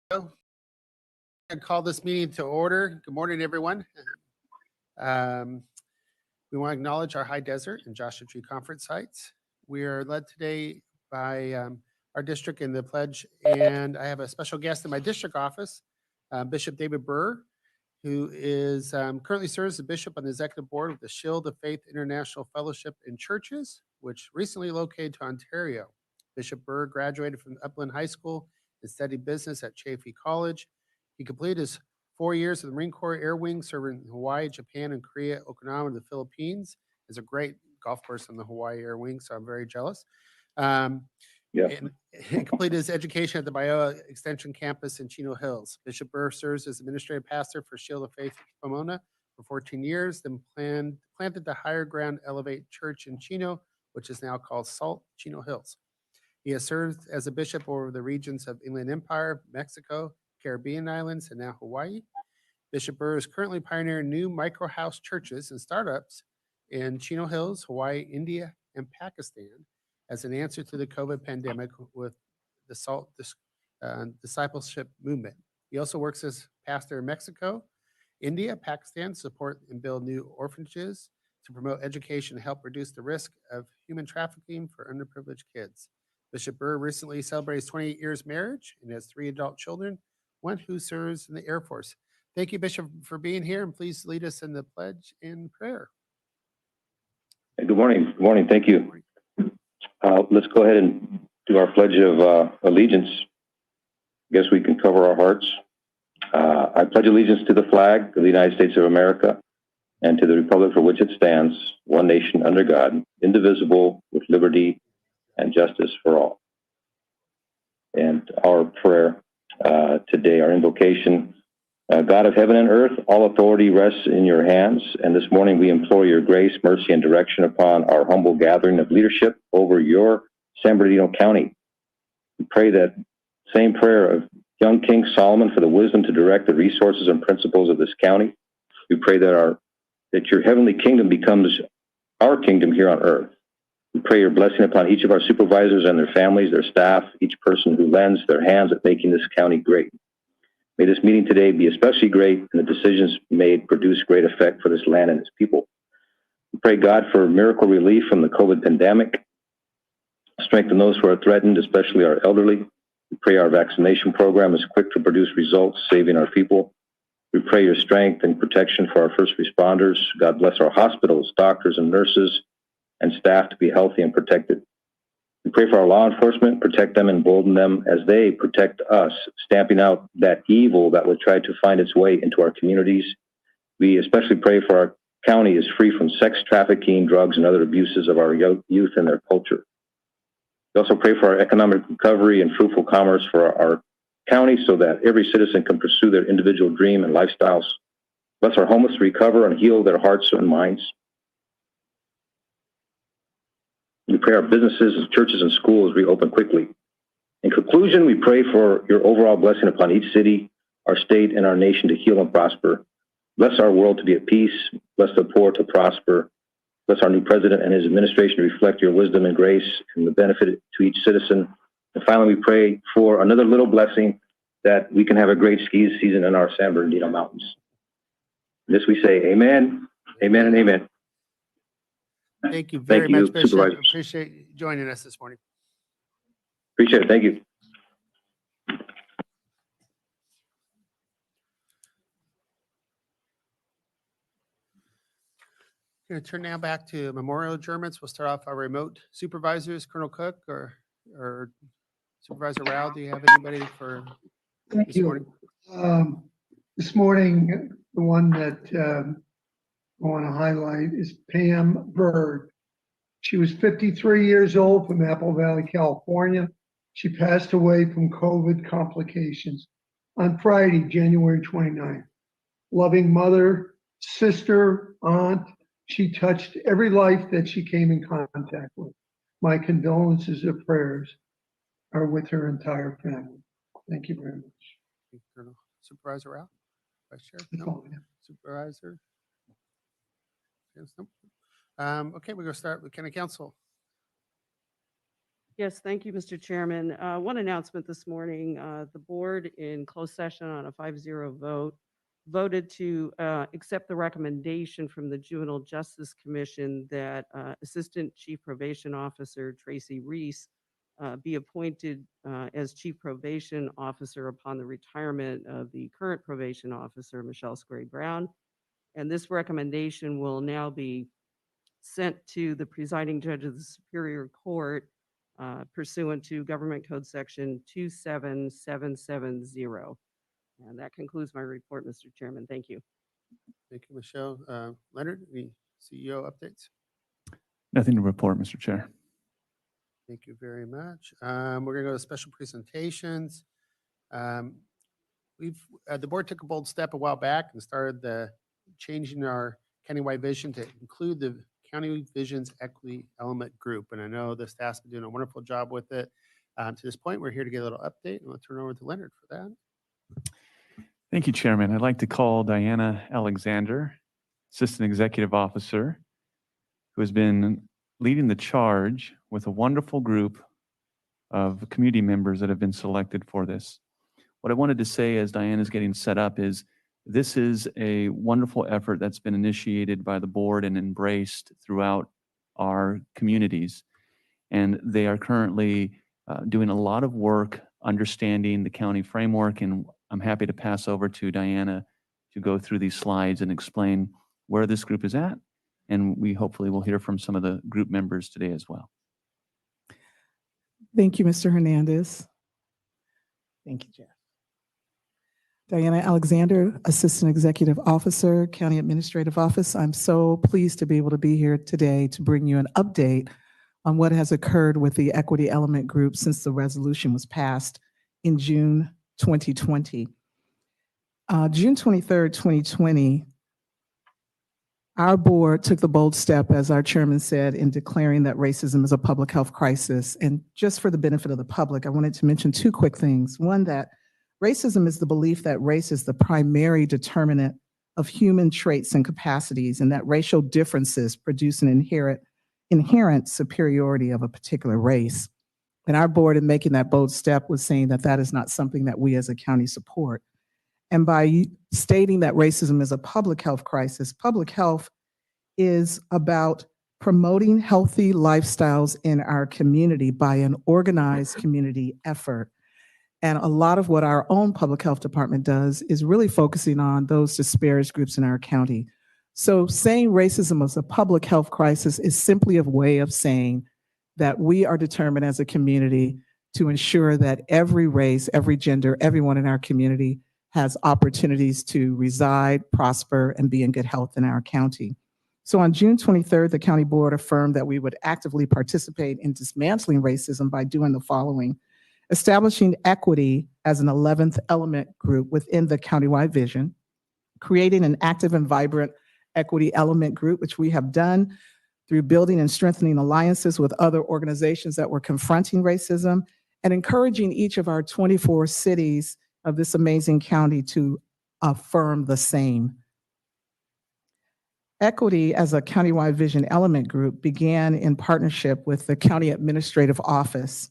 I call this meeting to order. Good morning, everyone. We want to acknowledge our high desert and Joshua Tree Conference sites. We are led today by our district in the pledge, and I have a special guest in my district office, Bishop David Burr, who is currently serves as bishop on the executive board of the Shield of Faith International Fellowship in Churches, which recently located to Ontario. Bishop Burr graduated from Upland High School and studied business at Chaffey College. He completed his 4 years of the Marine Corps Air Wing, serving in Hawaii, Japan, and Korea, Okinawa, and the Philippines. There's a great golf course on the Hawaii Air Wing, so I'm very jealous. And he completed his education at the Bioa Extension Campus in Chino Hills. Bishop Burr serves as administrative pastor for Shield of Faith Pomona for 14 years, then planted the Higher Ground Elevate Church in Chino, which is now called Salt Chino Hills. He has served as a bishop over the regions of Inland Empire, Mexico, Caribbean islands, and now Hawaii. Bishop Burr is currently pioneering new micro-house churches and startups in Chino Hills, Hawaii, India, and Pakistan as an answer to the COVID pandemic with the SALT discipleship movement. He also works as pastor in Mexico, India, Pakistan, to support and build new orphanages to promote education and help reduce the risk of human trafficking for underprivileged kids. Bishop Burr recently celebrated his 28 years marriage and has 3 adult children, one who serves in the Air Force. Thank you, Bishop, for being here, and please lead us in the pledge and prayer. Good morning. Good morning. Thank you. Let's go ahead and do our pledge of allegiance. I guess we can cover our hearts. I pledge allegiance to the flag of the United States of America and to the republic for which it stands, one nation under God, indivisible, with liberty and justice for all. And our prayer today, our invocation, God of heaven and earth, all authority rests in your hands. And this morning we implore your grace, mercy, and direction upon our humble gathering of leadership over your San Bernardino County. We pray that same prayer of young King Solomon for the wisdom to direct the resources and principles of this county. We pray that your heavenly kingdom becomes our kingdom here on earth. We pray your blessing upon each of our supervisors and their families, their staff, each person who lends their hands at making this county great. May this meeting today be especially great, and the decisions made produce great effect for this land and its people. We pray, God, for miracle relief from the COVID pandemic. Strengthen those who are threatened, especially our elderly. We pray our vaccination program is quick to produce results, saving our people. We pray your strength and protection for our first responders. God bless our hospitals, doctors, and nurses, and staff to be healthy and protected. We pray for our law enforcement, protect them and embolden them as they protect us, stamping out that evil that would try to find its way into our communities. We especially pray for our county is free from sex trafficking, drugs, and other abuses of our youth and their culture. We also pray for our economic recovery and fruitful commerce for our county so that every citizen can pursue their individual dream and lifestyles. Bless our homeless to recover and heal their hearts and minds. We pray our businesses, churches, and schools reopen quickly. In conclusion, we pray for your overall blessing upon each city, our state, and our nation to heal and prosper. Bless our world to be at peace. Bless the poor to prosper. Bless our new president and his administration to reflect your wisdom and grace and the benefit to each citizen. And finally, we pray for another little blessing that we can have a great ski season in our San Bernardino mountains. In this we say amen, amen, and amen. Thank you very much, Bishop. Supervisors. Appreciate you joining us this morning. Appreciate it. Thank you. Going to turn now back to memorial adjournments. We'll start off our remote supervisors, Colonel Cook or Supervisor Rao. Do you have anybody for Thank this you. morning? This morning, the one that I want to highlight is Pam Byrd. She was 53 years old from Apple Valley, California. She passed away from COVID complications on Friday, January 29th. Loving mother, sister, aunt, she touched every life that she came in contact with. My condolences and prayers are with her entire family. Thank you very much. Thank you, Colonel. Supervisor Rao? Vice Chair? No. Supervisor? Yes, no. Okay, we're going to start with County Council. Yes, thank you, Mr. Chairman. One announcement this morning, the board in closed session on a 5-0 vote voted to accept the recommendation from the Juvenile Justice Commission that Assistant Chief Probation Officer Tracy Reese be appointed as Chief Probation Officer upon the retirement of the current probation officer, Michelle Square Brown. And this recommendation will now be sent to the presiding judge of the Superior Court pursuant to Government Code Section 27770. And that concludes my report, Mr. Chairman. Thank you. Thank you, Michelle. Leonard, any CEO updates? Nothing to report, Mr. Chair. Thank you very much. We're going to go to special presentations. The board took a bold step a while back and started changing our countywide vision to include the County Vision's Equity Element Group. And I know the staff's been doing a wonderful job with it. To this point, we're here to get a little update, and I'll turn it over to Leonard for that. Thank you, Chairman. I'd like to call Diana Alexander, Assistant Executive Officer, who has been leading the charge with a wonderful group of community members that have been selected for this. What I wanted to say as Diana's getting set up is this is a wonderful effort that's been initiated by the board and embraced throughout our communities. And they are currently doing a lot of work understanding the county framework, and I'm happy to pass over to Diana to go through these slides and explain where this group is at. And we hopefully will hear from some of the group members today as well. Thank you, Mr. Hernandez. Thank you, Jeff. Diana Alexander, Assistant Executive Officer, County Administrative Office. I'm so pleased to be able to be here today to bring you an update on what has occurred with the Equity Element Group since the resolution was passed in June 2020. June 23rd, 2020, our board took the bold step, as our chairman said, in declaring that racism is a public health crisis. And just for the benefit of the public, I wanted to mention two quick things. One, that racism is the belief that race is the primary determinant of human traits and capacities, and that racial differences produce an inherent superiority of a particular race. And our board, in making that bold step, was saying that that is not something that we as a county support. And by stating that racism is a public health crisis, public health is about promoting healthy lifestyles in our community by an organized community effort. And a lot of what our own public health department does is really focusing on those disparate groups in our county. So saying racism is a public health crisis is simply a way of saying that we are determined as a community to ensure that every race, every gender, everyone in our community has opportunities to reside, prosper, and be in good health in our county. So on June 23rd, the county board affirmed that we would actively participate in dismantling racism by doing the following: establishing equity as an 11th element group within the countywide vision, creating an active and vibrant equity element group, which we have done through building and strengthening alliances with other organizations that were confronting racism, and encouraging each of our 24 cities of this amazing county to affirm the same. Equity as a countywide vision element group began in partnership with the County Administrative Office,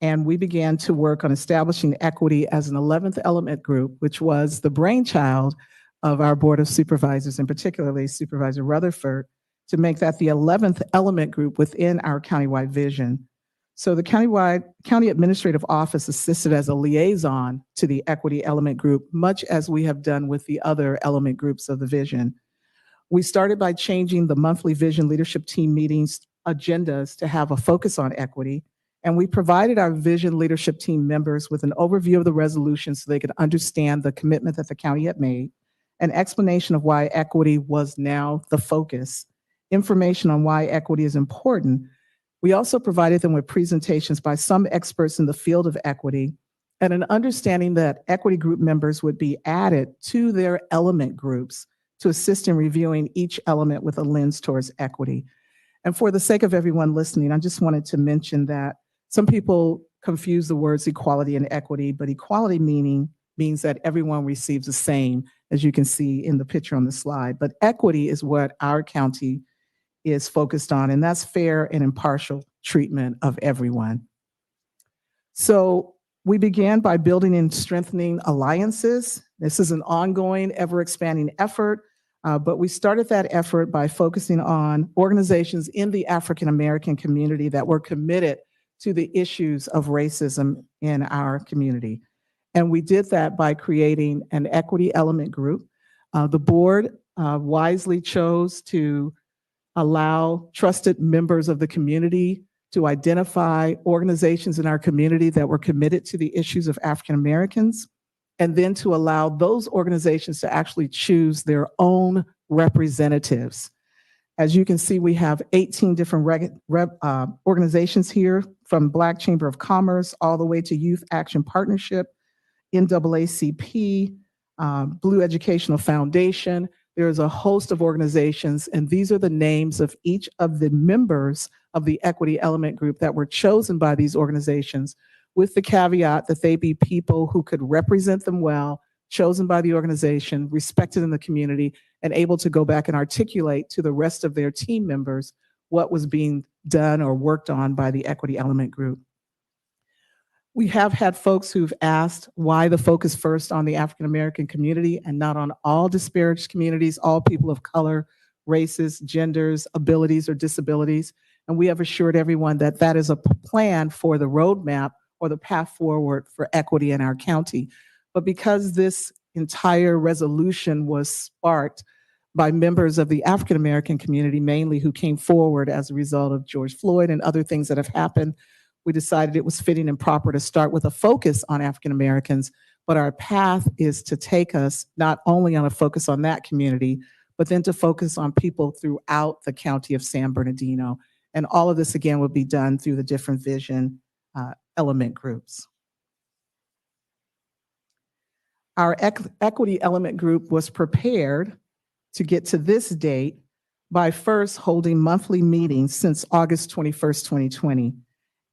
and we began to work on establishing equity as an 11th element group, which was the brainchild of our Board of Supervisors, and particularly Supervisor Rutherford, to make that the 11th element group within our countywide vision. So the County Administrative Office assisted as a liaison to the equity element group, much as we have done with the other element groups of the vision. We started by changing the monthly vision leadership team meetings agendas to have a focus on equity. And we provided our vision leadership team members with an overview of the resolution so they could understand the commitment that the county had made, an explanation of why equity was now the focus, information on why equity is important. We also provided them with presentations by some experts in the field of equity, and an understanding that equity group members would be added to their element groups to assist in reviewing each element with a lens towards equity. And for the sake of everyone listening, I just wanted to mention that some people confuse the words equality and equity, but equality means that everyone receives the same, as you can see in the picture on the slide. But equity is what our county is focused on, and that's fair and impartial treatment of everyone. So we began by building and strengthening alliances. This is an ongoing, ever-expanding effort, but we started that effort by focusing on organizations in the African-American community that were committed to the issues of racism in our community. And we did that by creating an equity element group. The board wisely chose to allow trusted members of the community to identify organizations in our community that were committed to the issues of African Americans, and then to allow those organizations to actually choose their own representatives. As you can see, we have 18 different organizations here, from Black Chamber of Commerce all the way to Youth Action Partnership, NAACP, Blue Educational Foundation. There's a host of organizations, and these are the names of each of the members of the Equity Element Group that were chosen by these organizations, with the caveat that they be people who could represent them well, chosen by the organization, respected in the community, and able to go back and articulate to the rest of their team members what was being done or worked on by the Equity Element Group. We have had folks who've asked why the focus first on the African American community and not on all disparaged communities, all people of color, races, genders, abilities, or disabilities. And we have assured everyone that that is a plan for the roadmap or the path forward for equity in our county. But because this entire resolution was sparked by members of the African American community, mainly, who came forward as a result of George Floyd and other things that have happened, we decided it was fitting and proper to start with a focus on African Americans, but our path is to take us not only on a focus on that community, but then to focus on people throughout the county of San Bernardino. And all of this, again, will be done through the different vision element groups. Our equity element group was prepared to get to this date by first holding monthly meetings since August 21st, 2020.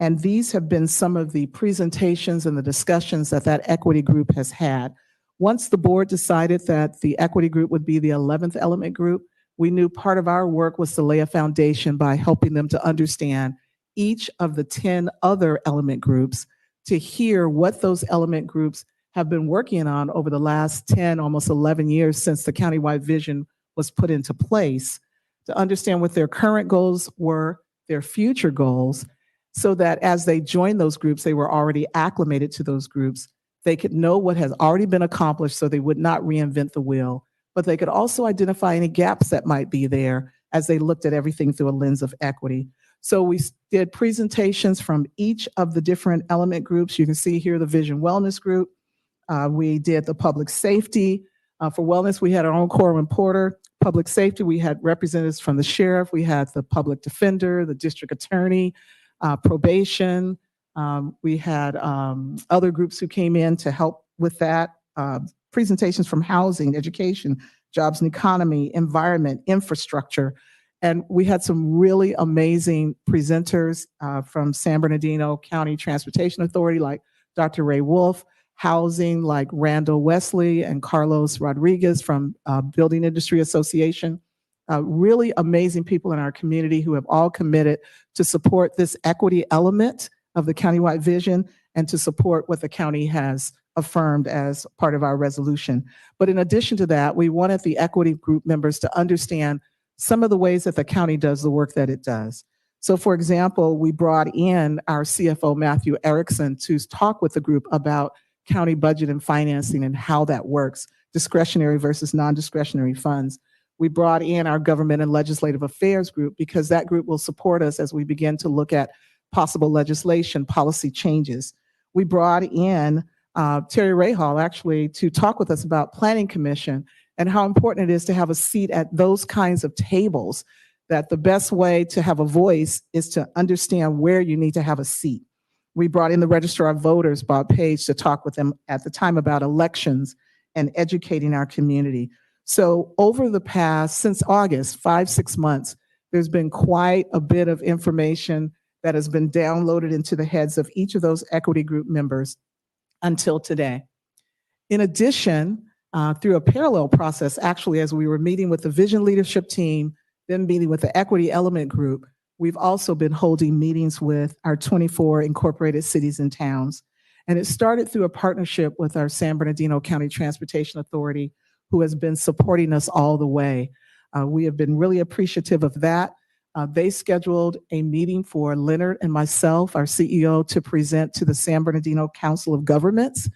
And these have been some of the presentations and the discussions that that equity group has had. Once the board decided that the equity group would be the 11th element group, we knew part of our work was to lay a foundation by helping them to understand each of the 10 other element groups, to hear what those element groups have been working on over the last 10, almost 11 years since the countywide vision was put into place, to understand what their current goals were, their future goals, so that as they joined those groups, they were already acclimated to those groups. They could know what has already been accomplished so they would not reinvent the wheel, but they could also identify any gaps that might be there as they looked at everything through a lens of equity. So we did presentations from each of the different element groups. You can see here the Vision Wellness Group. We did the public safety. For wellness, we had our own core reporter. Public safety, we had representatives from the sheriff. We had the public defender, the district attorney, probation. We had other groups who came in to help with that. Presentations from housing, education, jobs and economy, environment, infrastructure. And we had some really amazing presenters from San Bernardino County Transportation Authority, like Dr. Ray Wolf, housing, like Randall Wesley and Carlos Rodriguez from Building Industry Association. Really amazing people in our community who have all committed to support this equity element of the countywide vision and to support what the county has affirmed as part of our resolution. But in addition to that, we wanted the equity group members to understand some of the ways that the county does the work that it does. So for example, we brought in our CFO, Matthew Erickson, to talk with the group about county budget and financing and how that works, discretionary versus non-discretionary funds. We brought in our government and legislative affairs group because that group will support us as we begin to look at possible legislation, policy changes. We brought in Terry Rahal actually to talk with us about Planning Commission and how important it is to have a seat at those kinds of tables, that the best way to have a voice is to understand where you need to have a seat. We brought in the Registrar of Voters, Bob Page, to talk with them at the time about elections and educating our community. So over the past, since August, 5-6 months, there's been quite a bit of information that has been downloaded into the heads of each of those equity group members until today. In addition, through a parallel process, actually, as we were meeting with the vision leadership team, then meeting with the equity element group, we've also been holding meetings with our 24 incorporated cities and towns. And it started through a partnership with our San Bernardino County Transportation Authority, who has been supporting us all the way. We have been really appreciative of that. They scheduled a meeting for Leonard and myself, our CEO, to present to the San Bernardino Council of Governments.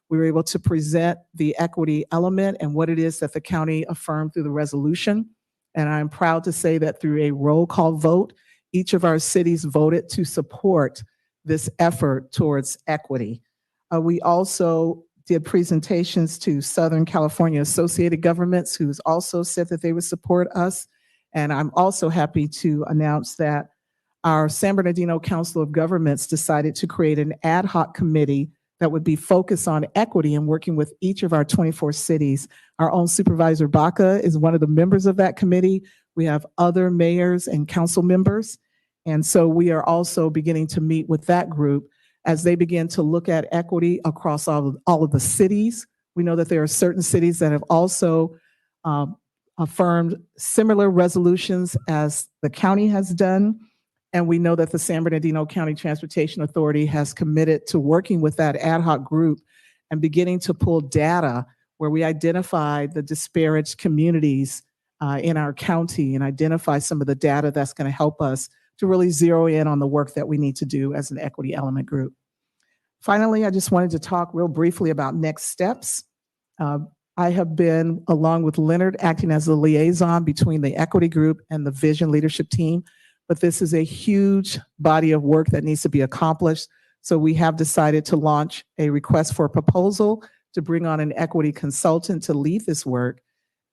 We were able to present the equity element and what it is that the county affirmed through the resolution. And I'm proud to say that through a roll call vote, each of our cities voted to support this effort towards equity. We also did presentations to Southern California Associated Governments, who's also said that they would support us. And I'm also happy to announce that our San Bernardino Council of Governments decided to create an ad hoc committee that would be focused on equity and working with each of our 24 cities. Our own Supervisor Baca is one of the members of that committee. We have other mayors and council members. And so we are also beginning to meet with that group as they begin to look at equity across all of the cities. We know that there are certain cities that have also affirmed similar resolutions as the county has done. And we know that the San Bernardino County Transportation Authority has committed to working with that ad hoc group and beginning to pull data where we identify the disparate communities in our county and identify some of the data that's going to help us to really zero in on the work that we need to do as an equity element group. Finally, I just wanted to talk real briefly about next steps. I have been, along with Leonard, acting as the liaison between the equity group and the vision leadership team, but this is a huge body of work that needs to be accomplished. So we have decided to launch a request for a proposal to bring on an equity consultant to lead this work.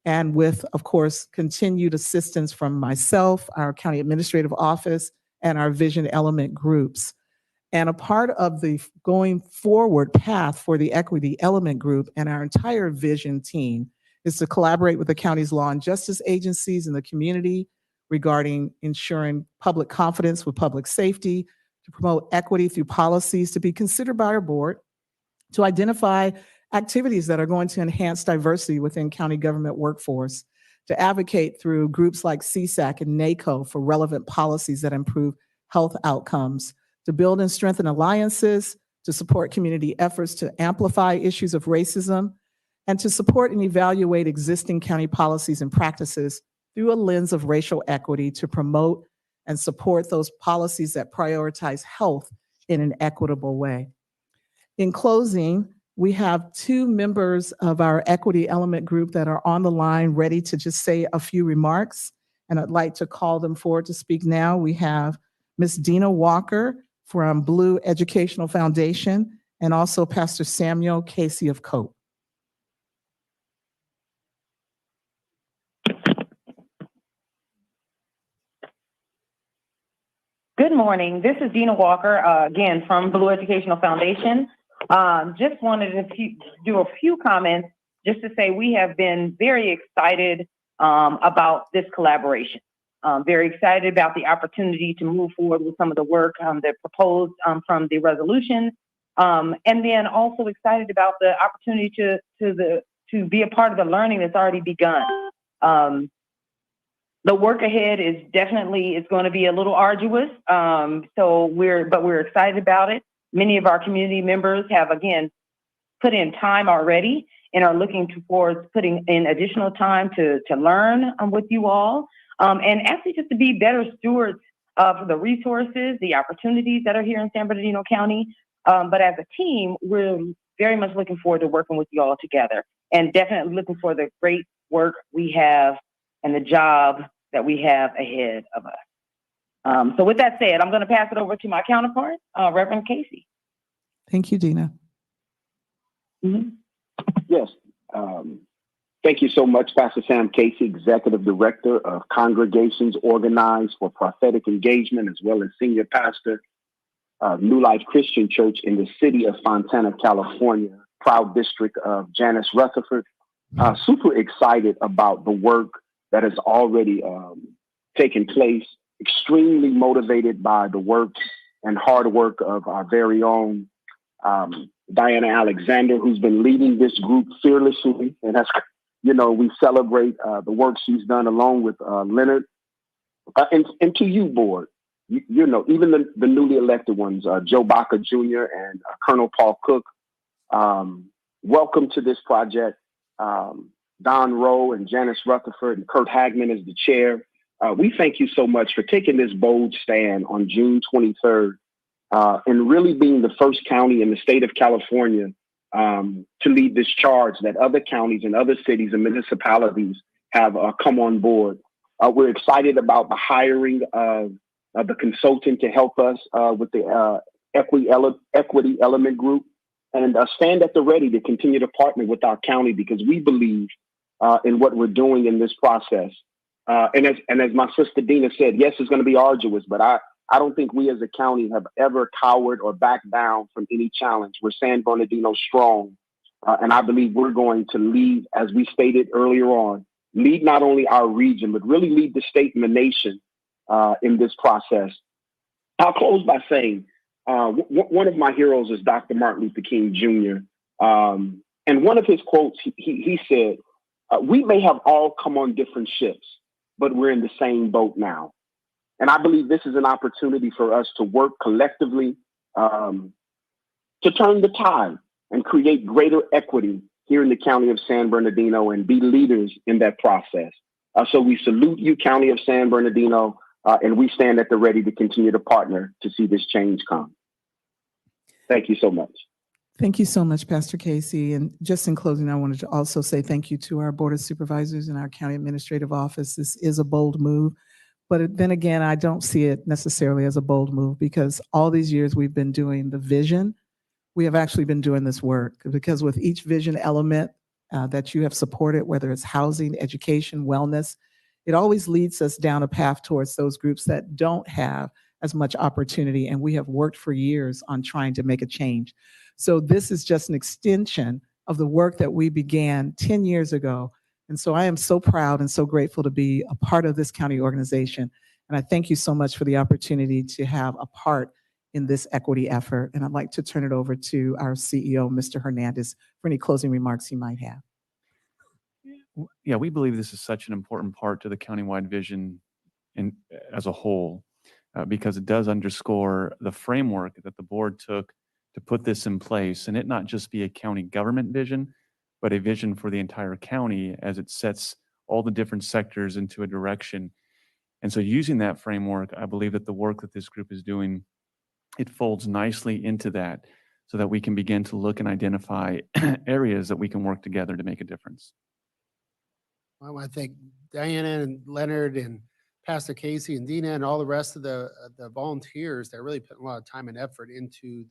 And with, of course, continued assistance from myself, our county administrative office, and our vision element groups. And a part of the going forward path for the equity element group and our entire vision team is to collaborate with the county's law and justice agencies and the community regarding ensuring public confidence with public safety, to promote equity through policies to be considered by our board, to identify activities that are going to enhance diversity within county government workforce, to advocate through groups like CSAC and NACO for relevant policies that improve health outcomes, to build and strengthen alliances, to support community efforts to amplify issues of racism, and to support and evaluate existing county policies and practices through a lens of racial equity to promote and support those policies that prioritize health in an equitable way. In closing, we have two members of our equity element group that are on the line ready to just say a few remarks, and I'd like to call them forward to speak now. We have Ms. Dina Walker from Blue Educational Foundation, and also Pastor Samuel Casey of COPE. Good morning. This is Dina Walker, again, from Blue Educational Foundation. Just wanted to do a few comments just to say we have been very excited about this collaboration. Very excited about the opportunity to move forward with some of the work that proposed from the resolution. And then also excited about the opportunity to be a part of the learning that's already begun. The work ahead is definitely, it's going to be a little arduous. But we're excited about it. Many of our community members have, again, put in time already and are looking towards putting in additional time to learn with you all. And actually just to be better stewards of the resources, the opportunities that are here in San Bernardino County. But as a team, we're very much looking forward to working with you all together and definitely looking for the great work we have and the job that we have ahead of us. So with that said, I'm going to pass it over to my counterpart, Reverend Casey. Thank you, Dina. Mm-hmm. Yes. Thank you so much, Pastor Sam Casey, Executive Director of Congregations Organized for Prophetic Engagement, as well as Senior Pastor of New Life Christian Church in the city of Fontana, California, proud district of Janice Rutherford. Super excited about the work that has already taken place, extremely motivated by the work and hard work of our very own Diana Alexander, who's been leading this group fearlessly. And that's, we celebrate the work she's done along with Leonard. And to you, board, you know, even the newly elected ones, Joe Baca Jr. and Colonel Paul Cook, welcome to this project. Don Rowe and Janice Rutherford and Kurt Hagman as the chair. We thank you so much for taking this bold stand on June 23rd and really being the first county in the state of California to lead this charge that other counties and other cities and municipalities have come on board. We're excited about the hiring of the consultant to help us with the equity element group, and stand at the ready to continue to partner with our county because we believe in what we're doing in this process. And as my sister Dina said, yes, it's going to be arduous, but I don't think we as a county have ever cowered or backed down from any challenge. We're San Bernardino strong, and I believe we're going to lead, as we stated earlier on, lead not only our region, but really lead the state and the nation in this process. I'll close by saying one of my heroes is Dr. Martin Luther King Jr. And one of his quotes, he said, we may have all come on different ships, but we're in the same boat now. And I believe this is an opportunity for us to work collectively to turn the tide and create greater equity here in the county of San Bernardino and be leaders in that process. So we salute you, County of San Bernardino, and we stand at the ready to continue to partner to see this change come. Thank you so much. Thank you so much, Pastor Casey. And just in closing, I wanted to also say thank you to our Board of Supervisors and our County Administrative Office. This is a bold move, but then again, I don't see it necessarily as a bold move because all these years we've been doing the vision. We have actually been doing this work because with each vision element that you have supported, whether it's housing, education, wellness, it always leads us down a path towards those groups that don't have as much opportunity. And we have worked for years on trying to make a change. So this is just an extension of the work that we began 10 years ago. And so I am so proud and so grateful to be a part of this county organization. And I thank you so much for the opportunity to have a part in this equity effort. And I'd like to turn it over to our CEO, Mr. Hernandez, for any closing remarks he might have. Yeah, we believe this is such an important part to the countywide vision as a whole, because it does underscore the framework that the board took to put this in place, and it not just be a county government vision, but a vision for the entire county as it sets all the different sectors into a direction. And so using that framework, I believe that the work that this group is doing, it folds nicely into that so that we can begin to look and identify areas that we can work together to make a difference. I want to thank Diana and Leonard and Pastor Casey and Dina and all the rest of the volunteers that really put a lot of time and effort into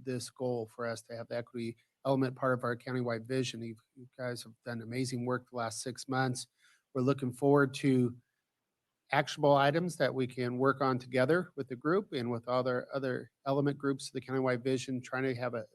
this goal for us to have the equity element part of our countywide vision. You guys have done amazing work the last 6 months. We're looking forward to actionable items that we can work on together with the group and with other element groups of the countywide vision, trying to have a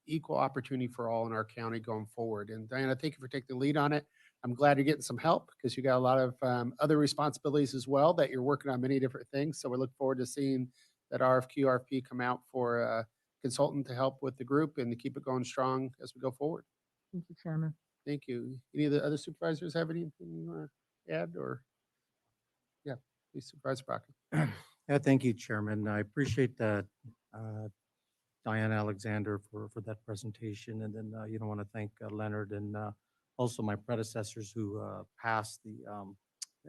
equal opportunity for all in our county going forward. And Diana, thank you for taking the lead on it. I'm glad you're getting some help because you got a lot of other responsibilities as well that you're working on many different things. So we look forward to seeing that RFP come out for a consultant to help with the group and to keep it going strong as we go forward. Thank you, Chairman. Thank you. Any of the other supervisors have anything you want to add or? Yeah, please, Supervisor Brockett. Yeah, thank you, Chairman. I appreciate that, Diane Alexander for that presentation. And then, I want to thank Leonard and also my predecessors who passed the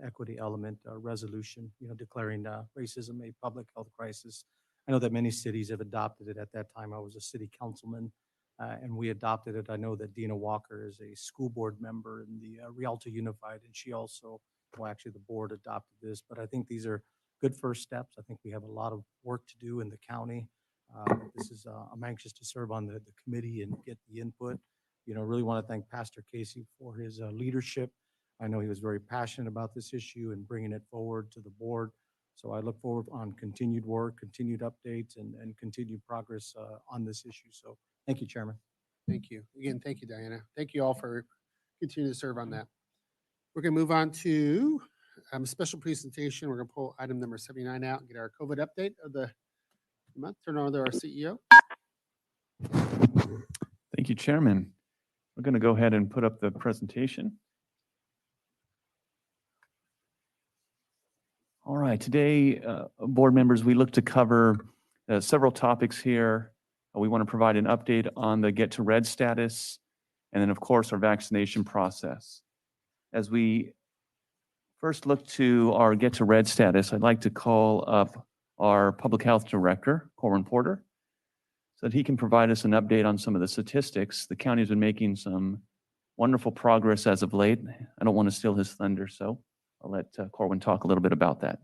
equity element resolution, declaring racism a public health crisis. I know that many cities have adopted it. At that time, I was a city councilman, and we adopted it. I know that Dina Walker is a school board member in the Rialto Unified, and she also, well, actually the board adopted this. But I think these are good first steps. I think we have a lot of work to do in the county. I'm anxious to serve on the committee and get the input. Really want to thank Pastor Casey for his leadership. I know he was very passionate about this issue and bringing it forward to the board. So I look forward on continued work, continued updates, and continued progress on this issue. So thank you, Chairman. Thank you. Again, thank you, Diana. Thank you all for continuing to serve on that. We're going to move on to a special presentation. We're going to pull item number 79 out and get our COVID update of the month. Turn over to our CEO. Thank you, Chairman. We're going to go ahead and put up the presentation. All right, today, board members, we look to cover several topics here. We want to provide an update on the Get to Red status, and then, of course, our vaccination process. As we first look to our Get to Red status, I'd like to call up our Public Health Director, Corwin Porter, so that he can provide us an update on some of the statistics. The county has been making some wonderful progress as of late. I don't want to steal his thunder, so I'll let Corwin talk a little bit about that.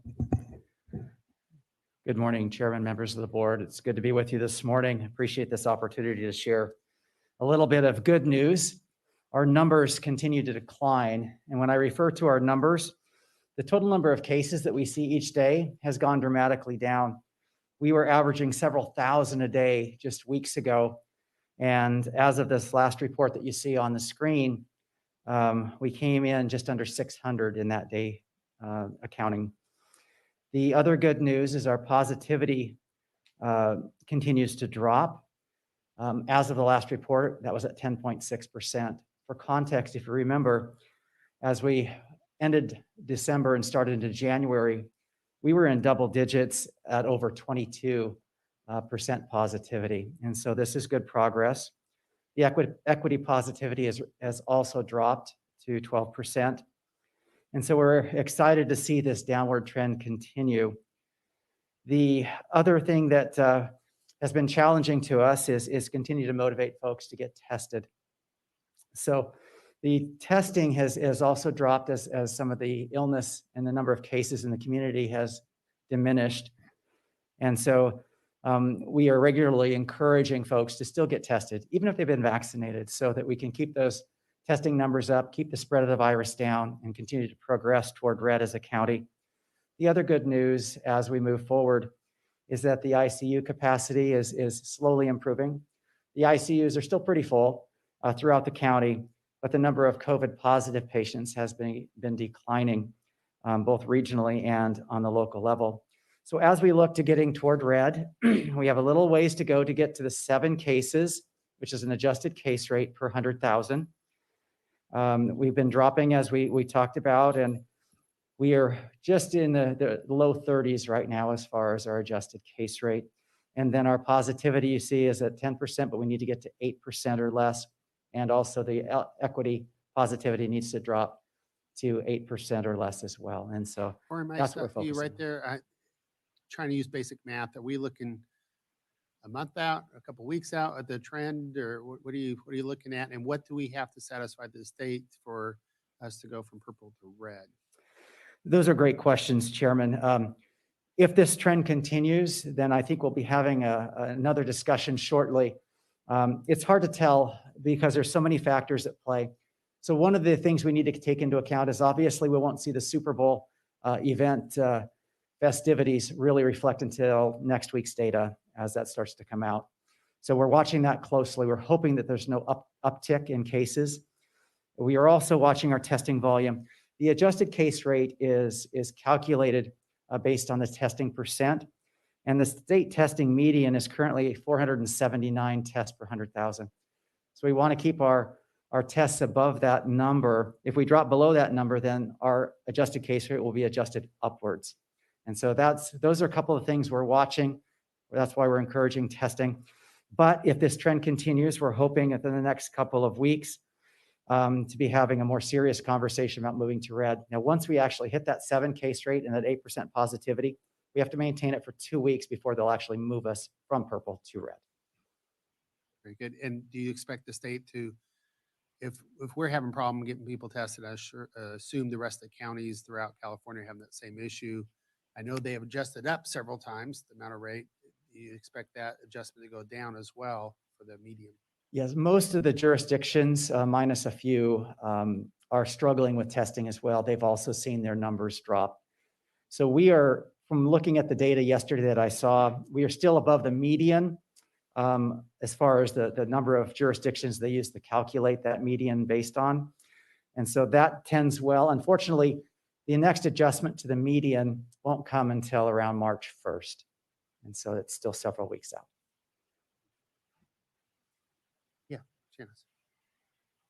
Good morning, Chairman, members of the board. It's good to be with you this morning. Appreciate this opportunity to share a little bit of good news. Our numbers continue to decline. And when I refer to our numbers, the total number of cases that we see each day has gone dramatically down. We were averaging several thousand a day just weeks ago. And as of this last report that you see on the screen, we came in just under 600 in that day accounting. The other good news is our positivity continues to drop. As of the last report, that was at 10.6%. For context, if you remember, as we ended December and started into January, we were in double digits at over 22% positivity. And so this is good progress. The equity positivity has also dropped to 12%. And so we're excited to see this downward trend continue. The other thing that has been challenging to us is continue to motivate folks to get tested. So the testing has also dropped as some of the illness and the number of cases in the community has diminished. And so we are regularly encouraging folks to still get tested, even if they've been vaccinated, so that we can keep those testing numbers up, keep the spread of the virus down, and continue to progress toward red as a county. The other good news as we move forward is that the ICU capacity is slowly improving. The ICUs are still pretty full throughout the county, but the number of COVID positive patients has been declining both regionally and on the local level. So as we look to getting toward red, we have a little ways to go to get to the 7 cases, which is an adjusted case rate per 100,000. We've been dropping as we talked about, and we are just in the low 30s right now as far as our adjusted case rate. And then our positivity you see is at 10%, but we need to get to 8% or less. And also the equity positivity needs to drop to 8% or less as well. And so Or am I that's what we're stuck you focusing right on. there? Trying to use basic math. Are we looking a month out, a couple weeks out at the trend, or what are you looking at? And what do we have to satisfy the state for us to go from purple to red? Those are great questions, Chairman. If this trend continues, then I think we'll be having another discussion shortly. It's hard to tell because there's so many factors at play. So one of the things we need to take into account is obviously we won't see the Super Bowl event festivities really reflect until next week's data as that starts to come out. So we're watching that closely. We're hoping that there's no uptick in cases. We are also watching our testing volume. The adjusted case rate is calculated based on the testing percent, and the state testing median is currently 479 tests per 100,000. So we want to keep our tests above that number. If we drop below that number, then our adjusted case rate will be adjusted upwards. And so those are a couple of things we're watching. That's why we're encouraging testing. But if this trend continues, we're hoping within the next couple of weeks to be having a more serious conversation about moving to red. Now, once we actually hit that 7 case rate and that 8% positivity, we have to maintain it for 2 weeks before they'll actually move us from purple to red. Very good. And do you expect the state to, if we're having a problem getting people tested, I assume the rest of the counties throughout California have that same issue. I know they have adjusted up several times the amount of rate. Do you expect that adjustment to go down as well for the medium? Yes, most of the jurisdictions, minus a few, are struggling with testing as well. They've also seen their numbers drop. So we are, from looking at the data yesterday that I saw, we are still above the median as far as the number of jurisdictions they use to calculate that median based on. And so that tends well. Unfortunately, the next adjustment to the median won't come until around March 1st. And so it's still several weeks out. Yeah, Janice.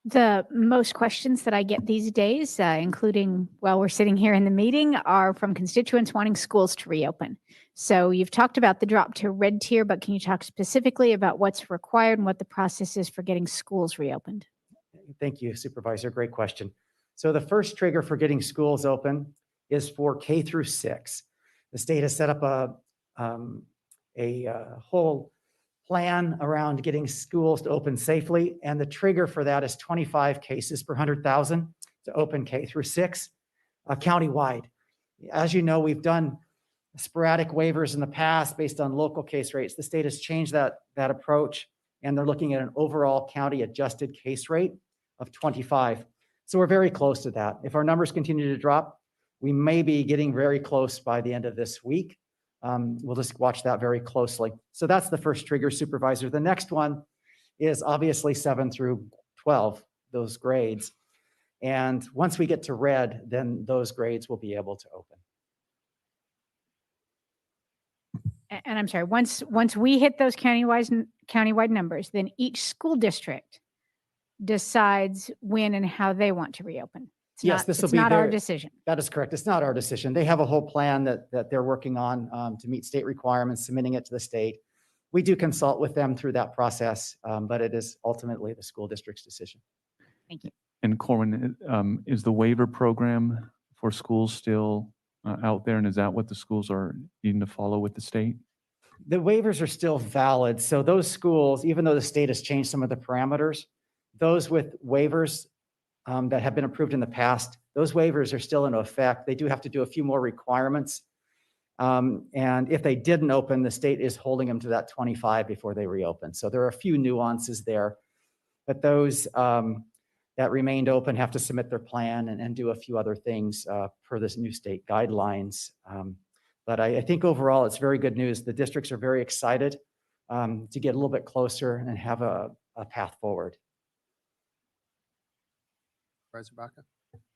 The most questions that I get these days, including while we're sitting here in the meeting, are from constituents wanting schools to reopen. So you've talked about the drop to red tier, but can you talk specifically about what's required and what the process is for getting schools reopened? Thank you, Supervisor. Great question. So the first trigger for getting schools open is for K through 6. The state has set up a whole plan around getting schools to open safely. And the trigger for that is 25 cases per 100,000 to open K through 6 countywide. As you know, we've done sporadic waivers in the past based on local case rates. The state has changed that approach, and they're looking at an overall county adjusted case rate of 25. So we're very close to that. If our numbers continue to drop, we may be getting very close by the end of this week. We'll just watch that very closely. So that's the first trigger, Supervisor. The next one is obviously 7 through 12, those grades. And once we get to red, then those grades will be able to open. And I'm sorry, once we hit those countywide numbers, then each school district decides when and how they want to reopen. Yes, this will be not our decision. That is correct. It's not our decision. They have a whole plan that they're working on to meet state requirements, submitting it to the state. We do consult with them through that process, but it is ultimately the school district's decision. Thank you. And Corwin, is the waiver program for schools still out there? And is that what the schools are needing to follow with the state? The waivers are still valid. So those schools, even though the state has changed some of the parameters, those with waivers that have been approved in the past, those waivers are still in effect. They do have to do a few more requirements. And if they didn't open, the state is holding them to that 25 before they reopen. So there are a few nuances there, but those that remained open have to submit their plan and do a few other things per this new state guidelines. But I think overall, it's very good news. The districts are very excited to get a little bit closer and have a path forward. Supervisor Baca?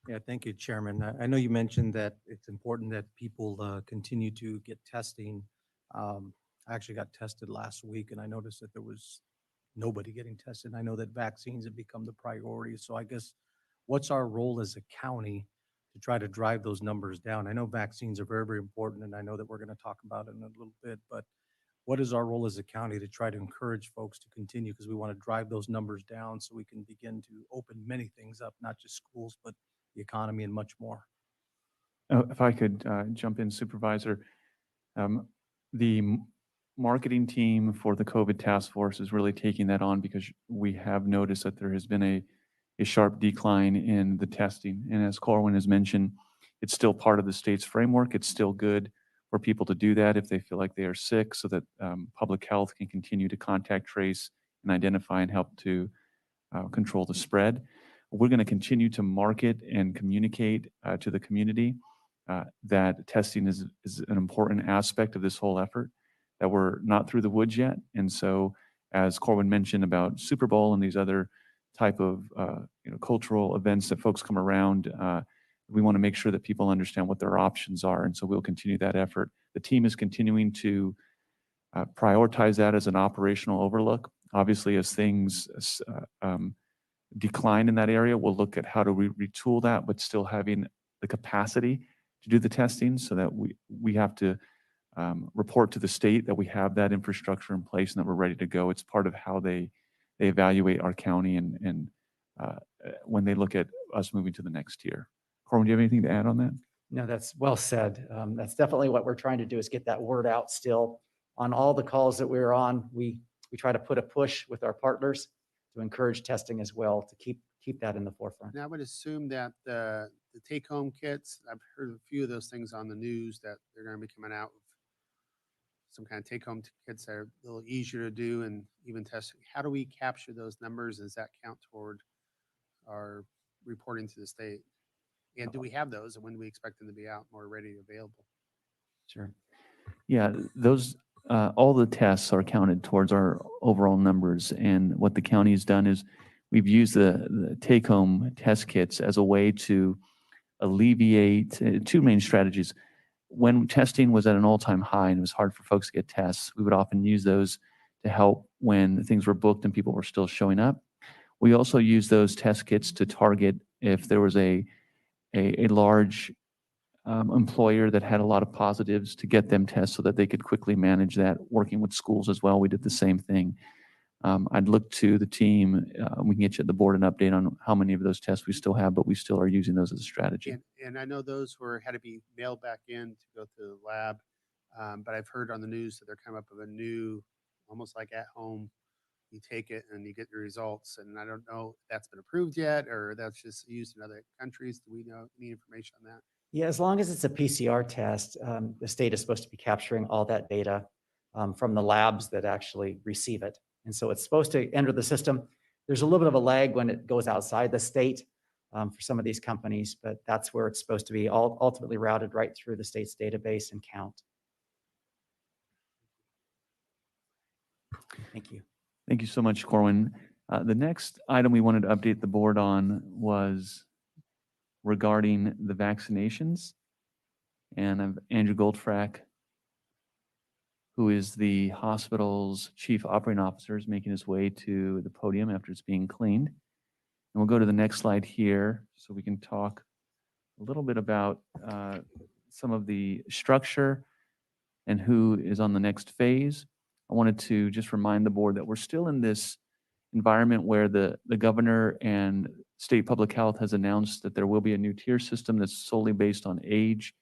Yeah, thank you, Chairman. I know you mentioned that it's important that people continue to get testing. I actually got tested last week, and I noticed that there was nobody getting tested. I know that vaccines have become the priority. So I guess what's our role as a county to try to drive those numbers down? I know vaccines are very, very important, and I know that we're going to talk about it in a little bit, but what is our role as a county to try to encourage folks to continue, because we want to drive those numbers down so we can begin to open many things up, not just schools, but the economy and much more. If I could jump in, Supervisor, the marketing team for the COVID task force is really taking that on, because we have noticed that there has been a sharp decline in the testing. And as Corwin has mentioned, it's still part of the state's framework. It's still good for people to do that if they feel like they are sick, so that public health can continue to contact trace and identify and help to control the spread. We're going to continue to market and communicate to the community that testing is an important aspect of this whole effort, that we're not through the woods yet. And so, as Corwin mentioned about Super Bowl and these other type of cultural events that folks come around, we want to make sure that people understand what their options are. And so we'll continue that effort. The team is continuing to prioritize that as an operational overlook. Obviously, as things decline in that area, we'll look at how to retool that, but still having the capacity to do the testing, so that we have to report to the state that we have that infrastructure in place and that we're ready to go. It's part of how they evaluate our county and when they look at us moving to the next tier. Corwin, do you have anything to add on that? No, that's well said. That's definitely what we're trying to do, is get that word out still. On all the calls that we're on, we try to put a push with our partners to encourage testing as well, to keep that in the forefront. And I would assume that the take-home kits, I've heard a few of those things on the news, that they're going to be coming out with some kind of take-home kits that are a little easier to do and even testing. How do we capture those numbers? Does that count toward our reporting to the state? And do we have those, and when do we expect them to be out more ready available? Sure. Yeah, those all the tests are counted towards our overall numbers. And what the county has done is we've used the take-home test kits as a way to alleviate two main strategies. When testing was at an all-time high and it was hard for folks to get tests, we would often use those to help when things were booked and people were still showing up. We also use those test kits to target if there was a large employer that had a lot of positives to get them tests so that they could quickly manage that. Working with schools as well, we did the same thing. I'd look to the team. We can get you at the board an update on how many of those tests we still have, but we still are using those as a strategy. And I know those had to be mailed back in to go to the lab. But I've heard on the news that they're coming up with a new, almost like at home, you take it and you get the results. And I don't know if that's been approved yet or that's just used in other countries. Do we know any information on that? Yeah, as long as it's a PCR test, the state is supposed to be capturing all that data from the labs that actually receive it. And so it's supposed to enter the system. There's a little bit of a lag when it goes outside the state for some of these companies, but that's where it's supposed to be ultimately routed right through the state's database and count. Thank you. Thank you so much, Corwin. The next item we wanted to update the board on was regarding the vaccinations. And I have Andrew Goldfrack, who is the hospital's chief operating officer, is making his way to the podium after it's being cleaned. And we'll go to the next slide here so we can talk a little bit about some of the structure and who is on the next phase. I wanted to just remind the board that we're still in this environment where the governor and state public health has announced that there will be a new tier system that's solely based on age.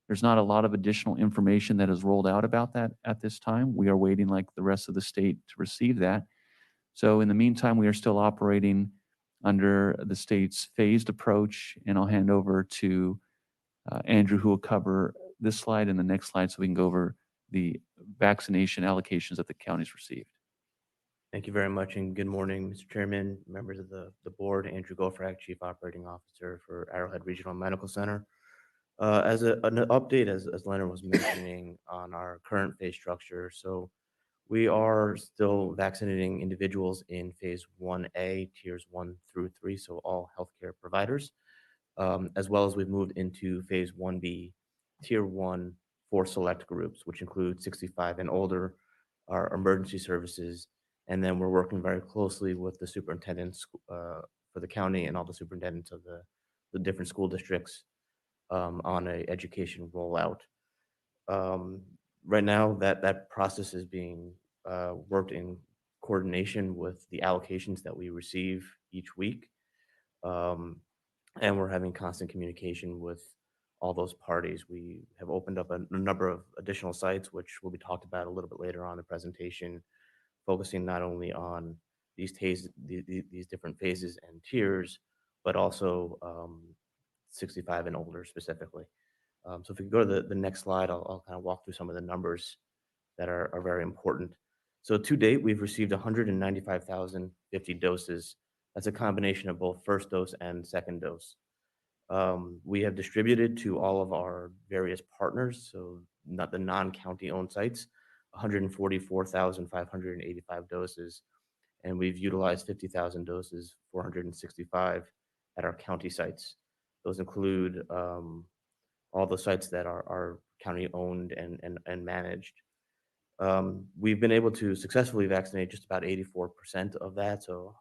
There's not a lot of additional information that is rolled out about that at this time. We are waiting, like the rest of the state, to receive that. So in the meantime, we are still operating under the state's phased approach, and I'll hand over to Andrew, who will cover this slide and the next slide so we can go over the vaccination allocations that the county's received. Thank you very much, and good morning, Mr. Chairman, members of the board. Andrew Goldfrack, Chief Operating Officer for Arrowhead Regional Medical Center. As an update, as Leonard was mentioning on our current phase structure, so we are still vaccinating individuals in phase 1A, tiers 1 through 3, so all healthcare providers, as well as we've moved into phase 1B, tier 1 for select groups, which include 65 and older, our emergency services, and then we're working very closely with the superintendents for the county and all the superintendents of the different school districts on a education rollout. Right now, that process is being worked in coordination with the allocations that we receive each week. And we're having constant communication with all those parties. We have opened up a number of additional sites, which will be talked about a little bit later on in the presentation, focusing not only on these different phases and tiers, but also 65 and older specifically. So if we go to the next slide, I'll kind of walk through some of the numbers that are very important. So to date, we've received 195,050 doses. That's a combination of both first dose and second dose. We have distributed to all of our various partners, so not the non-county owned sites, 144,585 doses, and we've utilized 50,000 doses, 465 at our county sites. Those include all the sites that are county owned and managed. We've been able to successfully vaccinate just about 84% of that, so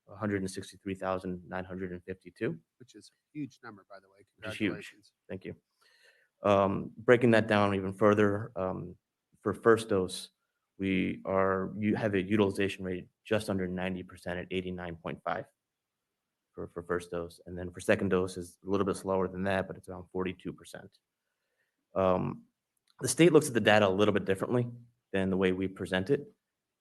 163,952. Which is a huge number, by the way. Which is huge. Congratulations. Thank you. Breaking that down even further, for first dose, you have a utilization rate just under 90% at 89.5 for first dose. And then for second dose is a little bit slower than that, but it's around 42%. The state looks at the data a little bit differently than the way we present it.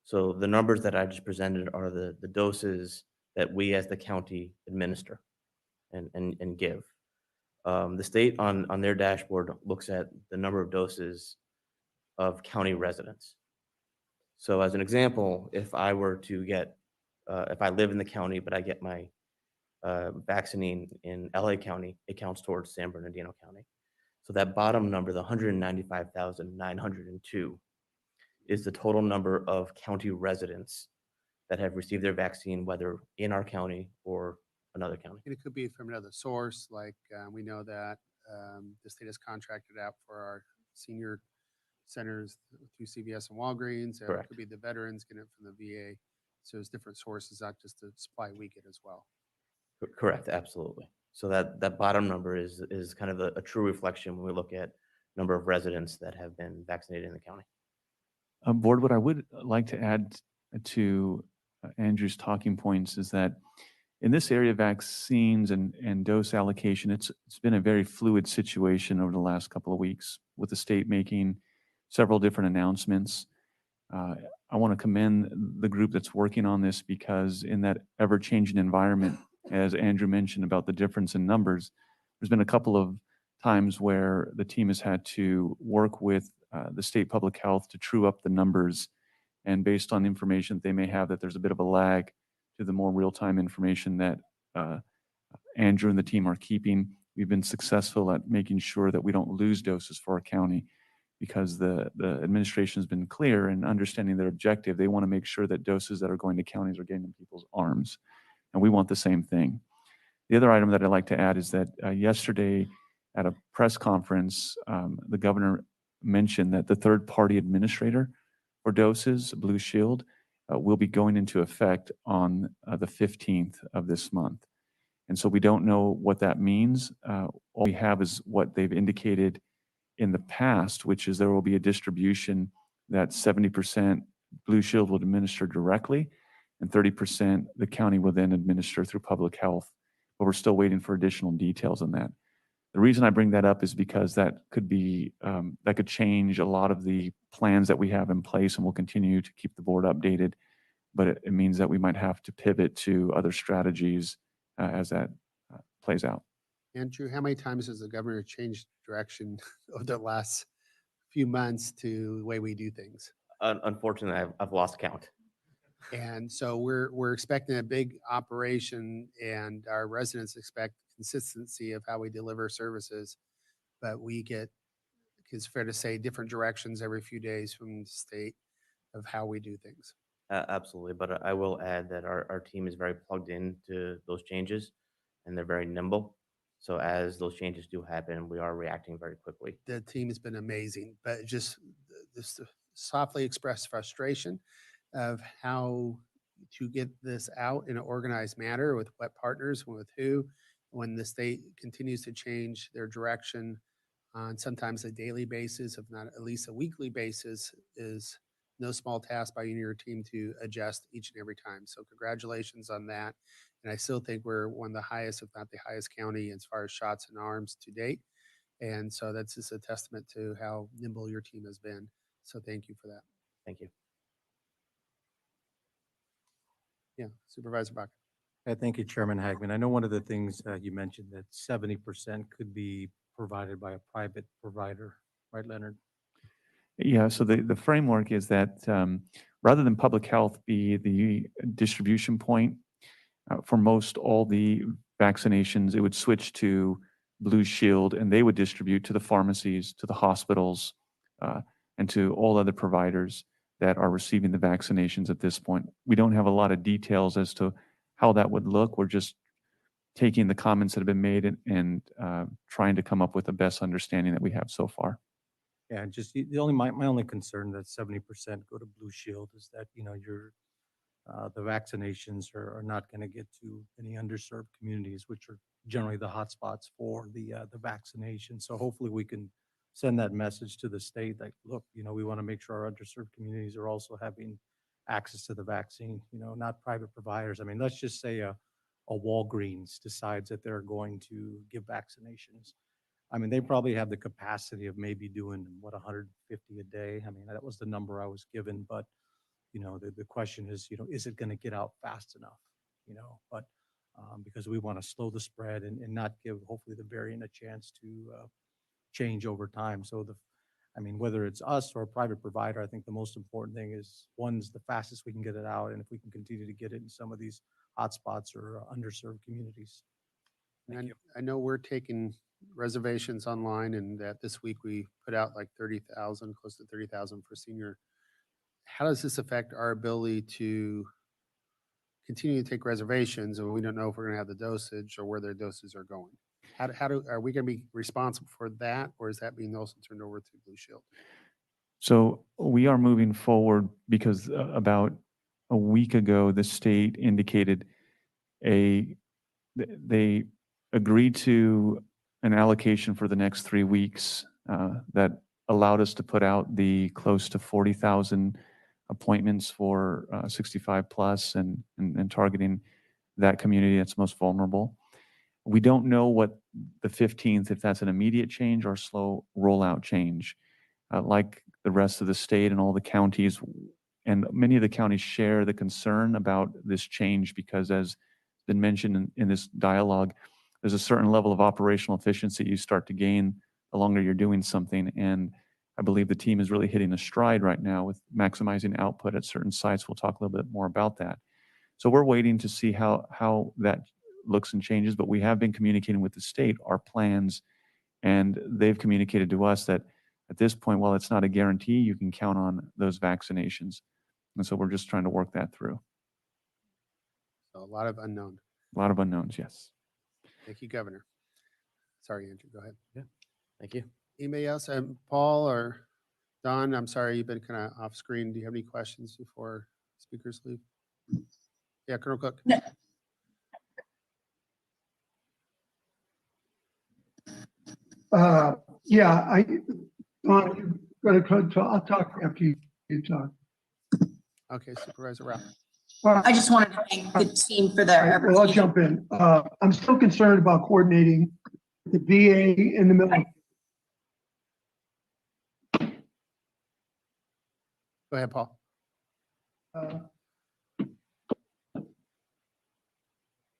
So the numbers that I just presented are the doses that we as the county administer and give. The state on their dashboard looks at the number of doses of county residents. So as an example, if I were to get, if I live in the county, but I get my vaccine in LA County, it counts towards San Bernardino County. So that bottom number, the 195,902, is the total number of county residents that have received their vaccine, whether in our county or another county. And it could be from another source, like we know that the state has contracted out for our senior centers through CVS and Walgreens. It Correct. could be the veterans getting it from the VA. So there's different sources, not just the supply we get as well. Correct, absolutely. So that bottom number is kind of a true reflection when we look at number of residents that have been vaccinated in the county. Board, what I would like to add to Andrew's talking points is that in this area of vaccines and dose allocation, it's been a very fluid situation over the last couple of weeks with the state making several different announcements. I want to commend the group that's working on this because in that ever-changing environment, as Andrew mentioned about the difference in numbers, there's been a couple of times where the team has had to work with the state public health to true up the numbers. And based on information that they may have, that there's a bit of a lag to the more real-time information that Andrew and the team are keeping. We've been successful at making sure that we don't lose doses for our county because the administration has been clear in understanding their objective. They want to make sure that doses that are going to counties are getting in people's arms. And we want the same thing. The other item that I'd like to add is that yesterday at a press conference, the governor mentioned that the third-party administrator for doses, Blue Shield, will be going into effect on the 15th of this month. And so we don't know what that means. All we have is what they've indicated in the past, which is there will be a distribution that 70% Blue Shield will administer directly and 30% the county will then administer through public health. But we're still waiting for additional details on that. The reason I bring that up is because that could be, that could change a lot of the plans that we have in place, and we'll continue to keep the board updated. But it means that we might have to pivot to other strategies as that plays out. Andrew, how many times has the governor changed direction over the last few months to the way we do things? Unfortunately, I've lost count. And so we're expecting a big operation, and our residents expect consistency of how we deliver services. But we get, it's fair to say, different directions every few days from the state of how we do things. Absolutely, but I will add that our team is very plugged into those changes, and they're very nimble. So as those changes do happen, we are reacting very quickly. The team has been amazing, but just this softly expressed frustration of how to get this out in an organized manner with what partners, with who, when the state continues to change their direction on sometimes a daily basis, if not at least a weekly basis, is no small task by you and your team to adjust each and every time. So congratulations on that. And I still think we're one of the highest, if not the highest county as far as shots in arms to date. And so that's just a testament to how nimble your team has been. So thank you for that. Thank you. Yeah, Supervisor Bach. Thank you, Chairman Hagman. I know one of the things you mentioned that 70% could be provided by a private provider, right, Leonard? Yeah, so the framework is that rather than public health be the distribution point for most all the vaccinations, it would switch to Blue Shield, and they would distribute to the pharmacies, to the hospitals, and to all other providers that are receiving the vaccinations at this point. We don't have a lot of details as to how that would look. We're just taking the comments that have been made and trying to come up with the best understanding that we have so far. Yeah, just my only concern that 70% go to Blue Shield is that, you know, the vaccinations are not going to get to any underserved communities, which are generally the hotspots for the vaccination. So hopefully we can send that message to the state that, look, you know, we want to make sure our underserved communities are also having access to the vaccine, you know, not private providers. I mean, let's just say a Walgreens decides that they're going to give vaccinations. I mean, they probably have the capacity of maybe doing, 150 a day. I mean, that was the number I was given, but, you know, the question is, you know, is it going to get out fast enough, you know, but because we want to slow the spread and not give, hopefully, the variant a chance to change over time. So I mean, whether it's us or a private provider, I think the most important thing is, one's the fastest we can get it out, and if we can continue to get it in some of these hotspots or underserved communities. Thank you. I know we're taking reservations online, and that this week we put out like 30,000, close to 30,000 for senior. How does this affect our ability to continue to take reservations, and we don't know if we're going to have the dosage or where their doses are going? Are we going to be responsible for that, or is that being also turned over to Blue Shield? So we are moving forward because about a week ago, the state indicated they agreed to an allocation for the next 3 weeks that allowed us to put out the close to 40,000 appointments for 65 plus and targeting that community that's most vulnerable. We don't know what the 15th, if that's an immediate change or slow rollout change. Like the rest of the state and all the counties, and many of the counties share the concern about this change because, as been mentioned in this dialogue, there's a certain level of operational efficiency you start to gain the longer you're doing something. And I believe the team is really hitting a stride right now with maximizing output at certain sites. We'll talk a little bit more about that. So we're waiting to see how that looks and changes, but we have been communicating with the state our plans, and they've communicated to us that at this point, while it's not a guarantee, you can count on those vaccinations. And so we're just trying to work that through. So a lot of unknown. A lot of unknowns, yes. Thank you, Governor. Sorry, Andrew, go ahead. Yeah, thank you. Anybody else? Paul or Don, I'm sorry, you've been kind of off screen. Do you have any questions before speakers leave? Yeah, Colonel Cook. Yeah, I'll talk after you talk. Okay, Supervisor Rao. I just wanted to thank the team for their efforts. Well, I'll jump in. I'm still concerned about coordinating the VA and the military. Go ahead, Paul.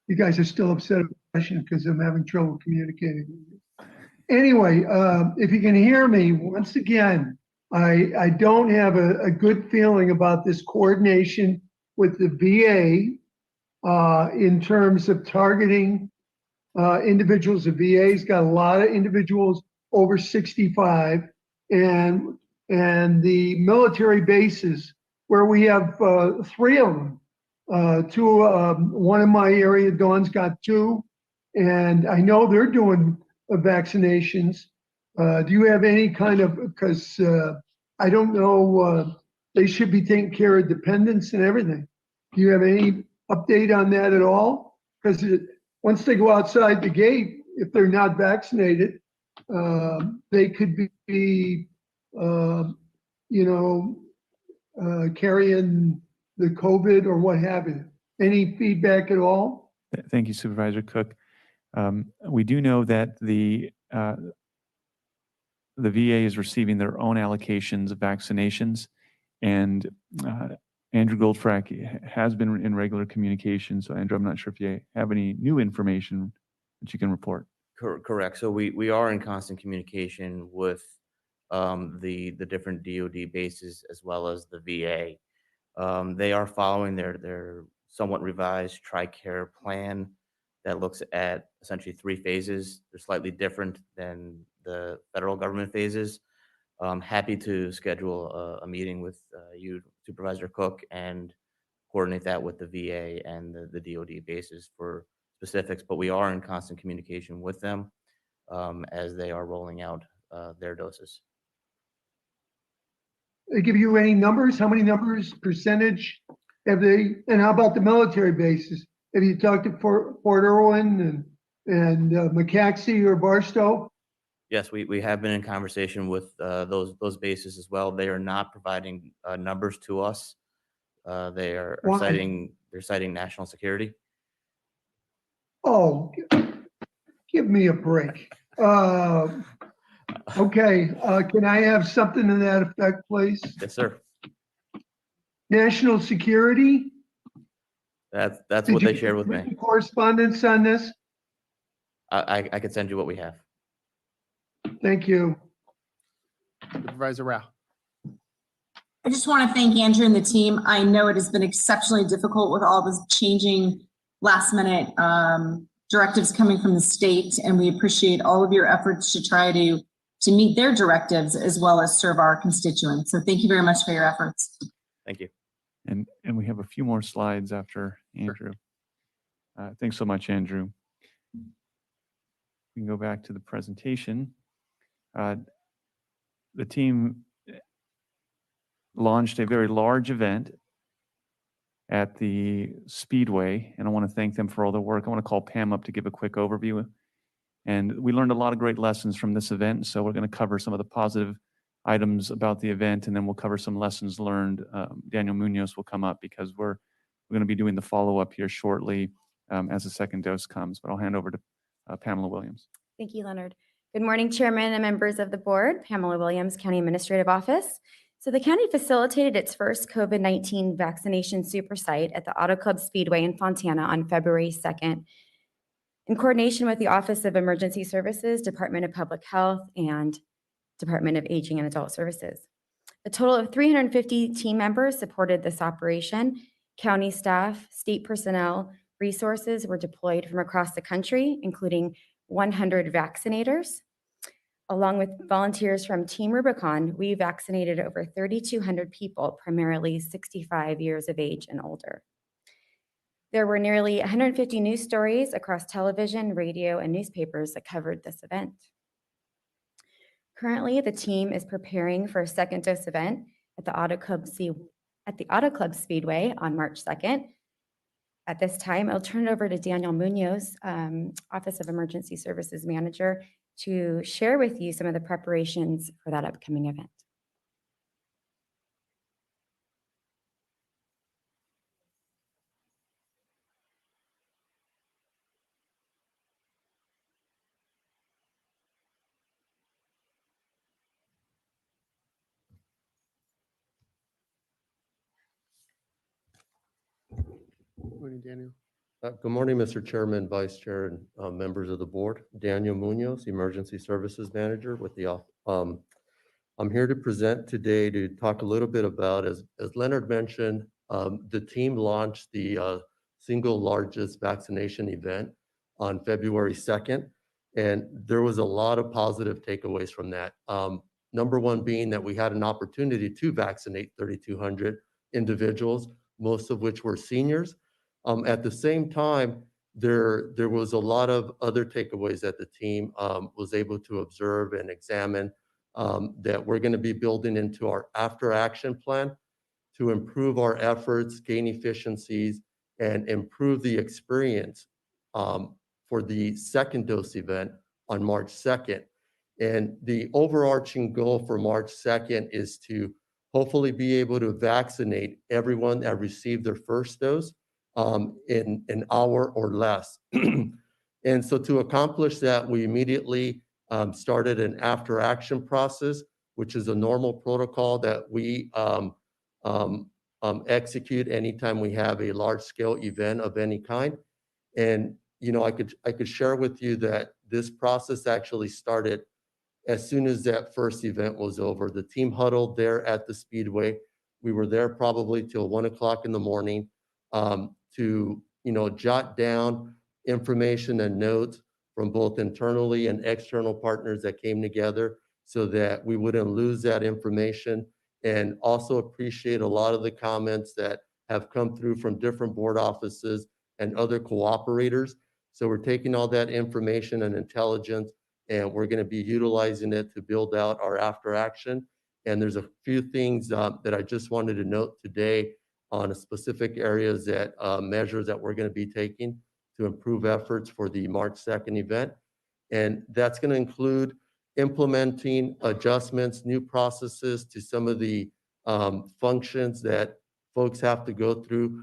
You guys are still upset about me because I'm having trouble communicating. Anyway, if you can hear me, once again, I don't have a good feeling about this coordination with the VA in terms of targeting individuals. The VA's got a lot of individuals over 65, and the military bases where we have 3 of them. One in my area, Dawn's got 2, and I know they're doing vaccinations. Do you have any kind of, because I don't know, they should be taking care of dependents and everything. Do you have any update on that at all? Because once they go outside the gate, if they're not vaccinated, they could be, carrying the COVID or what have you. Any feedback at all? Thank you, Supervisor Cook. We do know that the VA is receiving their own allocations of vaccinations, and Andrew Goldfrack has been in regular communication. So, Andrew, I'm not sure if you have any new information that you can report. Correct. So we are in constant communication with the different DoD bases as well as the VA. They are following their somewhat revised TRICARE plan that looks at essentially 3 phases. They're slightly different than the federal government phases. I'm happy to schedule a meeting with you, Supervisor Cook, and coordinate that with the VA and the DoD bases for specifics, but we are in constant communication with them as they are rolling out their doses. They give you any numbers? How many numbers, percentage have they? And how about the military bases? Have you talked to Fort Irwin and McCaxey or Barstow? Yes, we have been in conversation with those bases as well. They are not providing numbers to us. They are citing national security. Oh, give me a break. Okay, can I have something to that effect, please? Yes, sir. National security? That's what they shared with me. Correspondence on this? I could send you what we have. Thank you. Supervisor Rao. I just want to thank Andrew and the team. I know it has been exceptionally difficult with all this changing last minute directives coming from the state, and we appreciate all of your efforts to try to meet their directives as well as serve our constituents. So thank you very much for your efforts. Thank you. And we have a few more slides after Andrew. Thanks so much, Andrew. We can go back to the presentation. The team launched a very large event at the Speedway, and I want to thank them for all their work. I want to call Pam up to give a quick overview. And we learned a lot of great lessons from this event, so we're going to cover some of the positive items about the event, and then we'll cover some lessons learned. Daniel Munoz will come up because we're going to be doing the follow-up here shortly as the second dose comes, but I'll hand over to Pamela Williams. Thank you, Leonard. Good morning, Chairman and members of the board. Pamela Williams, County Administrative Office. So the county facilitated its first COVID-19 vaccination super site at the Auto Club Speedway in Fontana on February 2nd, in coordination with the Office of Emergency Services, Department of Public Health, and Department of Aging and Adult Services. A total of 350 team members supported this operation. County staff, state personnel, resources were deployed from across the country, including 100 vaccinators. Along with volunteers from Team Rubicon, we vaccinated over 3,200 people, primarily 65 years of age and older. There were nearly 150 news stories across television, radio, and newspapers that covered this event. Currently, the team is preparing for a second dose event at the Auto Club Speedway on March 2nd. At this time, I'll turn it over to Daniel Munoz, Office of Emergency Services Manager, to share with you some of the preparations for that upcoming event. Morning, Daniel. Good morning, Mr. Chairman, Vice Chair, and members of the board. Daniel Munoz, Emergency Services Manager with the I'm here to present today to talk a little bit about, as Leonard mentioned, the team launched the single largest vaccination event on February 2nd, and there was a lot of positive takeaways from that. Number one being that we had an opportunity to vaccinate 3,200 individuals, most of which were seniors. At the same time, there was a lot of other takeaways that the team was able to observe and examine that we're going to be building into our after action plan to improve our efforts, gain efficiencies, and improve the experience for the second dose event on March 2nd. And the overarching goal for March 2nd is to hopefully be able to vaccinate everyone that received their first dose in an hour or less. And so to accomplish that, we immediately started an after action process, which is a normal protocol that we execute anytime we have a large scale event of any kind. And, you know, I could share with you that this process actually started as soon as that first event was over. The team huddled there at the Speedway. We were there probably till 1 o'clock in the morning to, you know, jot down information and notes from both internally and external partners that came together so that we wouldn't lose that information, and also appreciate a lot of the comments that have come through from different board offices and other cooperators. So we're taking all that information and intelligence, and we're going to be utilizing it to build out our after action. And there's a few things that I just wanted to note today on specific areas that measures that we're going to be taking to improve efforts for the March 2nd event. And that's going to include implementing adjustments, new processes to some of the functions that folks have to go through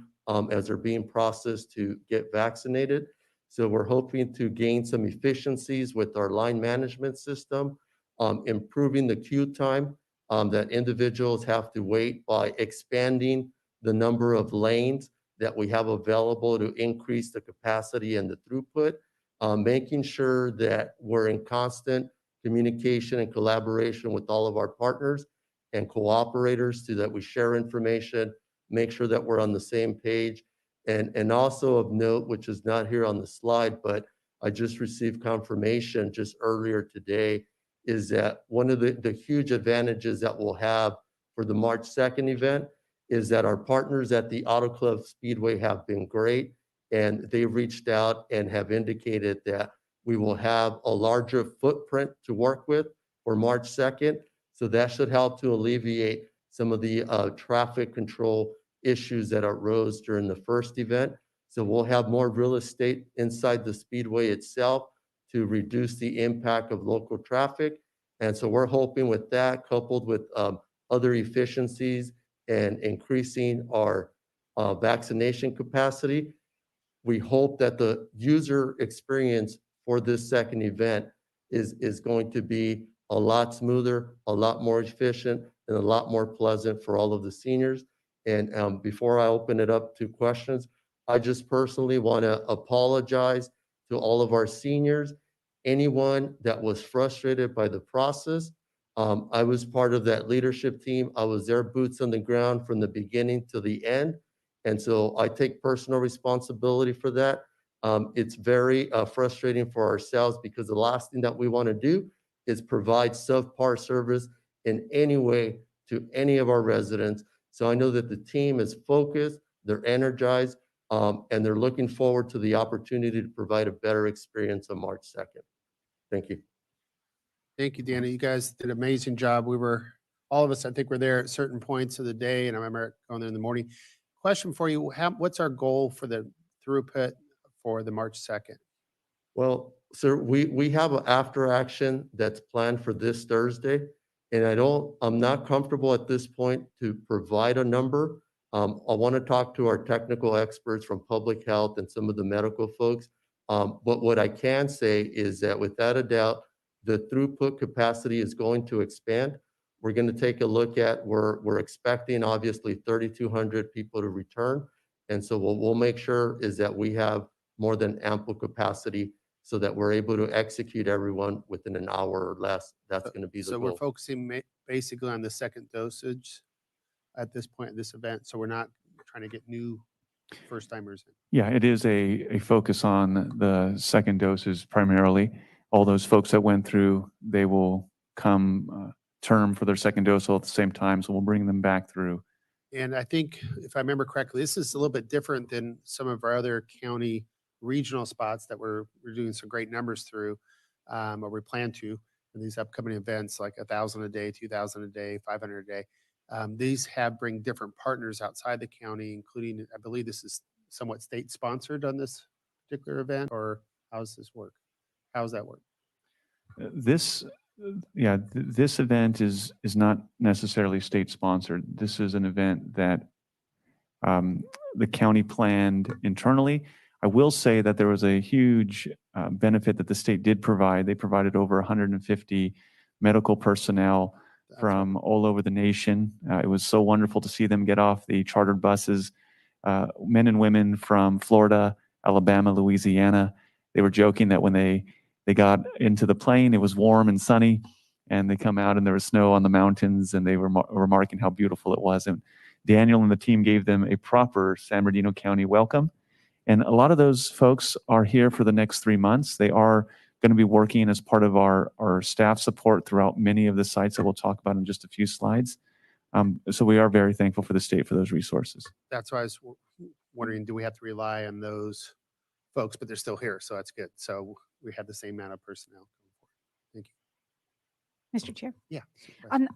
as they're being processed to get vaccinated. So we're hoping to gain some efficiencies with our line management system, improving the queue time that individuals have to wait by expanding the number of lanes that we have available to increase the capacity and the throughput, making sure that we're in constant communication and collaboration with all of our partners and cooperators so that we share information, make sure that we're on the same page. And also of note, which is not here on the slide, but I just received confirmation just earlier today, is that one of the huge advantages that we'll have for the March 2nd event is that our partners at the Auto Club Speedway have been great, and they reached out and have indicated that we will have a larger footprint to work with for March 2nd. So that should help to alleviate some of the traffic control issues that arose during the first event. So we'll have more real estate inside the Speedway itself to reduce the impact of local traffic. And so we're hoping with that, coupled with other efficiencies and increasing our vaccination capacity, we hope that the user experience for this second event is going to be a lot smoother, a lot more efficient, and a lot more pleasant for all of the seniors. And before I open it up to questions, I just personally want to apologize to all of our seniors, anyone that was frustrated by the process. I was part of that leadership team. I was their boots on the ground from the beginning to the end. And so I take personal responsibility for that. It's very frustrating for ourselves because the last thing that we want to do is provide subpar service in any way to any of our residents. So I know that the team is focused, they're energized, and they're looking forward to the opportunity to provide a better experience on March 2nd. Thank you. Thank you, Dana. You guys did an amazing job. All of us, I think, were there at certain points of the day, and I remember going there in the morning. Question for you, what's our goal for the throughput for the March 2nd? Well, sir, we have an after action that's planned for this Thursday, and I'm not comfortable at this point to provide a number. I want to talk to our technical experts from public health and some of the medical folks. But what I can say is that without a doubt, the throughput capacity is going to expand. We're going to take a look at, we're expecting obviously 3,200 people to return. And so what we'll make sure is that we have more than ample capacity so that we're able to execute everyone within an hour or less. That's going to be the So goal. we're focusing basically on the second dosage at this point in this event. So we're not trying to get new first timers in. Yeah, it is a focus on the second doses primarily. All those folks that went through, they will come term for their second dose all at the same time. So we'll bring them back through. And I think, if I remember correctly, this is a little bit different than some of our other county regional spots that we're doing some great numbers through, or we plan to in these upcoming events, like 1,000 a day, 2,000 a day, 500 a day. These bring different partners outside the county, including, I believe this is somewhat state sponsored on this particular event, or how does this work? How does that work? This event is not necessarily state sponsored. This is an event that the county planned internally. I will say that there was a huge benefit that the state did provide. They provided over 150 medical personnel from all over the nation. It was so wonderful to see them get off the chartered buses, men and women from Florida, Alabama, Louisiana. They were joking that when they got into the plane, it was warm and sunny, and they come out and there was snow on the mountains, and they were remarking how beautiful it was. And Daniel and the team gave them a proper San Bernardino County welcome. And a lot of those folks are here for the next 3 months. They are going to be working as part of our staff support throughout many of the sites that we'll talk about in just a few slides. So we are very thankful for the state for those resources. That's why I was wondering, do we have to rely on those folks, but they're still here, so that's good. So we have the same amount of personnel. Thank you. Mr. Chair. Yeah.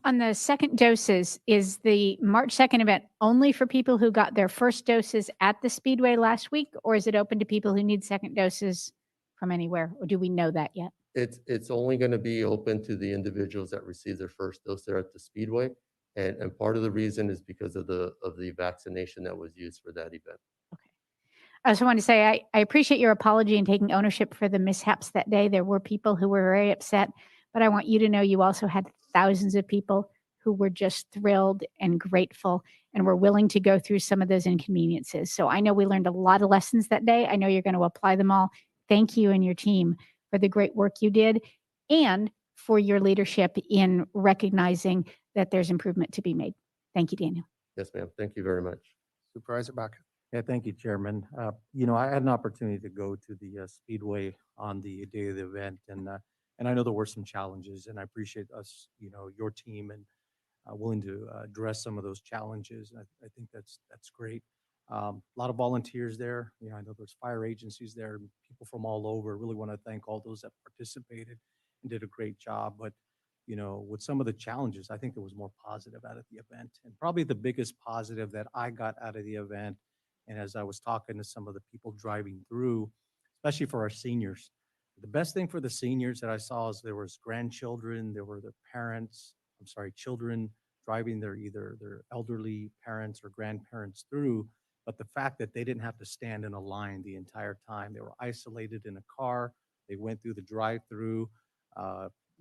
On the second doses, is the March 2nd event only for people who got their first doses at the Speedway last week, or is it open to people who need second doses from anywhere, or do we know that yet? It's only going to be open to the individuals that receive their first dose there at the Speedway. And part of the reason is because of the vaccination that was used for that event. I also want to say I appreciate your apology and taking ownership for the mishaps that day. There were people who were very upset, but I want you to know you also had thousands of people who were just thrilled and grateful and were willing to go through some of those inconveniences. So I know we learned a lot of lessons that day. I know you're going to apply them all. Thank you and your team for the great work you did and for your leadership in recognizing that there's improvement to be made. Thank you, Daniel. Yes, ma'am. Thank you very much. Supervisor Baca. Yeah, thank you, Chairman. I had an opportunity to go to the Speedway on the day of the event, and I know there were some challenges, and I appreciate us, your team, and willing to address some of those challenges. I think that's great. A lot of volunteers there. I know there's fire agencies there, people from all over. Really want to thank all those that participated and did a great job. But with some of the challenges, I think there was more positive out of the event. And probably the biggest positive that I got out of the event, and as I was talking to some of the people driving through, especially for our seniors, the best thing for the seniors that I saw is there was grandchildren, there were their parents, children driving either their elderly parents or grandparents through, but the fact that they didn't have to stand in a line the entire time. They were isolated in a car. They went through the drive-through.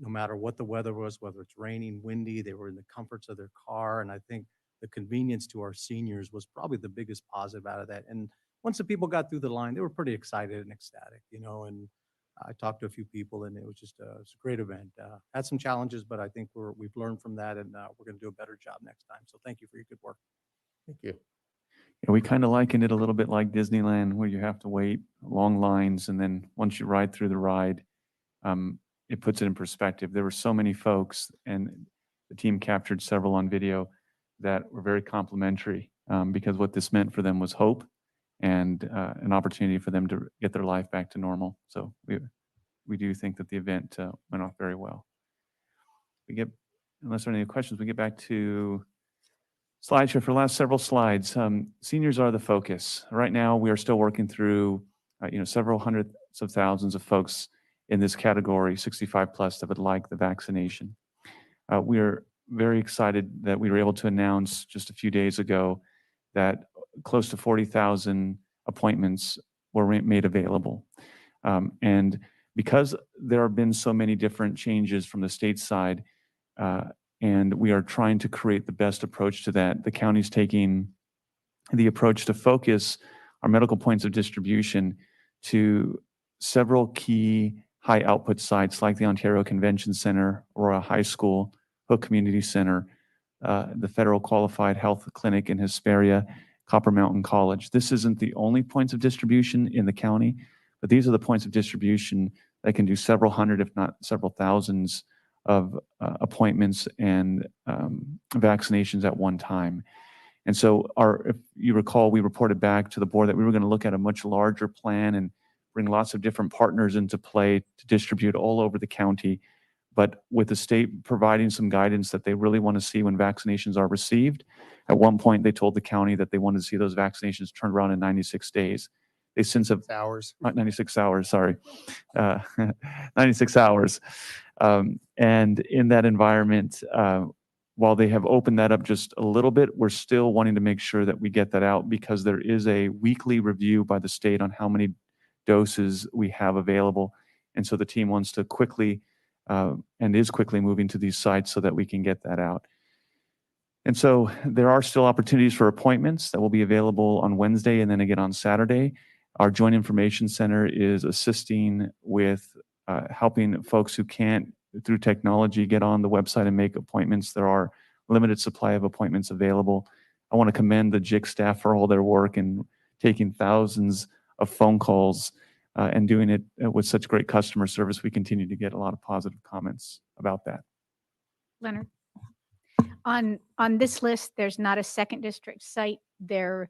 No matter what the weather was, whether it's raining, windy, they were in the comforts of their car. And I think the convenience to our seniors was probably the biggest positive out of that. And once the people got through the line, they were pretty excited and ecstatic, and I talked to a few people, and it was just it's a great event. Had some challenges, but I think we've learned from that, and we're going to do a better job next time. So thank you for your good work. Thank you. Yeah, we kind of likened it a little bit like Disneyland, where you have to wait long lines, and then once you ride through the ride, it puts it in perspective. There were so many folks, and the team captured several on video that were very complimentary, because what this meant for them was hope and an opportunity for them to get their life back to normal. So we do think that the event went off very well. Unless there are any questions, we get back to slideshow for the last several slides. Seniors are the focus. Right now, we are still working through several hundreds of thousands of folks in this category, 65 plus, that would like the vaccination. We are very excited that we were able to announce just a few days ago that close to 40,000 appointments were made available. And because there have been so many different changes from the state side, and we are trying to create the best approach to that, the county's taking the approach to focus our medical points of distribution to several key high output sites like the Ontario Convention Center, Aurora High School, Hook Community Center, the Federal Qualified Health Clinic in Hesperia, Copper Mountain College. This isn't the only points of distribution in the county, but these are the points of distribution that can do several hundred, if not several thousands of appointments and vaccinations at one time. And so if you recall, we reported back to the board that we were going to look at a much larger plan and bring lots of different partners into play to distribute all over the county. But with the state providing some guidance that they really want to see when vaccinations are received, at one point they told the county that they wanted to see those vaccinations turned around in 96 days. They since have 96 hours, sorry, 96 hours. And in that environment, while they have opened that up just a little bit, we're still wanting to make sure that we get that out, because there is a weekly review by the state on how many doses we have available. And so the team wants to quickly and is quickly moving to these sites so that we can get that out. And so there are still opportunities for appointments that will be available on Wednesday and then again on Saturday. Our Joint Information Center is assisting with helping folks who can't, through technology, get on the website and make appointments. There are limited supply of appointments available. I want to commend the JIC staff for all their work and taking thousands of phone calls and doing it with such great customer service. We continue to get a lot of positive comments about that. Leonard, on this list, there's not a second district site. There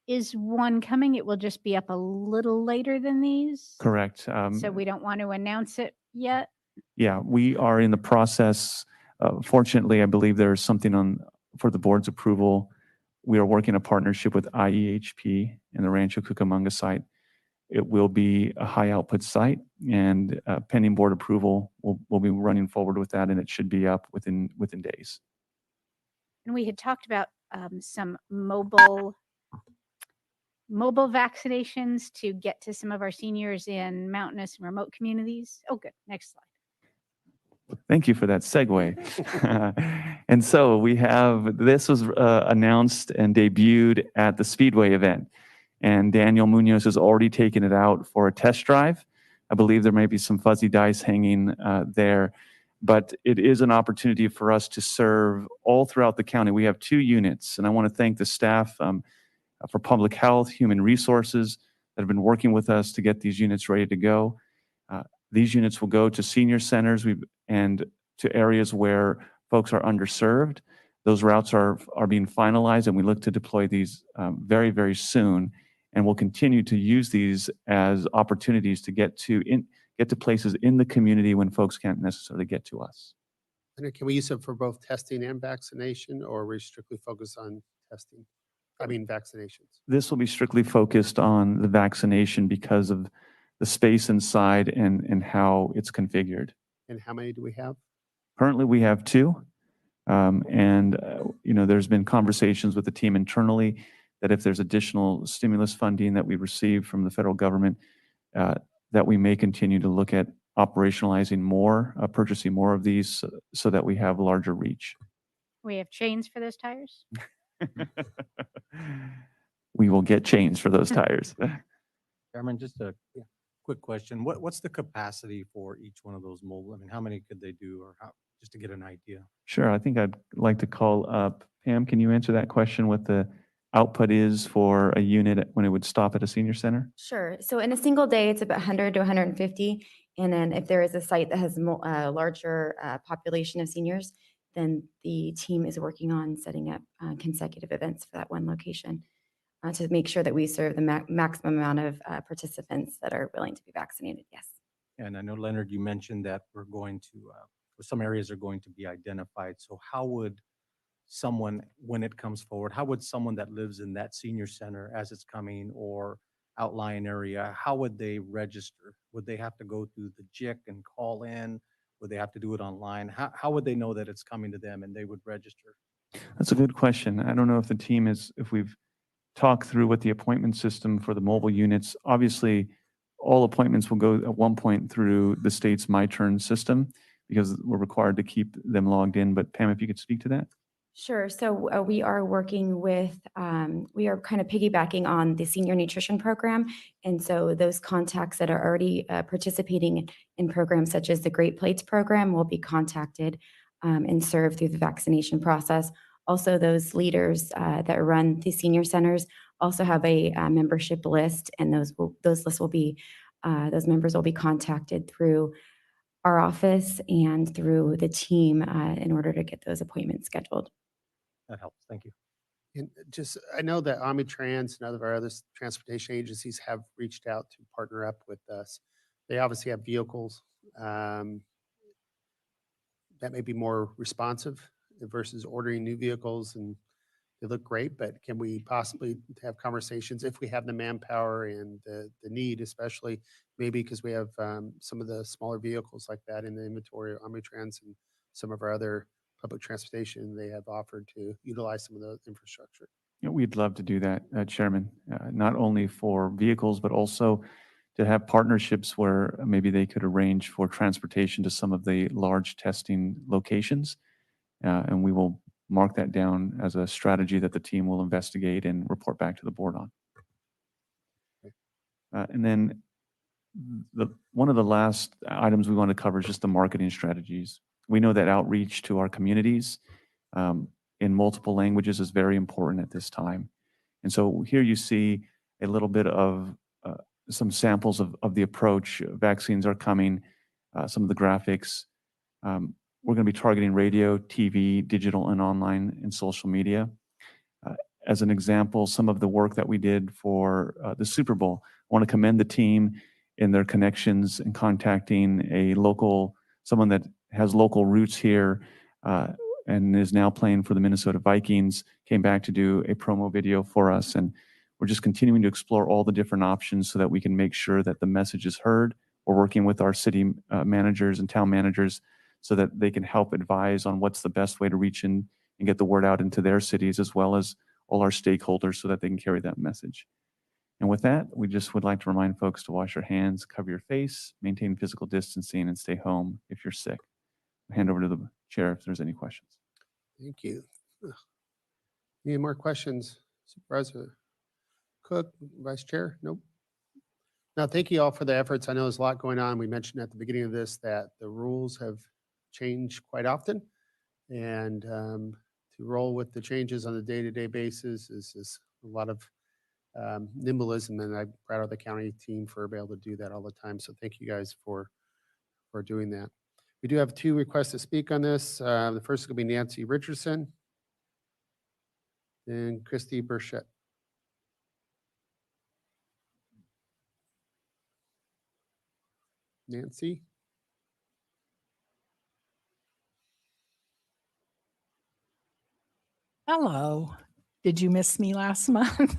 is one coming. It will just be up a little later than these. Correct. So we don't want to announce it yet. Yeah, we are in the process. Fortunately, I believe there is something for the board's approval. We are working a partnership with IEHP and the Rancho Cucamonga site. It will be a high output site, and pending board approval, we'll be running forward with that, and it should be up within days. And we had talked about some mobile vaccinations to get to some of our seniors in mountainous and remote communities. Oh, good. Next slide. Thank you for that segue. And so this was announced and debuted at the Speedway event. And Daniel Munoz has already taken it out for a test drive. I believe there may be some fuzzy dice hanging there, but it is an opportunity for us to serve all throughout the county. We have 2 units, and I want to thank the staff for public health, human resources that have been working with us to get these units ready to go. These units will go to senior centers and to areas where folks are underserved. Those routes are being finalized, and we look to deploy these very, very soon. And we'll continue to use these as opportunities to get to places in the community when folks can't necessarily get to us. And can we use it for both testing and vaccination, or are we strictly focused on testing? I mean, vaccinations. This will be strictly focused on the vaccination because of the space inside and how it's configured. And how many do we have? Currently, we have 2. There's been conversations with the team internally that if there's additional stimulus funding that we receive from the federal government, that we may continue to look at operationalizing more, purchasing more of these so that we have larger reach. We have chains for those tires? We will get chains for those tires. Chairman, just a quick question. What's the capacity for each one of those mobile? I mean, how many could they do, or how, just to get an idea? Sure. I think I'd like to call up Pam. Can you answer that question? What the output is for a unit when it would stop at a senior center? Sure. So in a single day, it's about 100 to 150. And then if there is a site that has a larger population of seniors, then the team is working on setting up consecutive events for that one location to make sure that we serve the maximum amount of participants that are willing to be vaccinated. Yes. And I know, Leonard, you mentioned that we're going to, some areas are going to be identified. So how would someone, when it comes forward, how would someone that lives in that senior center as it's coming, or outlying area, how would they register? Would they have to go through the JIC and call in? Would they have to do it online? How would they know that it's coming to them and they would register? That's a good question. I don't know if the team if we've talked through what the appointment system for the mobile units. Obviously, all appointments will go at one point through the state's My Turn system because we're required to keep them logged in. But Pam, if you could speak to that. Sure. So we are working with, we are kind of piggybacking on the senior nutrition program. And so those contacts that are already participating in programs such as the Great Plates program will be contacted and served through the vaccination process. Also, those leaders that run the senior centers also have a membership list, and those lists will be, those members will be contacted through our office and through the team in order to get those appointments scheduled. That helps. Thank you. And just, I know that Omnitrans and other transportation agencies have reached out to partner up with us. They obviously have vehicles that may be more responsive versus ordering new vehicles, and they look great, but can we possibly have conversations if we have the manpower and the need, especially maybe because we have some of the smaller vehicles like that in the inventory, Omnitrans and some of our other public transportation, they have offered to utilize some of the infrastructure. We'd love to do that, Chairman, not only for vehicles, but also to have partnerships where maybe they could arrange for transportation to some of the large testing locations. And we will mark that down as a strategy that the team will investigate and report back to the board on. And then one of the last items we want to cover is just the marketing strategies. We know that outreach to our communities in multiple languages is very important at this time. And so here you see a little bit of some samples of the approach. Vaccines are coming, some of the graphics. We're going to be targeting radio, TV, digital, and online and social media. As an example, some of the work that we did for the Super Bowl, I want to commend the team in their connections and contacting someone that has local roots here and is now playing for the Minnesota Vikings, came back to do a promo video for us. And we're just continuing to explore all the different options so that we can make sure that the message is heard. We're working with our city managers and town managers so that they can help advise on what's the best way to reach in and get the word out into their cities, as well as all our stakeholders so that they can carry that message. And with that, we just would like to remind folks to wash your hands, cover your face, maintain physical distancing, and stay home if you're sick. I'll hand over to the chair if there's any questions. Thank you. Any more questions? Supervisor Cook, Vice Chair? Nope. Now, thank you all for the efforts. I know there's a lot going on. We mentioned at the beginning of this that the rules have changed quite often, and to roll with the changes on a day-to-day basis is a lot of nimblism, and I'm proud of the county team for being able to do that all the time. So thank you guys for doing that. We do have 2 requests to speak on this. The first is going to be Nancy Richardson and Christy Burchett. Nancy? Hello. Did you miss me last month?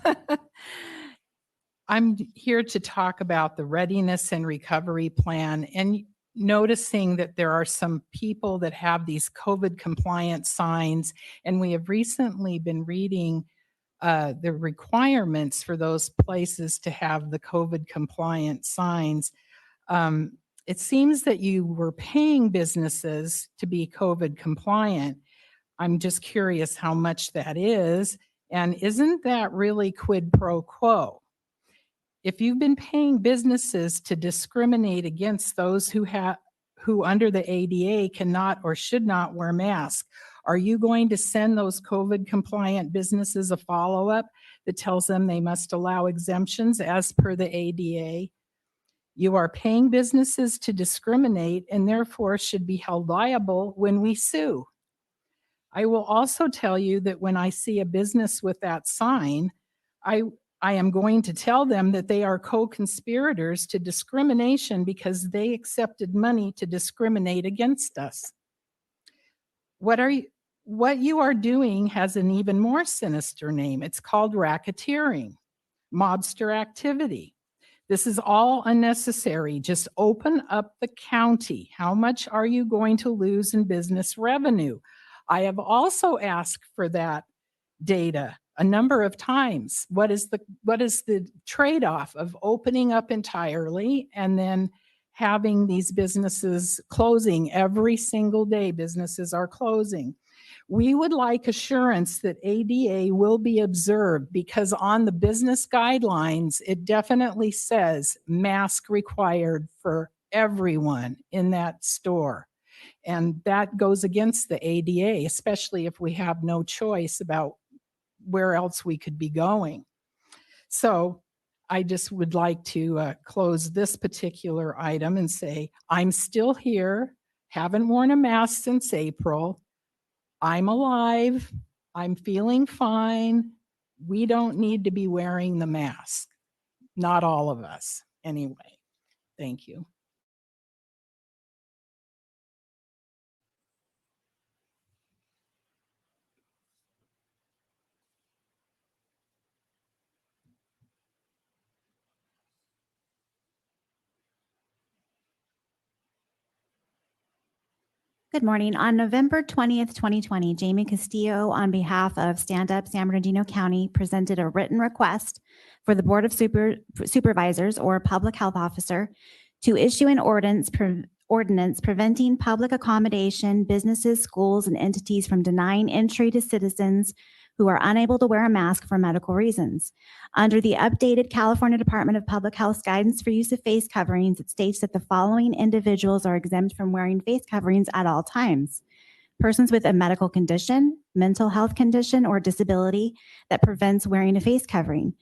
I'm here to talk about the readiness and recovery plan and noticing that there are some people that have these COVID compliant signs. And we have recently been reading the requirements for those places to have the COVID compliant signs. It seems that you were paying businesses to be COVID compliant. I'm just curious how much that is. And isn't that really quid pro quo? If you've been paying businesses to discriminate against those who under the ADA cannot or should not wear masks, are you going to send those COVID compliant businesses a follow-up that tells them they must allow exemptions as per the ADA? You are paying businesses to discriminate and therefore should be held liable when we sue. I will also tell you that when I see a business with that sign, I am going to tell them that they are co-conspirators to discrimination because they accepted money to discriminate against us. What you are doing has an even more sinister name. It's called racketeering, mobster activity. This is all unnecessary. Just open up the county. How much are you going to lose in business revenue? I have also asked for that data a number of times. What is the trade-off of opening up entirely and then having these businesses closing every single day? Businesses are closing. We would like assurance that ADA will be observed because on the business guidelines, it definitely says mask required for everyone in that store. And that goes against the ADA, especially if we have no choice about where else we could be going. So I just would like to close this particular item and say, I'm still here, haven't worn a mask since April. I'm alive. I'm feeling fine. We don't need to be wearing the mask. Not all of us. Anyway, thank you. Good morning. On November 20th, 2020, Jamie Castillo, on behalf of Stand Up San Bernardino County, presented a written request for the Board of Supervisors or Public Health Officer to issue an ordinance preventing public accommodation, businesses, schools, and entities from denying entry to citizens who are unable to wear a mask for medical reasons. Under the updated California Department of Public Health's guidance for use of face coverings, it states that the following individuals are exempt from wearing face coverings at all times: persons with a medical condition, mental health condition, or disability that prevents wearing a face covering.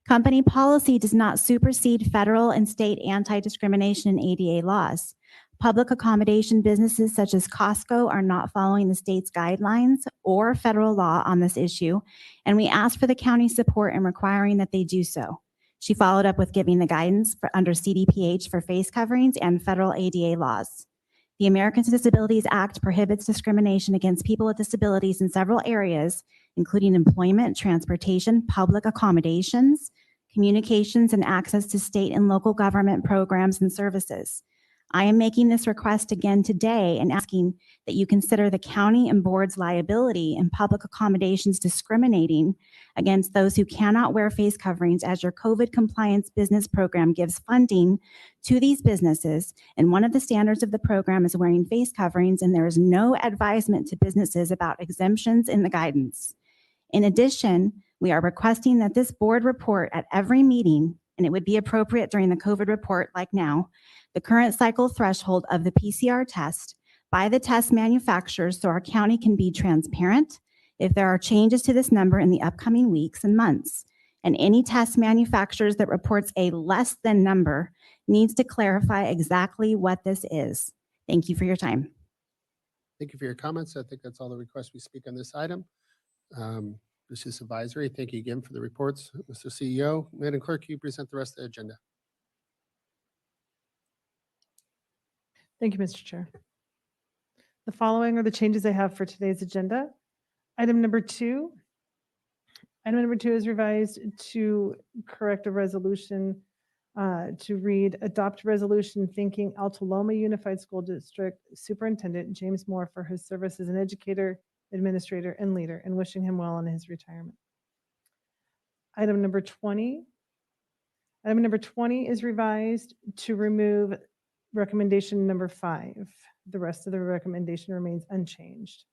Company policy does not supersede federal and state anti-discrimination and ADA laws. Public accommodation businesses such as Costco are not following the state's guidelines or federal law on this issue, and we asked for the county's support in requiring that they do so. She followed up with giving the guidance under CDPH for face coverings and federal ADA laws. The Americans with Disabilities Act prohibits discrimination against people with disabilities in several areas, including employment, transportation, public accommodations, communications, and access to state and local government programs and services. I am making this request again today and asking that you consider the county and board's liability in public accommodations discriminating against those who cannot wear face coverings, as your COVID compliance business program gives funding to these businesses. And one of the standards of the program is wearing face coverings, and there is no advisement to businesses about exemptions in the guidance. In addition, we are requesting that this board report at every meeting, and it would be appropriate during the COVID report like now, the current cycle threshold of the PCR test by the test manufacturers so our county can be transparent if there are changes to this number in the upcoming weeks and months. And any test manufacturers that reports a less than number needs to clarify exactly what this is. Thank you for your time. Thank you for your comments. I think that's all the requests we speak on this item. This is advisory. Thank you again for the reports, Mr. CEO. Madam Clerk, you present the rest of the agenda. Thank you, Mr. Chair. The following are the changes I have for today's agenda. Item number 2. Item number 2 is revised to correct a resolution to read, adopt resolution thanking Altaloma Unified School District Superintendent James Moore for his service as an educator, administrator, and leader, and wishing him well in his retirement. Item number 20. Item number 20 is revised to remove recommendation number 5. The rest of the recommendation remains unchanged.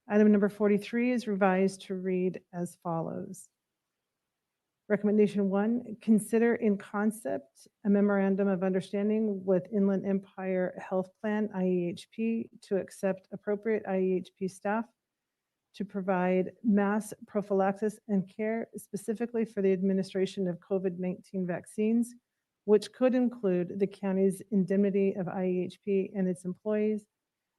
Item number 43 is revised to read as follows. Recommendation 1, consider in concept a memorandum of understanding with Inland Empire Health Plan, IEHP, to accept appropriate IEHP staff to provide mass prophylaxis and care specifically for the administration of COVID-19 vaccines, which could include the county's indemnity of IEHP and its employees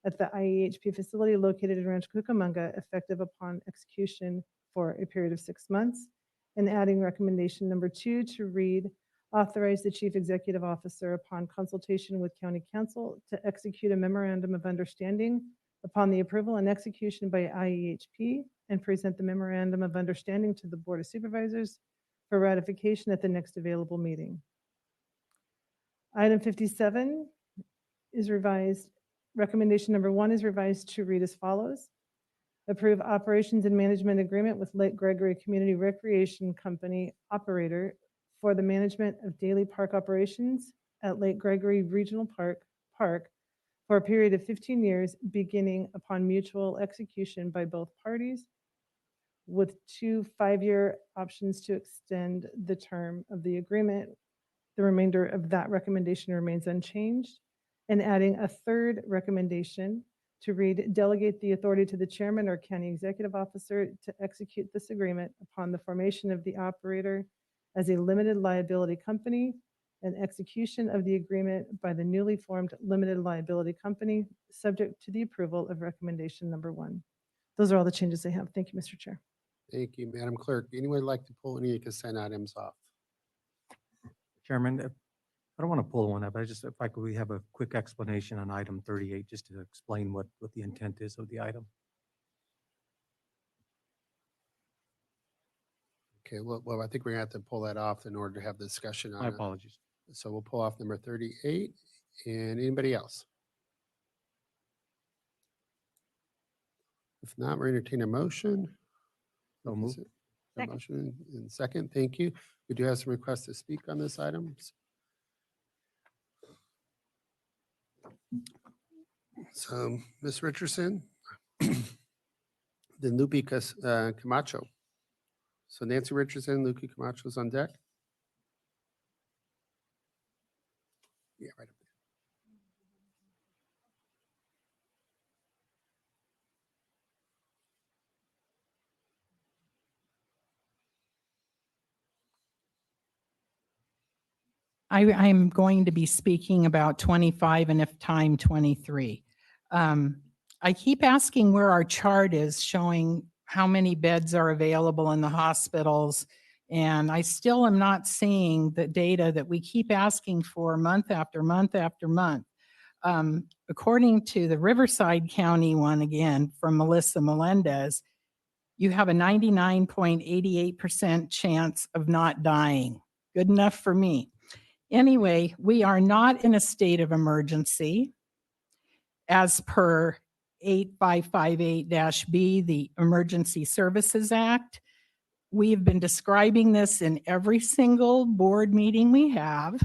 at the IEHP facility located in Rancho Cucamonga, effective upon execution for a period of 6 months. And adding recommendation number 2 to read, authorize the chief executive officer upon consultation with county council to execute a memorandum of understanding upon the approval and execution by IEHP and present the memorandum of understanding to the Board of Supervisors for ratification at the next available meeting. Item 57 is revised. Recommendation number 1 is revised to read as follows. Approve operations and management agreement with Lake Gregory Community Recreation Company operator for the management of daily park operations at Lake Gregory Regional Park for a period of 15 years, beginning upon mutual execution by both parties, with 2 5-year options to extend the term of the agreement. The remainder of that recommendation remains unchanged. And adding a third recommendation to read, delegate the authority to the chairman or county executive officer to execute this agreement upon the formation of the operator as a limited liability company and execution of the agreement by the newly formed limited liability company, subject to the approval of recommendation number 1. Those are all the changes I have. Thank you, Mr. Chair. Thank you, Madam Clerk. Anyone like to pull any consent items off? Chairman, I don't want to pull one up. If I could, we have a quick explanation on item 38, just to explain what the intent is of the item. Okay, well, I think we're gonna have to pull that off in order to have the discussion on My it. apologies. So we'll pull off number 38. And anybody else? If not, we're entertain a motion. So moved. A motion and second, thank you. We do have some requests to speak on this item. So, Ms. Richardson, then Lupe Camacho. So Nancy Richardson, Lupe Camacho is on deck. Yeah, right up there. I'm going to be speaking about 25 and if time 23. I keep asking where our chart is showing how many beds are available in the hospitals, and I still am not seeing the data that we keep asking for month after month after month. According to the Riverside County one, again, from Melissa Melendez, you have a 99.88% chance of not dying. Good enough for me. Anyway, we are not in a state of emergency as per 8558-B, the Emergency Services Act. We have been describing this in every single board meeting we have,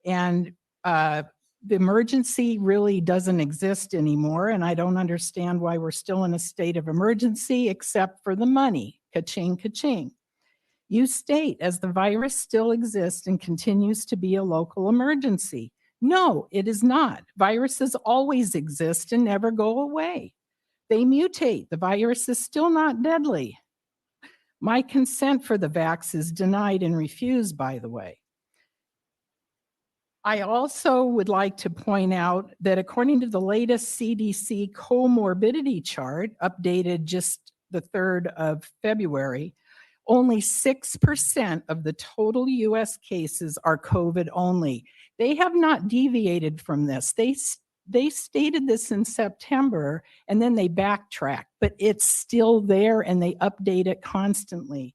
and the emergency really doesn't exist anymore, and I don't understand why we're still in a state of emergency except for the money. Ka-ching, ka-ching. You state, as the virus still exists and continues to be a local emergency. No, it is not. Viruses always exist and never go away. They mutate. The virus is still not deadly. My consent for the vax is denied and refused, by the way. I also would like to point out that according to the latest CDC comorbidity chart, updated just the 3rd of February, only 6% of the total US cases are COVID only. They have not deviated from this. they stated this in September and then they backtracked, but it's still there and they update it constantly.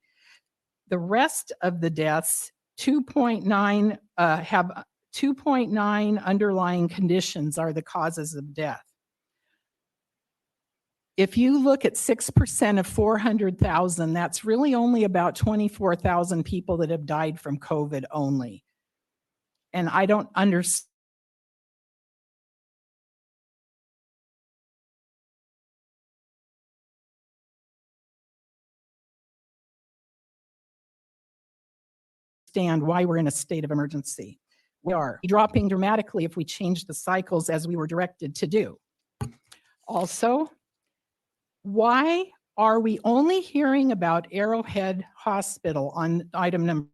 The rest of the deaths, 2.9 have 2.9 underlying conditions are the causes of death. If you look at 6% of 400,000, that's really only about 24,000 people that have died from COVID only. And I don't understand why we're in a state of emergency. We are dropping dramatically if we change the cycles as we were directed to do. Also, why are we only hearing about Arrowhead Hospital on item number?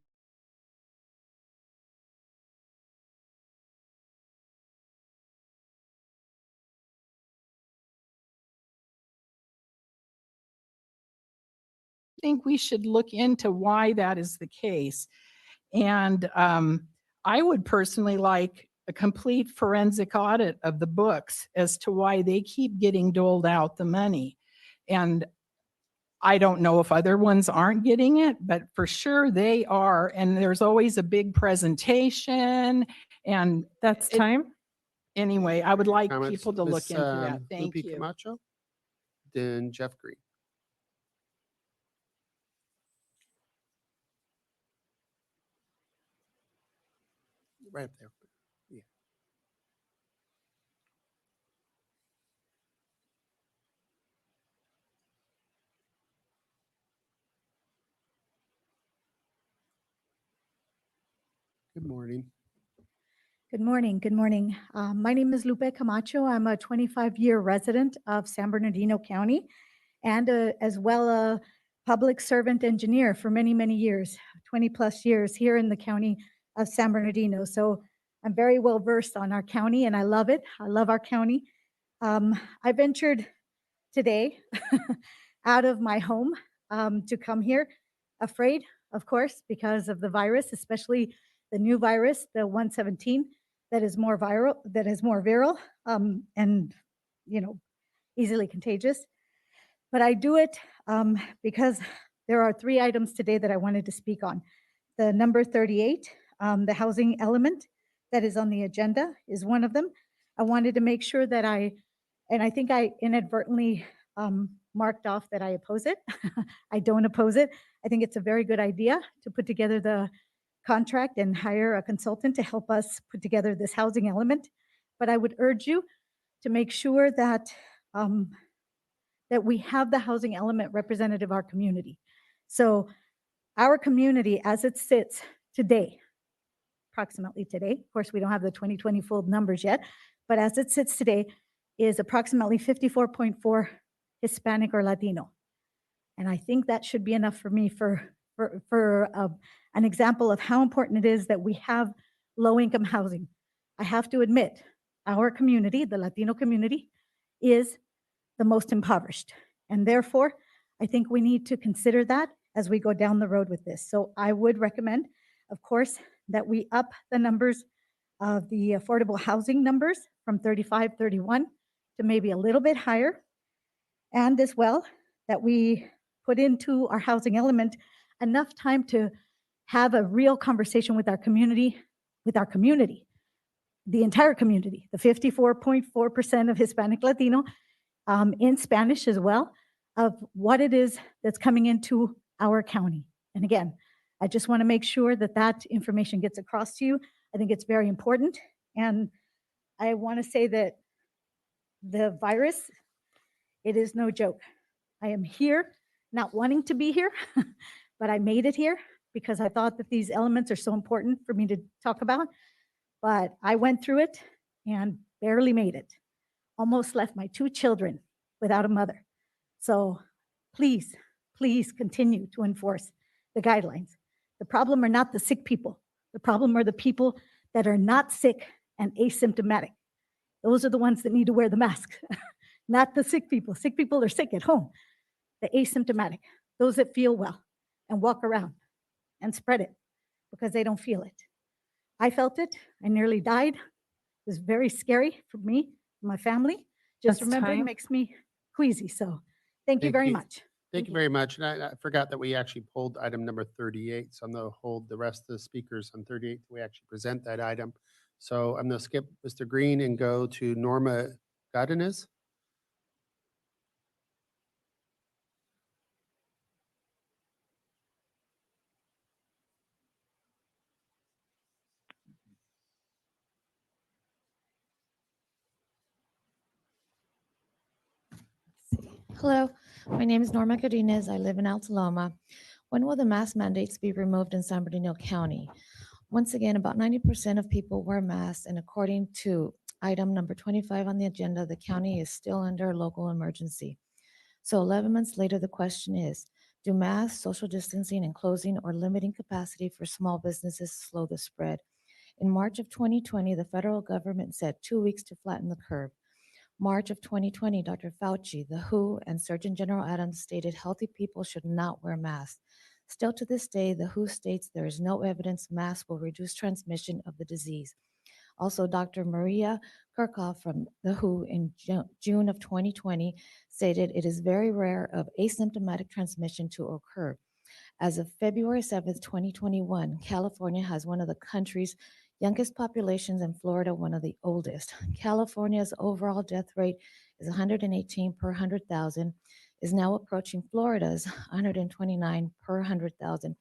I think we should look into why that is the case. And I would personally like a complete forensic audit of the books as to why they keep getting doled out the money. And I don't know if other ones aren't getting it, but for sure they are. And there's always a big presentation and That's time. anyway, I would like Comments? people to look Ms. into that. Thank Lupe you. Camacho, then Jeff Green. Right up there. Yeah. Good morning. Good morning. Good morning. My name is Lupe Camacho. I'm a 25-year resident of San Bernardino County and as well a public servant engineer for many, many years, 20 plus years here in the county of San Bernardino. So I'm very well versed on our county and I love it. I love our county. I ventured today out of my home to come here, afraid, of course, because of the virus, especially the new virus, the 117, that is more viral, and easily contagious. But I do it because there are 3 items today that I wanted to speak on. The number 38, the housing element that is on the agenda is one of them. I wanted to make sure that I think I inadvertently marked off that I oppose it. I don't oppose it. I think it's a very good idea to put together the contract and hire a consultant to help us put together this housing element. But I would urge you to make sure that that we have the housing element representative of our community. So our community as it sits today, approximately today, of course, we don't have the 2020 full numbers yet, but as it sits today is approximately 54.4 Hispanic or Latino. And I think that should be enough for me for an example of how important it is that we have low-income housing. I have to admit, our community, the Latino community, is the most impoverished. And therefore, I think we need to consider that as we go down the road with this. So I would recommend, of course, that we up the numbers of the affordable housing numbers from 35, 31 to maybe a little bit higher. And as well, that we put into our housing element enough time to have a real conversation with our community, the entire community, the 54.4% of Hispanic Latino, in Spanish as well, of what it is that's coming into our county. And again, I just want to make sure that that information gets across to you. I think it's very important. And I want to say that the virus, it is no joke. I am here, not wanting to be here, but I made it here because I thought that these elements are so important for me to talk about. But I went through it and barely made it. Almost left my 2 children without a mother. So please, please continue to enforce the guidelines. The problem are not the sick people. The problem are the people that are not sick and asymptomatic. Those are the ones that need to wear the mask, not the sick people. Sick people are sick at home. The asymptomatic, those that feel well and walk around and spread it because they don't feel it. I felt it. I nearly died. It was very scary for me, my family. Just That's remembering time. makes me queasy. So thank you Thank very you. much. Thank you very much. And I forgot that we actually pulled item number 38. So I'm going to hold the rest of the speakers on 38 till we actually present that item. So I'm going to skip Mr. Green and go to Norma Godinez. Hello, my name is Norma Godinez. I live in Alta Loma. When will the mask mandates be removed in San Bernardino County? Once again, about 90% of people wear masks, and according to item number 25 on the agenda, the county is still under a local emergency. So 11 months later, the question is, do masks, social distancing, and closing or limiting capacity for small businesses slow the spread? In March of 2020, the federal government said 2 weeks to flatten the curve. March of 2020, Dr. Fauci, the WHO, and Surgeon General Adams stated healthy people should not wear masks. Still to this day, the WHO states there is no evidence masks will reduce transmission of the disease. Also, Dr. Maria Kirchhoff from the WHO in June of 2020 stated it is very rare of asymptomatic transmission to occur. As of February 7th, 2021, California has one of the country's youngest populations and Florida one of the oldest. California's overall death rate is 118 per 100,000, is now approaching Florida's 129 per 100,000,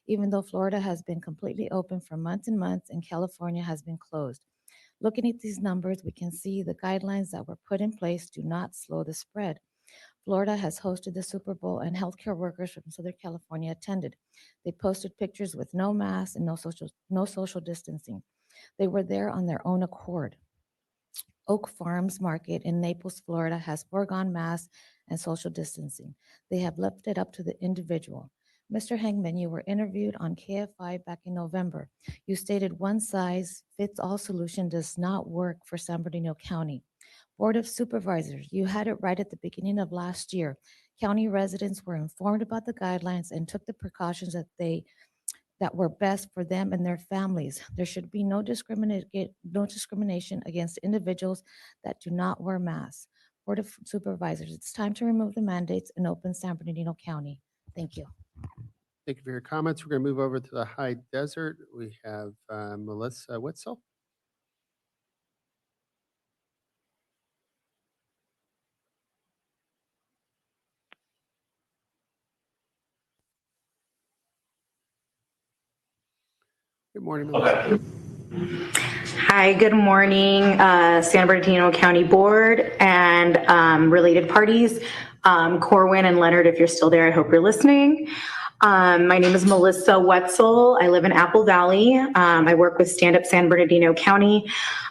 even though Florida has been completely open for months and months and California has been closed. Looking at these numbers, we can see the guidelines that were put in place do not slow the spread. Florida has hosted the Super Bowl and healthcare workers from Southern California attended. They posted pictures with no masks and no social distancing. They were there on their own accord. Oak Farms Market in Naples, Florida has foregone masks and social distancing. They have left it up to the individual. Mr. Hangman, you were interviewed on KFI back in November. You stated one size fits all solution does not work for San Bernardino County. Board of Supervisors, you had it right at the beginning of last year. County residents were informed about the guidelines and took the precautions that were best for them and their families. There should be no discrimination against individuals that do not wear masks. Board of Supervisors, it's time to remove the mandates and open San Bernardino County. Thank you. Thank you for your comments. We're going to move over to the high desert. We have Melissa Witzel. Good morning, Melissa. Hi, good morning, San Bernardino County Board and related parties. Corwin and Leonard, if you're still there, I hope you're listening. My name is Melissa Wetzel. I live in Apple Valley. I work with Stand Up San Bernardino County.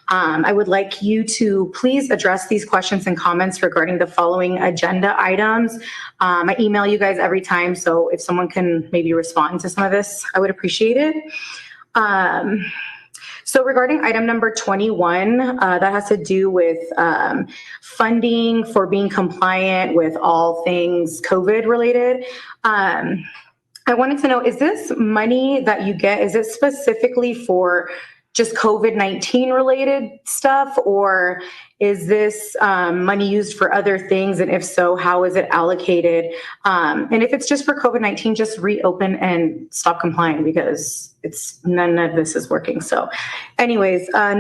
I would like you to please address these questions and comments regarding the following agenda items. I email you guys every time, so if someone can maybe respond to some of this, I would appreciate it. So regarding item number 21, that has to do with funding for being compliant with all things COVID related. I wanted to know, is this money that you get, is it specifically for just COVID-19 related stuff, or is this money used for other things? And if so, how is it allocated? And if it's just for COVID-19, just reopen and stop complying because none of this is working. So anyways, I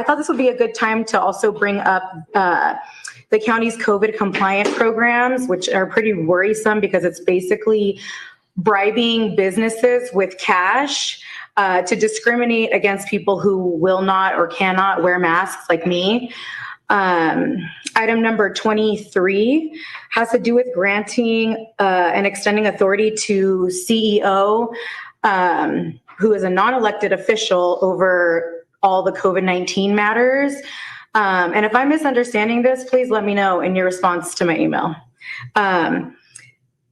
thought this would be a good time to also bring up the county's COVID compliant programs, which are pretty worrisome because it's basically bribing businesses with cash to discriminate against people who will not or cannot wear masks like me. Item number 23 has to do with granting and extending authority to CEO who is a non-elected official over all the COVID-19 matters. And if I'm misunderstanding this, please let me know in your response to my email.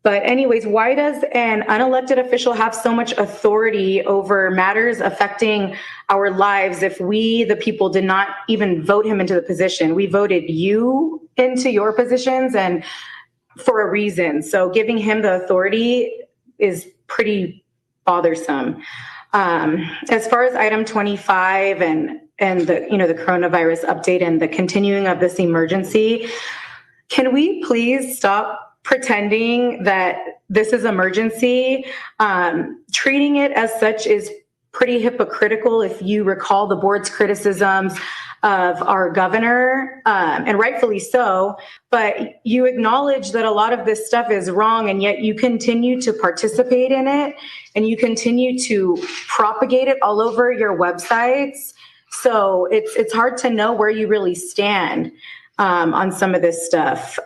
But anyways, why does an unelected official have so much authority over matters affecting our lives if we, the people, did not even vote him into the position? We voted you into your positions and for a reason. So giving him the authority is pretty bothersome. As far as item 25 and the coronavirus update and the continuing of this emergency, can we please stop pretending that this is emergency? Treating it as such is pretty hypocritical. If you recall the board's criticisms of our governor, and rightfully so, but you acknowledge that a lot of this stuff is wrong, and yet you continue to participate in it, and you continue to propagate it all over your websites. So it's hard to know where you really stand on some of this stuff.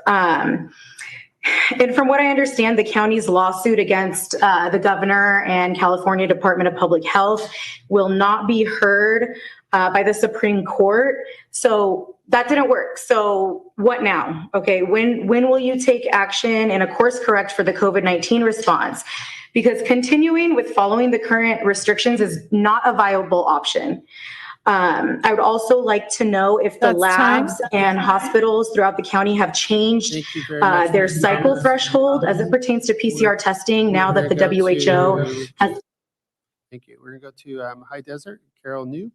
And from what I understand, the county's lawsuit against the governor and California Department of Public Health will not be heard by the Supreme Court. So that didn't work. So what now? Okay, when will you take action and a course correct for the COVID-19 response? Because continuing with following the current restrictions is not a viable option. I would also like to know if the labs and hospitals throughout the county have changed their cycle threshold as it pertains to PCR testing now that the WHO has. Thank you. We're going to go to High Desert, Carol New.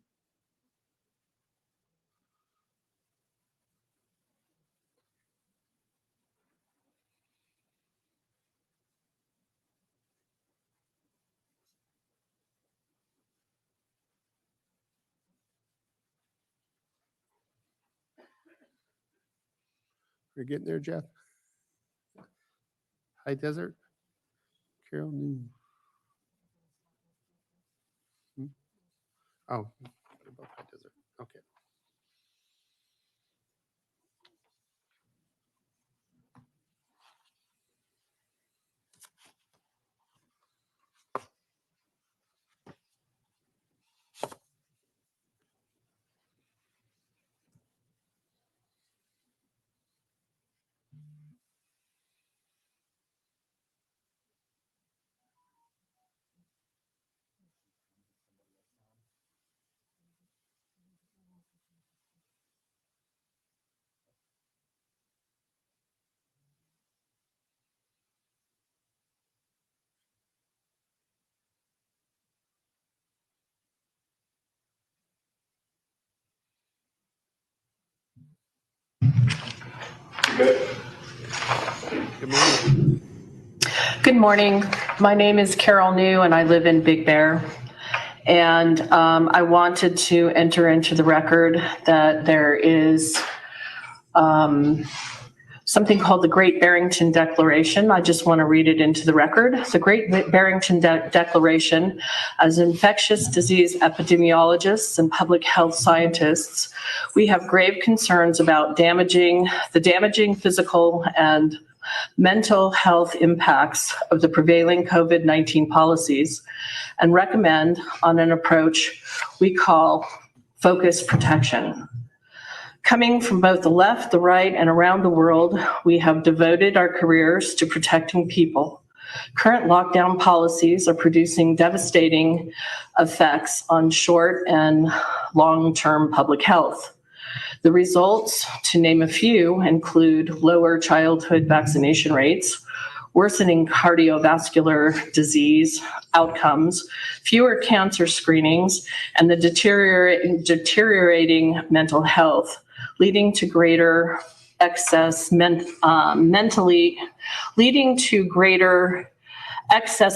You're getting there, Jeff? High Desert, Carol New. Oh, they're both High Desert. Okay. Good morning. Good morning. My name is Carol New, and I live in Big Bear. And I wanted to enter into the record that there is something called the Great Barrington Declaration. I just want to read it into the record. The Great Barrington Declaration, as infectious disease epidemiologists and public health scientists, we have grave concerns about the damaging physical and mental health impacts of the prevailing COVID-19 policies and recommend on an approach we call focused protection. Coming from both the left, the right, and around the world, we have devoted our careers to protecting people. Current lockdown policies are producing devastating effects on short and long-term public health. The results, to name a few, include lower childhood vaccination rates, worsening cardiovascular disease outcomes, fewer cancer screenings, and the deteriorating mental health, leading to greater excess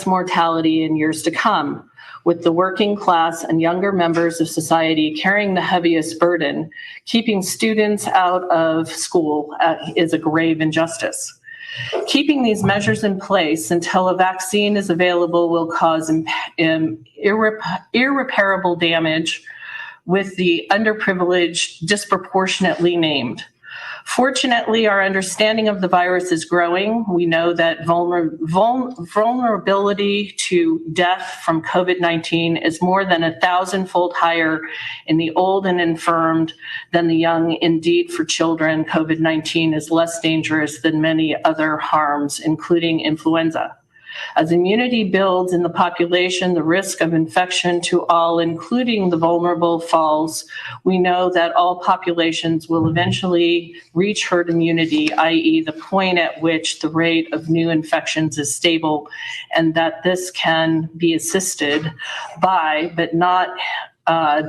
mortality in years to come, with the working class and younger members of society carrying the heaviest burden. Keeping students out of school is a grave injustice. Keeping these measures in place until a vaccine is available will cause irreparable damage, with the underprivileged disproportionately named. Fortunately, our understanding of the virus is growing. We know that vulnerability to death from COVID-19 is more than 1,000-fold higher in the old and infirmed than the young. Indeed, for children, COVID-19 is less dangerous than many other harms, including influenza. As immunity builds in the population, the risk of infection to all, including the vulnerable, falls. We know that all populations will eventually reach herd immunity, i.e. the point at which the rate of new infections is stable, and that this can be assisted by, but not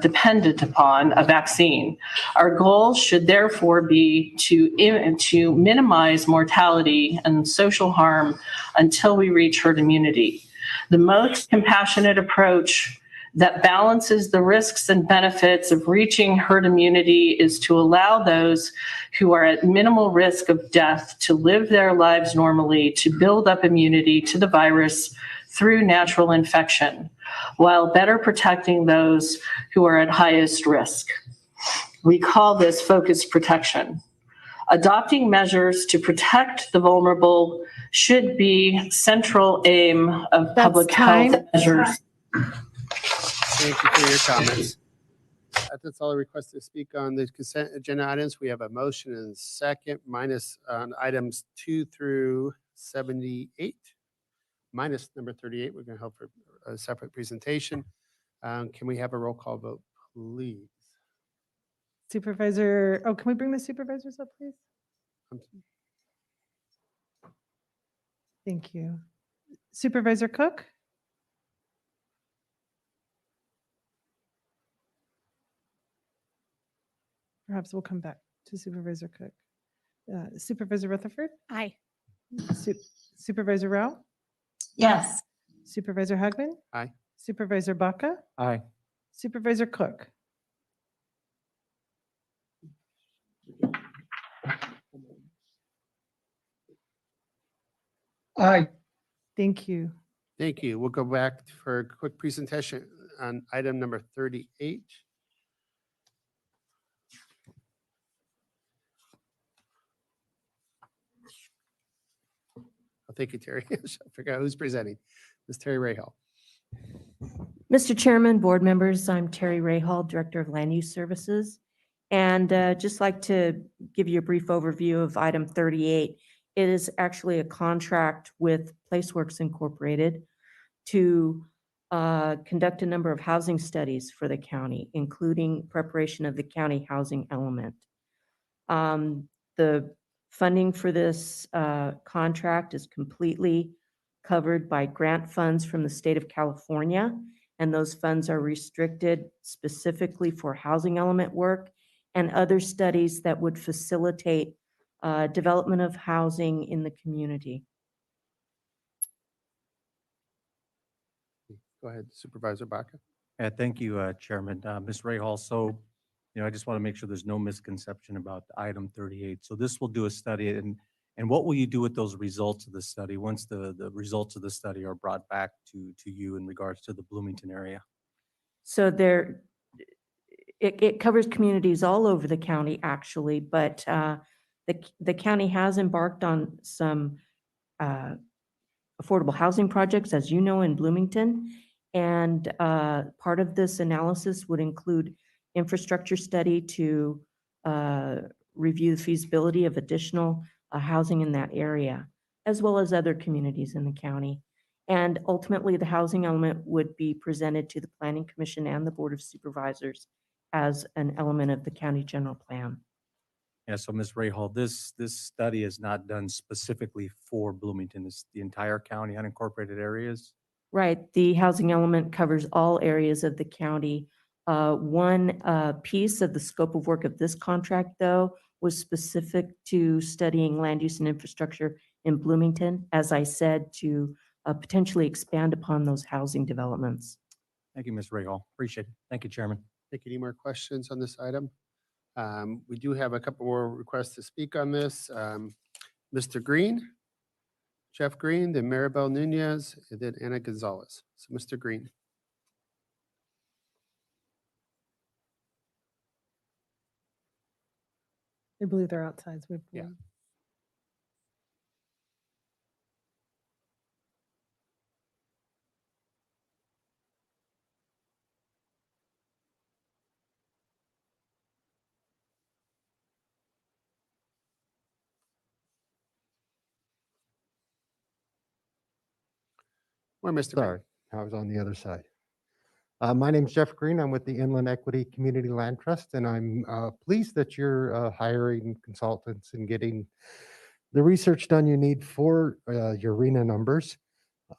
dependent upon a vaccine. Our goal should therefore be to minimize mortality and social harm until we reach herd immunity. The most compassionate approach that balances the risks and benefits of reaching herd immunity is to allow those who are at minimal risk of death to live their lives normally, to build up immunity to the virus through natural infection, while better protecting those who are at highest risk. We call this focused protection. Adopting measures to protect the vulnerable should be central aim of public health measures. Thank you for your comments. That's all I request to speak on the consent agenda items. We have a motion and a second, minus on items 2 through 78. Minus number 38, we're going to help for a separate presentation. Can we have a roll call vote, please? Supervisor, oh, can we bring the supervisors up, please? Thank you. Supervisor Cook? Perhaps we'll come back to Supervisor Cook. Supervisor Rutherford? Aye. Supervisor Rao? Yes. Supervisor Hagman? Aye. Supervisor Baca? Aye. Supervisor Cook? Aye. Thank you. Thank you. We'll go back for a quick presentation on item number 38. Thank you, Terry. I forgot who's presenting. Ms. Terry Rahal. Mr. Chairman, board members, I'm Terry Rahal, Director of Land Use Services. And just like to give you a brief overview of item 38. It is actually a contract with Placeworks Incorporated to conduct a number of housing studies for the county, including preparation of the county housing element. The funding for this contract is completely covered by grant funds from the state of California, and those funds are restricted specifically for housing element work and other studies that would facilitate development of housing in the community. Go ahead, Supervisor Baca. Yeah, thank you, Chairman. Ms. Rahal, so, I just want to make sure there's no misconception about item 38. So this will do a study, and what will you do with those results of the study once the results of the study are brought back to you in regards to the Bloomington area? So it covers communities all over the county, actually, but the county has embarked on some affordable housing projects, as you know, in Bloomington. And part of this analysis would include infrastructure study to review the feasibility of additional housing in that area, as well as other communities in the county. And ultimately, the housing element would be presented to the Planning Commission and the Board of Supervisors as an element of the county general plan. Yeah, so Ms. Rahal, this study is not done specifically for Bloomington. It's the entire county, unincorporated areas. Right. The housing element covers all areas of the county. One piece of the scope of work of this contract, though, was specific to studying land use and infrastructure in Bloomington, as I said, to potentially expand upon those housing developments. Thank you, Ms. Rahal. Appreciate it. Thank you, Chairman. Take any more questions on this item? We do have a couple more requests to speak on this. Mr. Green, Jeff Green, then Maribel Nunez, and then Anna Gonzalez. So Mr. Green. I believe they're outside. So Yeah. Or Mr. Sorry, I was on the other side. My name's Jeff Green. I'm with the Inland Equity Community Land Trust, and I'm pleased that you're hiring consultants and getting the research done you need for your RENA numbers.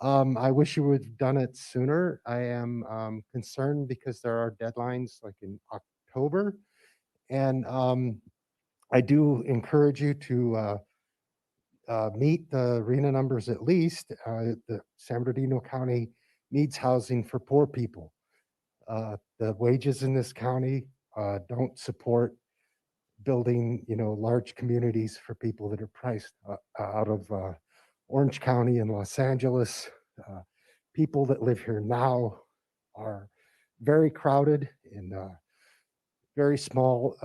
I wish you would have done it sooner. I am concerned because there are deadlines like in October. And I do encourage you to meet the RENA numbers at least. The San Bernardino County needs housing for poor people. The wages in this county don't support building, large communities for people that are priced out of Orange County and Los Angeles. People that live here now are very crowded in very small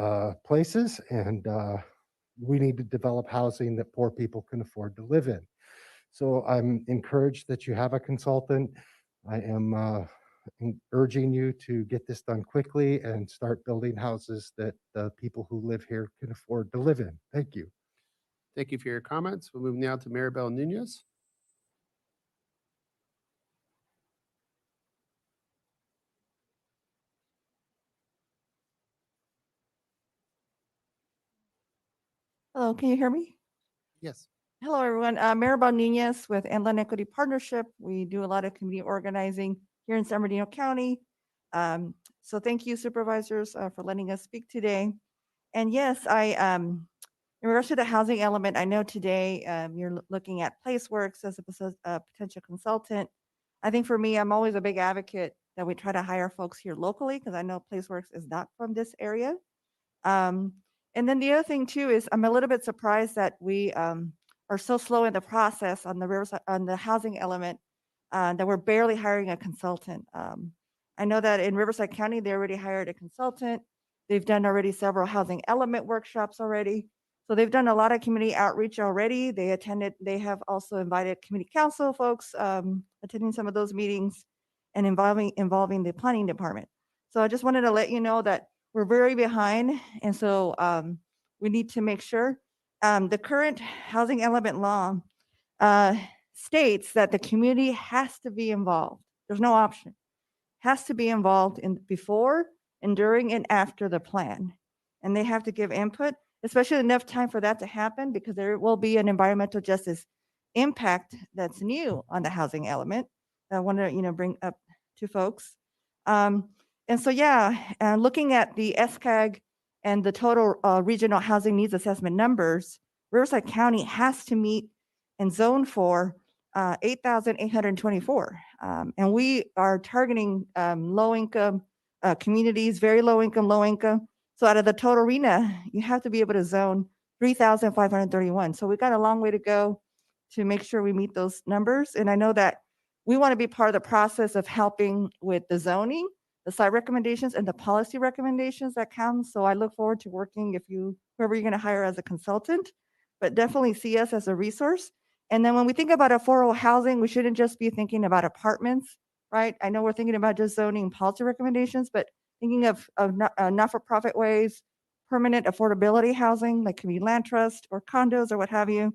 places, and we need to develop housing that poor people can afford to live in. So I'm encouraged that you have a consultant. I am urging you to get this done quickly and start building houses that the people who live here can afford to live in. Thank you. Thank you for your comments. We'll move now to Maribel Nunez. Hello, can you hear me? Yes. Hello, everyone. Maribel Nunez with Inland Equity Partnership. We do a lot of community organizing here in San Bernardino County. So thank you, supervisors, for letting us speak today. And yes, in regards to the housing element, I know today you're looking at PlaceWorks as a potential consultant. I think for me, I'm always a big advocate that we try to hire folks here locally because I know PlaceWorks is not from this area. And then the other thing too is I'm a little bit surprised that we are so slow in the process on the housing element that we're barely hiring a consultant. I know that in Riverside County, they already hired a consultant. They've done already several housing element workshops already. So they've done a lot of community outreach already. They have also invited community council folks attending some of those meetings and involving the planning department. So I just wanted to let you know that we're very behind. And so we need to make sure the current housing element law states that the community has to be involved. There's no option. Has to be involved in before and during and after the plan. And they have to give input, especially enough time for that to happen because there will be an environmental justice impact that's new on the housing element that I want to bring up to folks. And so, looking at the SCAG and the total regional housing needs assessment numbers, Riverside County has to meet and zone for 8,824. And we are targeting low income communities, very low income. So out of the total RENA, you have to be able to zone 3,531. So we've got a long way to go to make sure we meet those numbers. And I know that we want to be part of the process of helping with the zoning, the site recommendations, and the policy recommendations that come. So I look forward to working whoever you're going to hire as a consultant, but definitely see us as a resource. And then when we think about affordable housing, we shouldn't just be thinking about apartments, right? I know we're thinking about just zoning policy recommendations, but thinking of not-for-profit ways, permanent affordability housing, like community land trust or condos or what have you.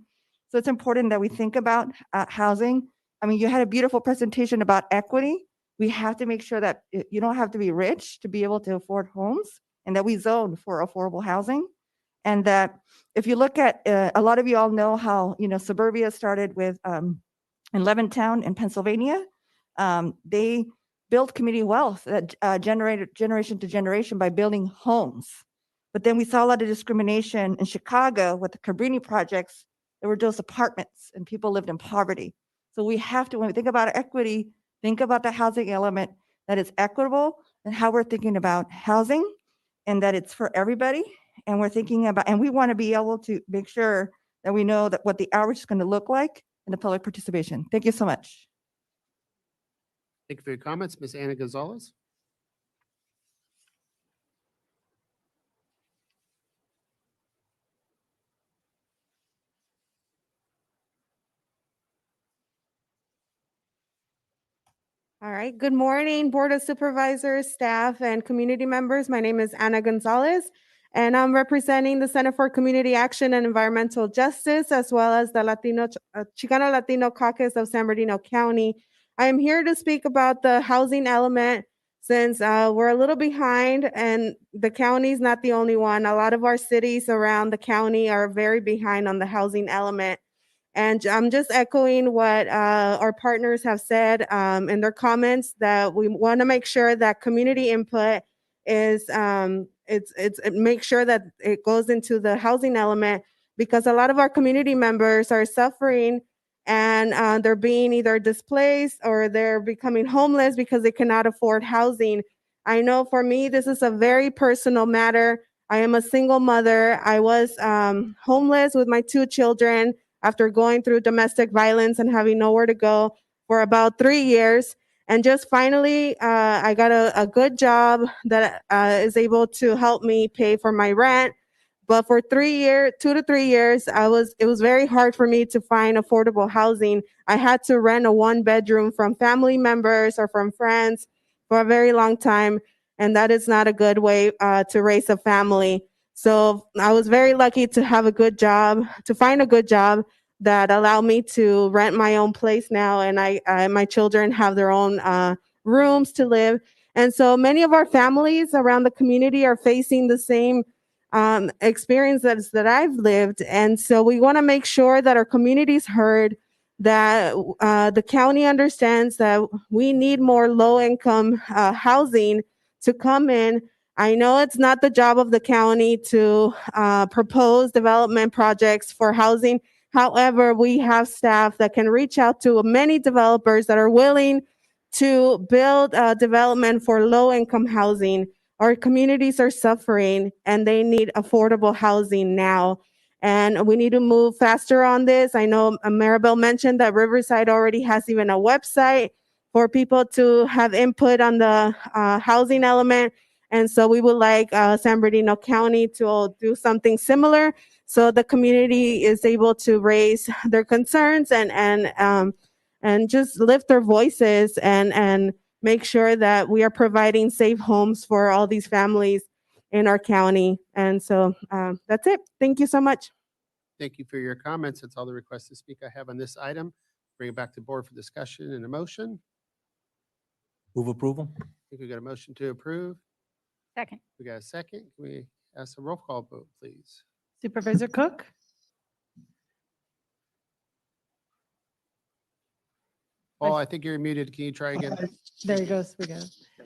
So it's important that we think about housing. I mean, you had a beautiful presentation about equity. We have to make sure that you don't have to be rich to be able to afford homes, and that we zone for affordable housing. And that if you look at, a lot of you all know how, suburbia started with in Levittown in Pennsylvania. They built community wealth that generated generation to generation by building homes. But then we saw a lot of discrimination in Chicago with the Cabrini projects. There were just apartments and people lived in poverty. So we have to, when we think about equity, think about the housing element that is equitable and how we're thinking about housing and that it's for everybody. And we're thinking about, and we want to be able to make sure that we know that what the outreach is going to look like in the public participation. Thank you so much. Thank you for your comments. Ms. Ana Gonzalez. All right. Good morning, Board of Supervisors, staff, and community members. My name is Ana Gonzalez, and I'm representing the Center for Community Action and Environmental Justice, as well as the Chicano Latino Caucus of San Bernardino County. I am here to speak about the housing element since we're a little behind, and the county is not the only one. A lot of our cities around the county are very behind on the housing element. And I'm just echoing what our partners have said in their comments, that we want to make sure that community input is make sure that it goes into the housing element, because a lot of our community members are suffering, and they're being either displaced or they're becoming homeless because they cannot afford housing. I know for me, this is a very personal matter. I am a single mother. I was homeless with my 2 children after going through domestic violence and having nowhere to go for about 3 years. And just finally, I got a good job that is able to help me pay for my rent. But for 2 to 3 years, it was very hard for me to find affordable housing. I had to rent a 1-bedroom from family members or from friends for a very long time. And that is not a good way to raise a family. So I was very lucky to have a good job, to find a good job that allowed me to rent my own place now. And my children have their own rooms to live. And so many of our families around the community are facing the same experiences that I've lived. And so we want to make sure that our community's heard, that the county understands that we need more low-income housing to come in. I know it's not the job of the county to propose development projects for housing. However, we have staff that can reach out to many developers that are willing to build development for low-income housing. Our communities are suffering and they need affordable housing now. And we need to move faster on this. I know Maribel mentioned that Riverside already has even a website for people to have input on the housing element. And so we would like San Bernardino County to do something similar, so the community is able to raise their concerns and just lift their voices and make sure that we are providing safe homes for all these families in our county. And so that's it. Thank you so much. Thank you for your comments. That's all the requests to speak I have on this item. Bring it back to board for discussion and a motion. Move approval? I think we got a motion to approve. Second. We got a second. Can we ask a roll call vote, please? Supervisor Cook, Paul, I think you're muted. Can you try again? there he goes. We got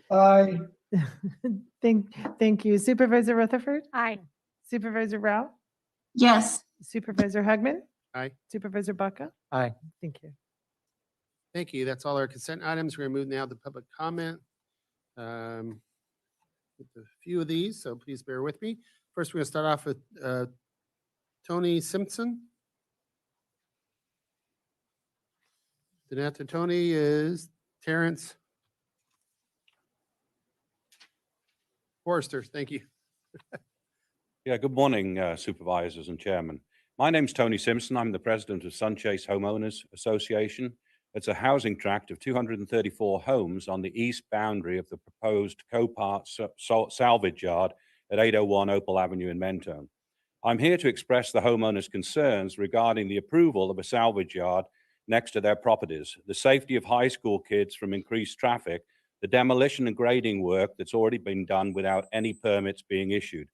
Aye. it. Thank you. Supervisor Rutherford, Aye. Supervisor Rao, Yes. Supervisor Hugman, Aye. Supervisor Baca. Aye. Thank you. Thank you. That's all our consent items. We're going to move now to public comment. With a few of these, so please bear with me. First, we're going to start off with Tony Simpson. Then after Tony is Terrence Forrester. Thank you. Yeah, good morning, supervisors and chairman. My name's Tony Simpson. I'm the president of Sunchase Homeowners Association. It's a housing tract of 234 homes on the east boundary of the proposed Copart salvage yard at 801 Opal Avenue in Mentone. I'm here to express the homeowners' concerns regarding the approval of a salvage yard next to their properties, the safety of high school kids from increased traffic, the demolition and grading work that's already been done without any permits being issued.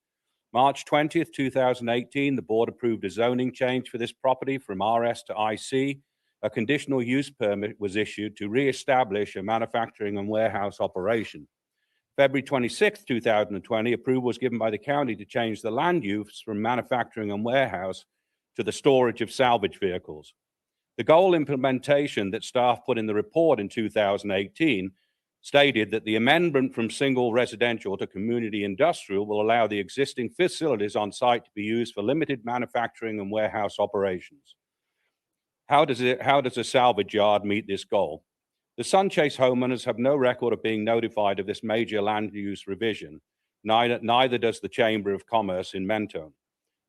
March 20th, 2018, the board approved a zoning change for this property from RS to IC. A conditional use permit was issued to reestablish a manufacturing and warehouse operation. February 26th, 2020, approval was given by the county to change the land use from manufacturing and warehouse to the storage of salvage vehicles. The goal implementation that staff put in the report in 2018 stated that the amendment from single residential to community industrial will allow the existing facilities on site to be used for limited manufacturing and warehouse operations. How does a salvage yard meet this goal? The Sunchase homeowners have no record of being notified of this major land use revision. Neither does the Chamber of Commerce in Mentone.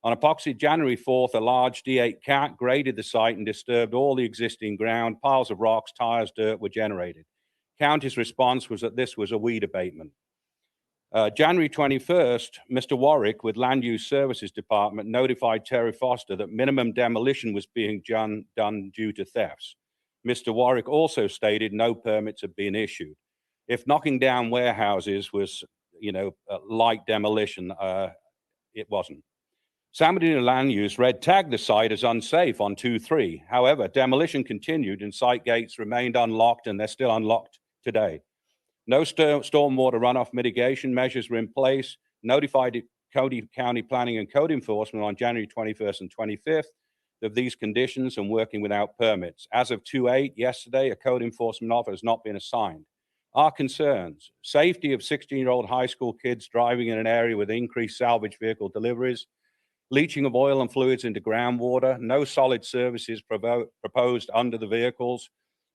On approximately January 4th, a large D8 cat graded the site and disturbed all the existing ground. Piles of rocks, tires, dirt were generated. County's response was that this was a weed abatement. January 21st, Mr. Warwick with Land Use Services Department notified Terry Foster that minimum demolition was being done due to thefts. Mr. Warwick also stated no permits had been issued. If knocking down warehouses was, light demolition, it wasn't. San Bernardino land use red tagged the site as unsafe on 2-3. However, demolition continued and site gates remained unlocked, and they're still unlocked today. No stormwater runoff mitigation measures were in place. Notified County Planning and Code Enforcement on January 21st and 25th of these conditions and working without permits. As of 2/8 yesterday, a code enforcement officer has not been assigned. Our concerns: safety of 16-year-old high school kids driving in an area with increased salvage vehicle deliveries, leaching of oil and fluids into groundwater, no solid services proposed under the vehicles,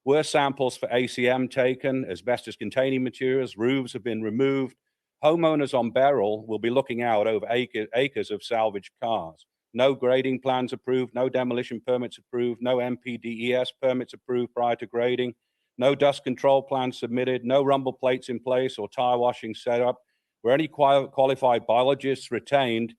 were samples for ACM taken, asbestos containing materials, roofs have been removed. Homeowners on Beryl will be looking out over acres of salvaged cars. No grading plans approved, no demolition permits approved, no MPDES permits approved prior to grading, no dust control plans submitted, no rumble plates in place or tire washing set up. Were any qualified biologists retained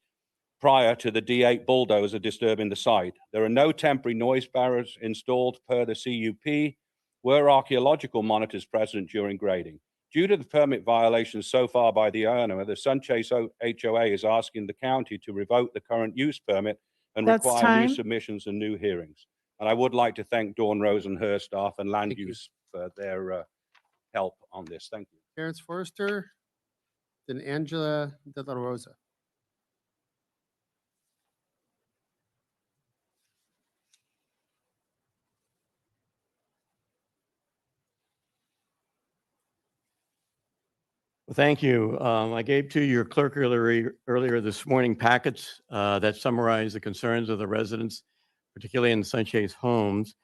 prior to the D8 bulldozer disturbing the site? There are no temporary noise barriers installed per the CUP. Were archaeological monitors present during grading? Due to the permit violations so far by the owner, the Sunchase HOA is asking the county to revoke the current use permit and That's require time. new submissions and new hearings. And I would like to thank Dawn Rose and her staff and land use for their help on this. Thank you. Terrence Forrester, then Angela De La Rosa. Well, thank you. I gave to your clerk earlier this morning packets that summarize the concerns of the residents, particularly in Sunchase homes.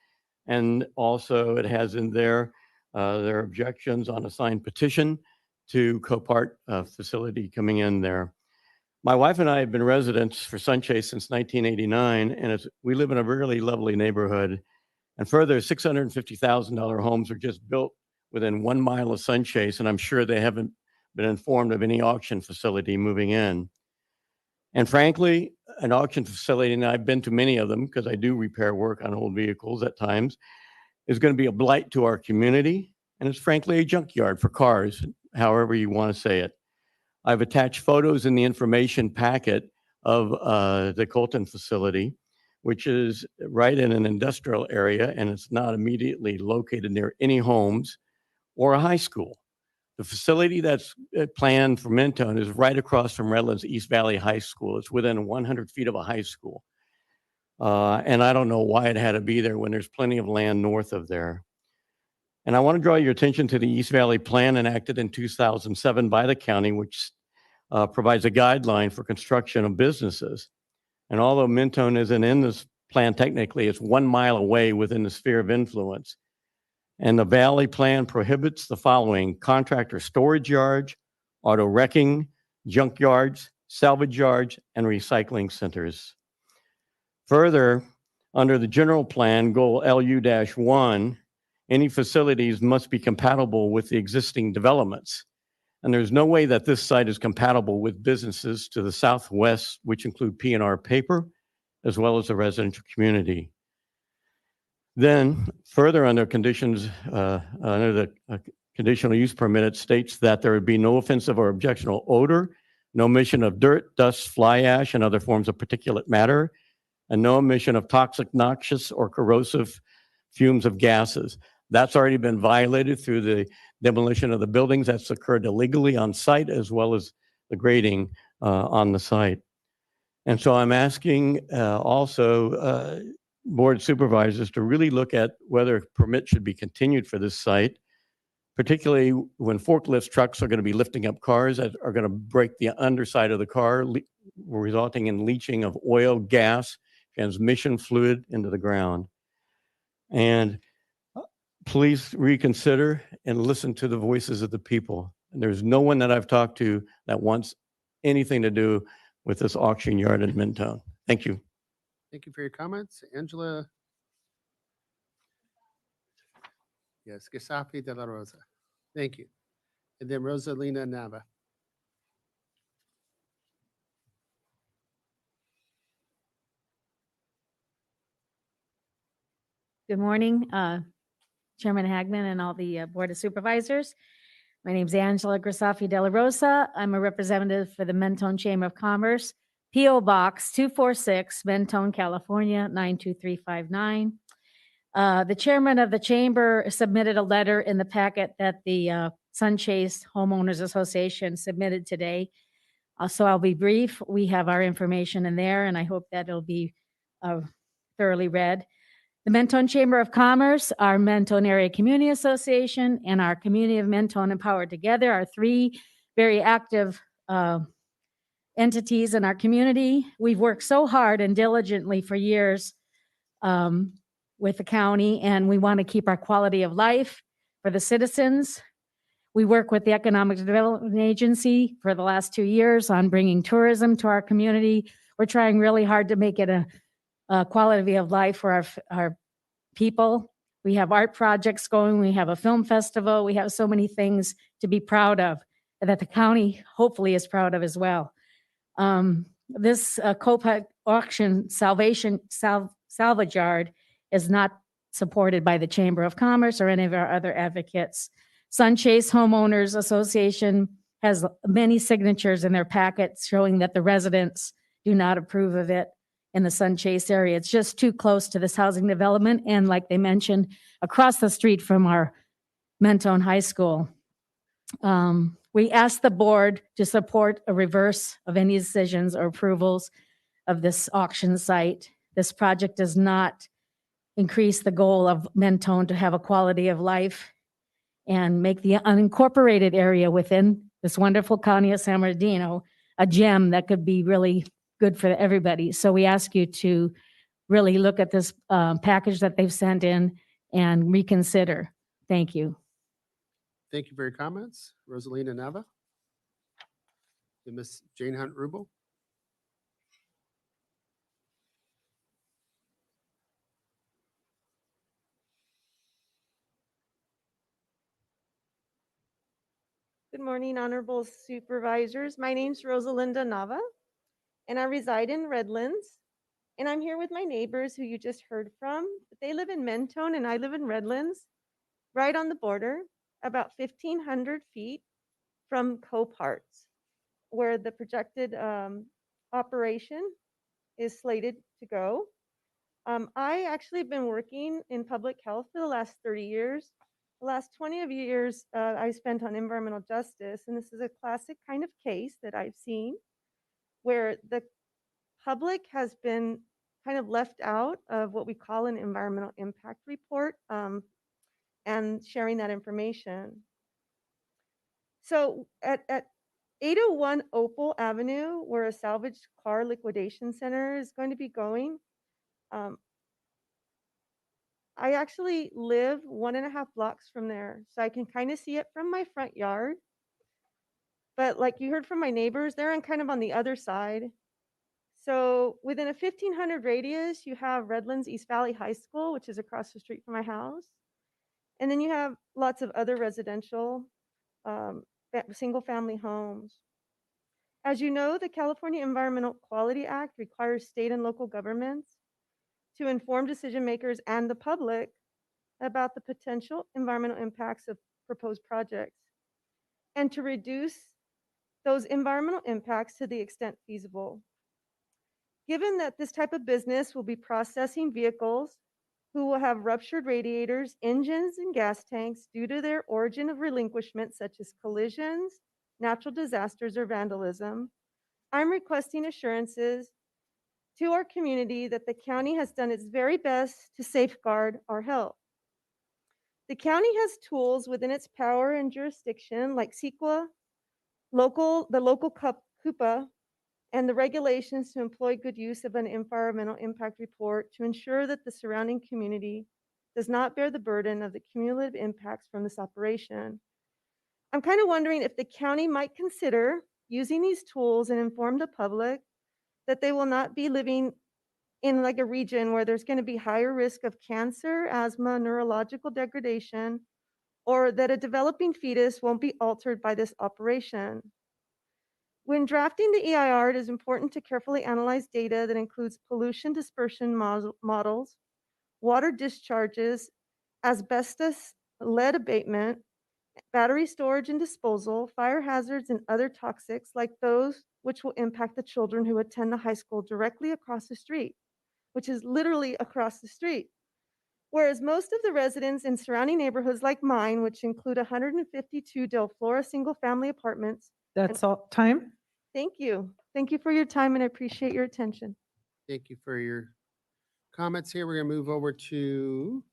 And also it has in there their objections on a signed petition to Copart facility coming in there. My wife and I have been residents for Sunchase since 1989, and we live in a really lovely neighborhood. And further, $650,000 homes are just built within 1 mile of Sunchase, and I'm sure they haven't been informed of any auction facility moving in. And frankly, an auction facility, and I've been to many of them because I do repair work on old vehicles at times, is going to be a blight to our community. And it's frankly a junkyard for cars, however you want to say it. I've attached photos in the information packet of the Colton facility, which is right in an industrial area, and it's not immediately located near any homes or a high school. The facility that's planned for Mentone is right across from Redlands East Valley High School. It's within 100 feet of a high school. And I don't know why it had to be there when there's plenty of land north of there. And I want to draw your attention to the East Valley Plan enacted in 2007 by the county, which provides a guideline for construction of businesses. And although Mentone isn't in this plan technically, it's 1 mile away within the sphere of influence. And the Valley Plan prohibits the following: contractor storage yards, auto wrecking, junk yards, salvage yards, and recycling centers. Further, under the general plan, goal LU-1, any facilities must be compatible with the existing developments. And there's no way that this site is compatible with businesses to the southwest, which include P&R Paper, as well as the residential community. Then further under conditions, under the conditional use permit, it states that there would be no offensive or objectionable odor, no emission of dirt, dust, fly ash, and other forms of particulate matter, and no emission of toxic, noxious, or corrosive fumes of gases. That's already been violated through the demolition of the buildings that's occurred illegally on site, as well as the grading on the site. And so I'm asking also board of supervisors to really look at whether permit should be continued for this site, particularly when forklift trucks are going to be lifting up cars that are going to break the underside of the car, resulting in leaching of oil, gas, transmission fluid into the ground. And please reconsider and listen to the voices of the people. And there's no one that I've talked to that wants anything to do with this auction yard in Mentone. Thank you. Thank you for your comments. Angela. Yes, Giuseppe De La Rosa. Thank you. And then Rosalina Nava. Good morning, Chairman Hagman and all the Board of Supervisors. My name is Angela Grisafi De La Rosa. I'm a representative for the Mentone Chamber of Commerce, P.O. Box 246, Mentone, California, 92359. The chairman of the chamber submitted a letter in the packet that the Sunchase Homeowners Association submitted today. So I'll be brief. We have our information in there, and I hope that it'll be thoroughly read. The Mentone Chamber of Commerce, our Mentone Area Community Association, and our Community of Mentone Empowered Together are three very active entities in our community. We've worked so hard and diligently for years with the county, and we want to keep our quality of life for the citizens. We work with the Economic Development Agency for the last 2 years on bringing tourism to our community. We're trying really hard to make it a quality of life for our people. We have art projects going. We have a film festival. We have so many things to be proud of that the county hopefully is proud of as well. This Copac auction salvage yard is not supported by the Chamber of Commerce or any of our other advocates. Sunchase Homeowners Association has many signatures in their packets showing that the residents do not approve of it in the Sunchase area. It's just too close to this housing development, and like they mentioned, across the street from our Mentone High School. We asked the board to support a reverse of any decisions or approvals of this auction site. This project does not increase the goal of Mentone to have a quality of life and make the unincorporated area within this wonderful county of San Bernardino a gem that could be really good for everybody. So we ask you to really look at this package that they've sent in and reconsider. Thank you. Thank you for your comments. Rosalina Nava. And Ms. Jane Hunt Rubel. Good morning, honorable supervisors. My name's Rosalinda Nava, and I reside in Redlands. And I'm here with my neighbors who you just heard from. They live in Mentone and I live in Redlands, right on the border, about 1,500 feet from Coparts, where the projected operation is slated to go. I actually have been working in public health for the last 30 years. The last 20 of years I spent on environmental justice, and this is a classic kind of case that I've seen where the public has been kind of left out of what we call an environmental impact report and sharing that information. So at 801 Opal Avenue, where a salvaged car liquidation center is going to be going, I actually live 1.5 blocks from there, so I can kind of see it from my front yard. But like you heard from my neighbors, they're kind of on the other side. So within a 1,500 radius, you have Redlands East Valley High School, which is across the street from my house. And then you have lots of other residential single family homes. As you know, the California Environmental Quality Act requires state and local governments to inform decision makers and the public about the potential environmental impacts of proposed projects and to reduce those environmental impacts to the extent feasible. Given that this type of business will be processing vehicles who will have ruptured radiators, engines, and gas tanks due to their origin of relinquishment, such as collisions, natural disasters, or vandalism, I'm requesting assurances to our community that the county has done its very best to safeguard our health. The county has tools within its power and jurisdiction like CEQA, the local CUPA, and the regulations to employ good use of an environmental impact report to ensure that the surrounding community does not bear the burden of the cumulative impacts from this operation. I'm kind of wondering if the county might consider using these tools and inform the public that they will not be living in like a region where there's going to be higher risk of cancer, asthma, neurological degradation, or that a developing fetus won't be altered by this operation. When drafting the EIR, it is important to carefully analyze data that includes pollution dispersion models, water discharges, asbestos, lead abatement, battery storage and disposal, fire hazards, and other toxics like those which will impact the children who attend the high school directly across the street, which is literally across the street. Whereas most of the residents in surrounding neighborhoods like mine, which include 152 Del Flora single-family apartments. That's all time. Thank you. Thank you for your time, and I appreciate your attention. Thank you for your comments here. We're going to move over to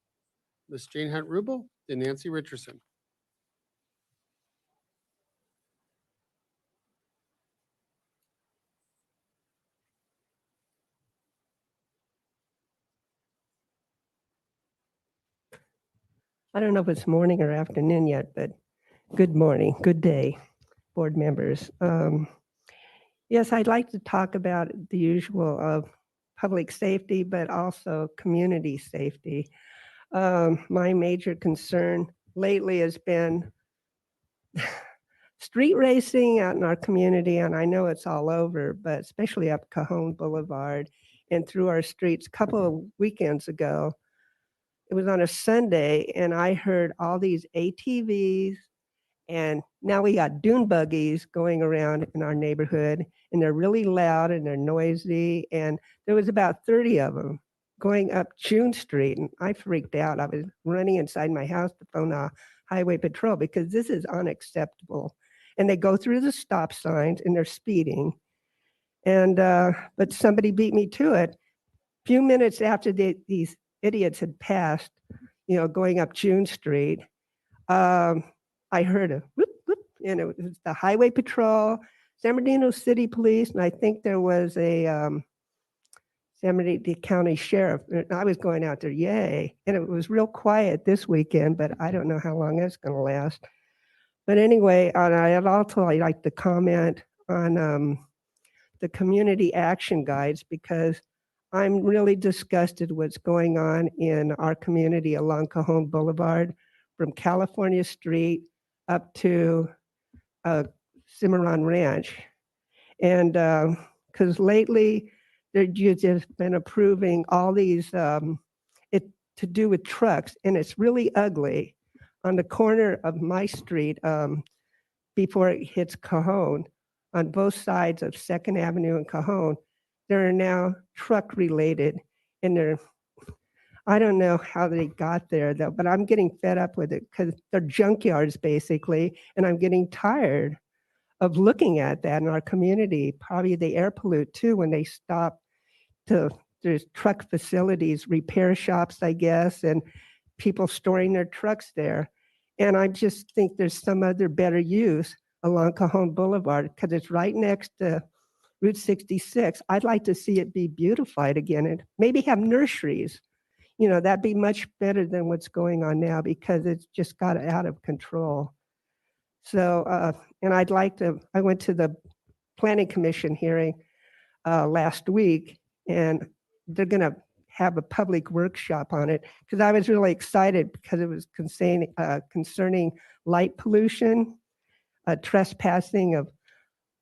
Ms. Jane Hunt Rubel and Nancy Richardson. I don't know if it's morning or afternoon yet, but good morning, good day, board members. Yes, I'd like to talk about the usual of public safety, but also community safety. My major concern lately has been street racing out in our community, and I know it's all over, but especially up Cajon Boulevard and through our streets. A couple of weekends ago, it was on a Sunday, and I heard all these ATVs, and now we got dune buggies going around in our neighborhood, and they're really loud and they're noisy, and there was about 30 of them going up June Street, and I freaked out. I was running inside my house to phone the highway patrol because this is unacceptable. And they go through the stop signs and they're speeding. And but somebody beat me to it. A few minutes after these idiots had passed, going up June Street, I heard a whoop, whoop, and it was the highway patrol, San Bernardino City Police, and I think there was a San Bernardino County Sheriff. And I was going out there, yay. And it was real quiet this weekend, but I don't know how long that's going to last. But anyway, I'd also like to comment on the community action guides because I'm really disgusted what's going on in our community along Cajon Boulevard from California Street up to Cimarron Ranch. And because lately they've just been approving all these to do with trucks, and it's really ugly. On the corner of my street, before it hits Cajon, on both sides of 2nd Avenue and Cajon, there are now truck related, and I don't know how they got there though, but I'm getting fed up with it because they're junkyards basically, and I'm getting tired of looking at that in our community. Probably they air pollute too when they stop there's truck facilities, repair shops, I guess, and people storing their trucks there. And I just think there's some other better use along Cajon Boulevard because it's right next to Route 66. I'd like to see it be beautified again and maybe have nurseries. That'd be much better than what's going on now because it's just got out of control. So, and I went to the Planning Commission hearing last week, and they're going to have a public workshop on it because I was really excited because it was concerning light pollution, trespassing of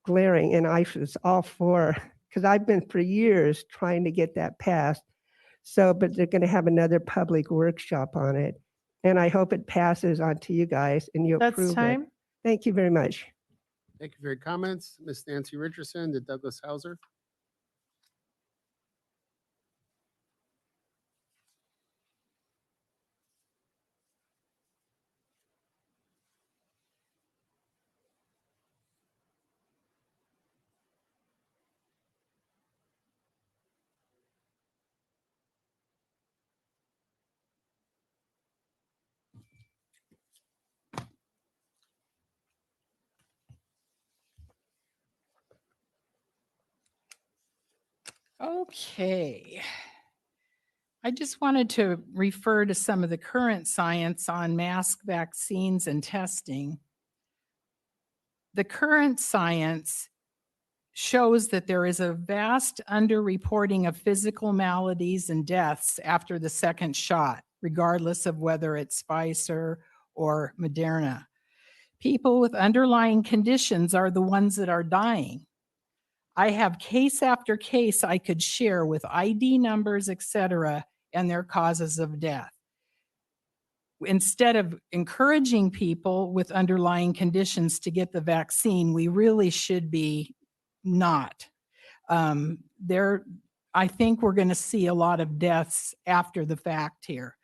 glaring, and I was all for, because I've been for years trying to get that passed. So, but they're going to have another public workshop on it, and I hope it passes on to you guys and you approve That's time. it. Thank you very much. Thank you for your comments. Ms. Nancy Richardson to Douglas Hauser. Okay. I just wanted to refer to some of the current science on mask, vaccines, and testing. The current science shows that there is a vast underreporting of physical maladies and deaths after the second shot, regardless of whether it's Pfizer or Moderna. People with underlying conditions are the ones that are dying. I have case after case I could share with ID numbers, et cetera, and their causes of death. Instead of encouraging people with underlying conditions to get the vaccine, we really should be not. I think we're going to see a lot of deaths after the fact here.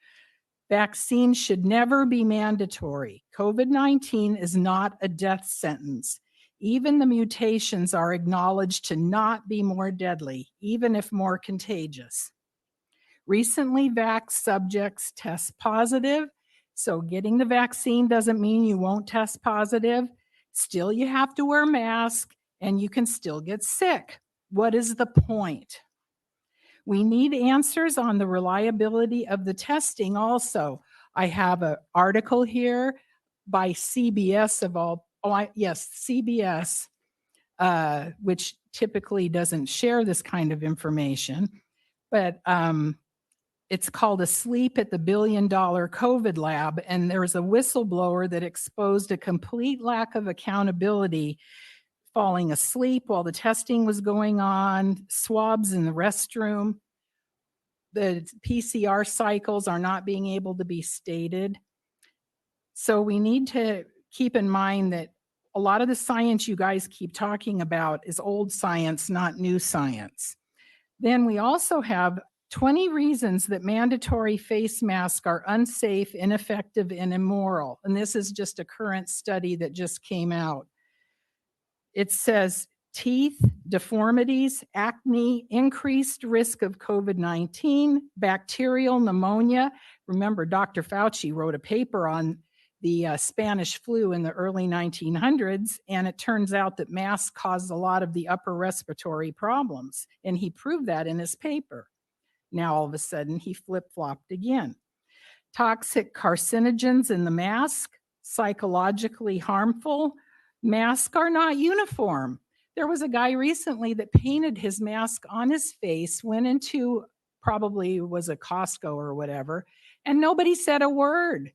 Vaccines should never be mandatory. COVID-19 is not a death sentence. Even the mutations are acknowledged to not be more deadly, even if more contagious. Recently, vax subjects test positive, so getting the vaccine doesn't mean you won't test positive. Still, you have to wear a mask and you can still get sick. What is the point? We need answers on the reliability of the testing also. I have an article here by CBS CBS, which typically doesn't share this kind of information, but it's called Asleep at the $1 Billion COVID Lab, and there's a whistleblower that exposed a complete lack of accountability, falling asleep while the testing was going on, swabs in the restroom. The PCR cycles are not being able to be stated. So we need to keep in mind that a lot of the science you guys keep talking about is old science, not new science. Then we also have 20 reasons that mandatory face masks are unsafe, ineffective, and immoral. And this is just a current study that just came out. It says teeth, deformities, acne, increased risk of COVID-19, bacterial pneumonia. Remember, Dr. Fauci wrote a paper on the Spanish flu in the early 1900s, and it turns out that masks caused a lot of the upper respiratory problems, and he proved that in his paper. Now, all of a sudden, he flip-flopped again. Toxic carcinogens in the mask, psychologically harmful. Masks are not uniform. There was a guy recently that painted his mask on his face, went into probably was a Costco or whatever, and nobody said a word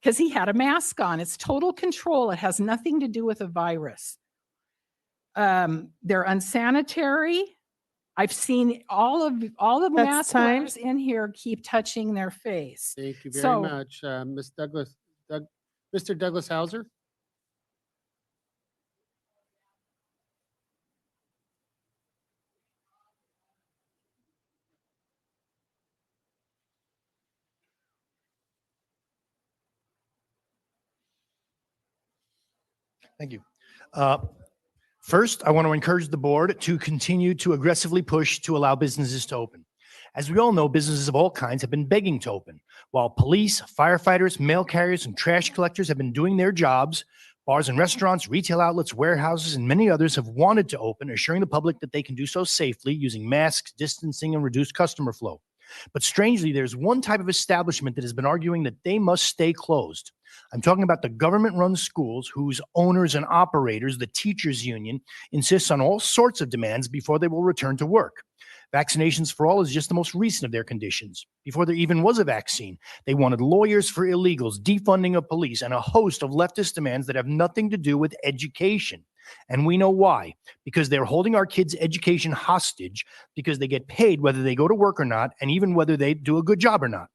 because he had a mask on. It's total control. It has nothing to do with a virus. They're unsanitary. I've seen all the mask wearers in here keep touching their face. Thank you very much, Ms. Douglas. Mr. Douglas Hauser. Thank you. First, I want to encourage the board to continue to aggressively push to allow businesses to open. As we all know, businesses of all kinds have been begging to open. While police, firefighters, mail carriers, and trash collectors have been doing their jobs, bars and restaurants, retail outlets, warehouses, and many others have wanted to open, assuring the public that they can do so safely using masks, distancing, and reduced customer flow. But strangely, there's one type of establishment that has been arguing that they must stay closed. I'm talking about the government-run schools whose owners and operators, the teachers union, insists on all sorts of demands before they will return to work. Vaccinations for all is just the most recent of their conditions. Before there even was a vaccine, they wanted lawyers for illegals, defunding of police, and a host of leftist demands that have nothing to do with education. And we know why. Because they're holding our kids' education hostage because they get paid whether they go to work or not, and even whether they do a good job or not.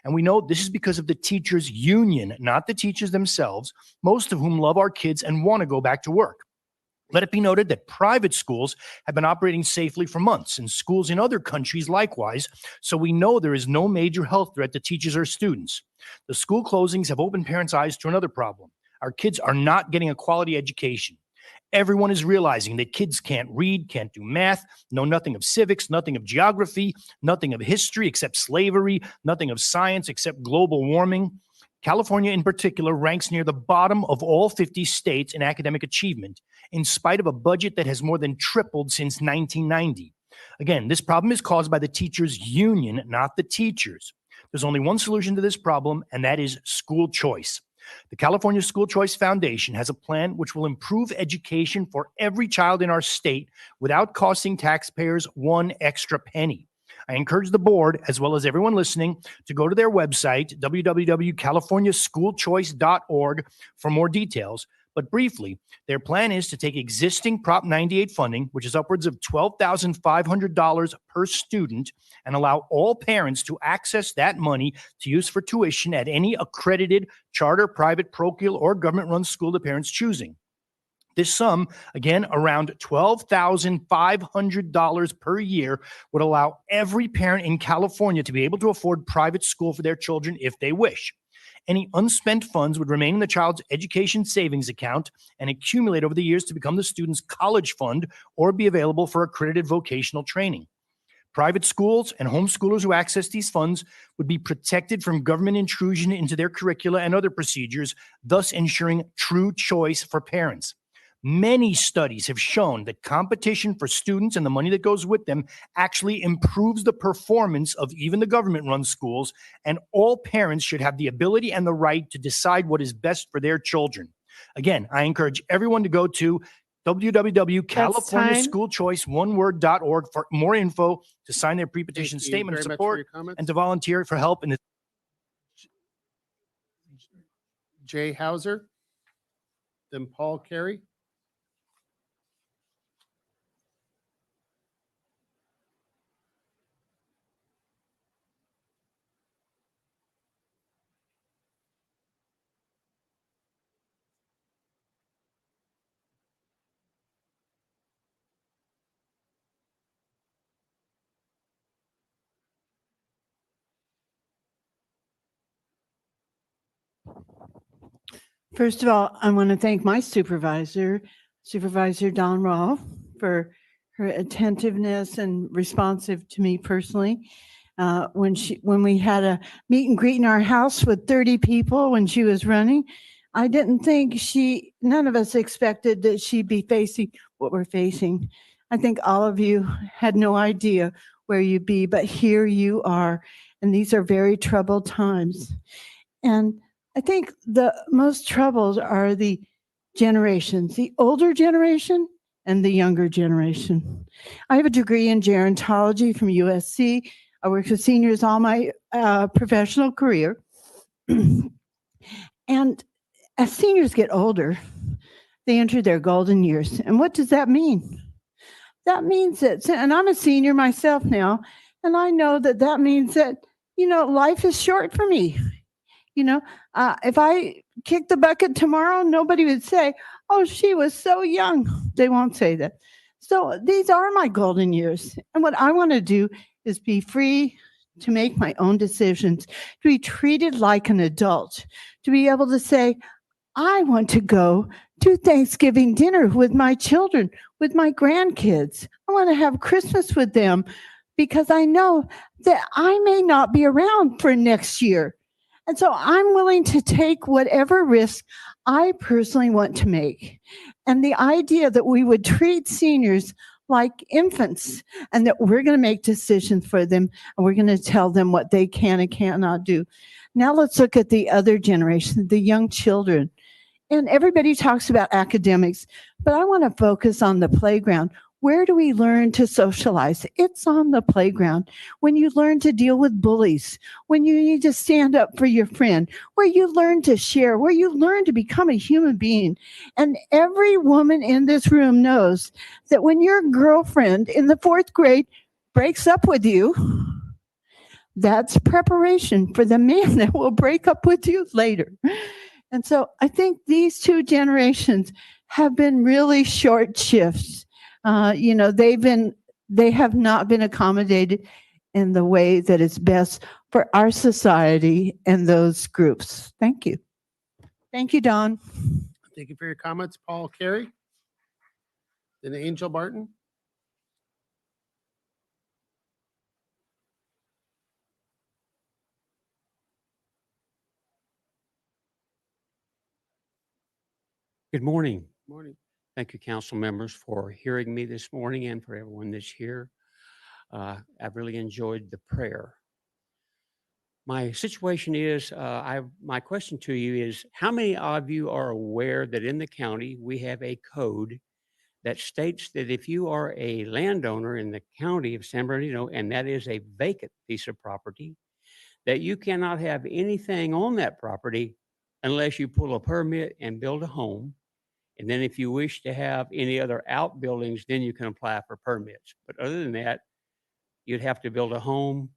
And we know this is because of the teachers' union, not the teachers themselves, most of whom love our kids and want to go back to work. Let it be noted that private schools have been operating safely for months, and schools in other countries likewise, so we know there is no major health threat to teachers or students. The school closings have opened parents' eyes to another problem. Our kids are not getting a quality education. Everyone is realizing that kids can't read, can't do math, know nothing of civics, nothing of geography, nothing of history except slavery, nothing of science except global warming. California in particular ranks near the bottom of all 50 states in academic achievement, in spite of a budget that has more than tripled since 1990. Again, this problem is caused by the teachers' union, not the teachers. There's only one solution to this problem, and that is school choice. The California School Choice Foundation has a plan which will improve education for every child in our state without costing taxpayers one extra penny. I encourage the board, as well as everyone listening, to go to their website, www.californiaschoolchoice.org, for more details. But briefly, their plan is to take existing Prop 98 funding, which is upwards of $12,500 per student, and allow all parents to access that money to use for tuition at any accredited charter, private, parochial, or government-run school the parents choosing. This sum, again, around $12,500 per year, would allow every parent in California to be able to afford private school for their children if they wish. Any unspent funds would remain in the child's education savings account and accumulate over the years to become the student's college fund or be available for accredited vocational training. Private schools and homeschoolers who access these funds would be protected from government intrusion into their curricula and other procedures, thus ensuring true choice for parents. Many studies have shown that competition for students and the money that goes with them actually improves the performance of even the government-run schools, and all parents should have the ability and the right to decide what is best for their children. Again, I encourage everyone to go to www.californiaschoolchoice.org for more info, to sign their pre-petition Thank you statement of very much for your support, comments. and to volunteer for help in the Jay Hauser, then Paul Carey. First of all, I want to thank my supervisor, Supervisor Don Rawl, for her attentiveness and responsive to me personally. When we had a meet and greet in our house with 30 people when she was running, I didn't think none of us expected that she'd be facing what we're facing. I think all of you had no idea where you'd be, but here you are. And these are very troubled times. And I think the most troubled are the generations, the older generation and the younger generation. I have a degree in gerontology from USC. I worked with seniors all my professional career. And as seniors get older, they enter their golden years. And what does that mean? That means that, and I'm a senior myself now, and I know that that means that, life is short for me. If I kick the bucket tomorrow, nobody would say, oh, she was so young. They won't say that. So these are my golden years. And what I want to do is be free to make my own decisions, to be treated like an adult, to be able to say, I want to go to Thanksgiving dinner with my children, with my grandkids. I want to have Christmas with them because I know that I may not be around for next year. And so I'm willing to take whatever risk I personally want to make. And the idea that we would treat seniors like infants and that we're going to make decisions for them and we're going to tell them what they can and cannot do. Now let's look at the other generation, the young children. And everybody talks about academics, but I want to focus on the playground. Where do we learn to socialize? It's on the playground. When you learn to deal with bullies, when you need to stand up for your friend, where you learn to share, where you learn to become a human being. And every woman in this room knows that when your girlfriend in the 4th grade breaks up with you, that's preparation for the man that will break up with you later. And so I think these two generations have been really short shifts. They have not been accommodated in the way that is best for our society and those groups. Thank you. Thank you, Don. Thank you for your comments, Paul Carey. Then Angel Barton. Good morning. Morning. Thank you, council members, for hearing me this morning and for everyone that's here. I've really enjoyed the prayer. My situation is, my question to you is, how many of you are aware that in the county, we have a code that states that if you are a landowner in the county of San Bernardino, and that is a vacant piece of property, that you cannot have anything on that property unless you pull a permit and build a home. And then if you wish to have any other outbuildings, then you can apply for permits. But other than that, you'd have to build a home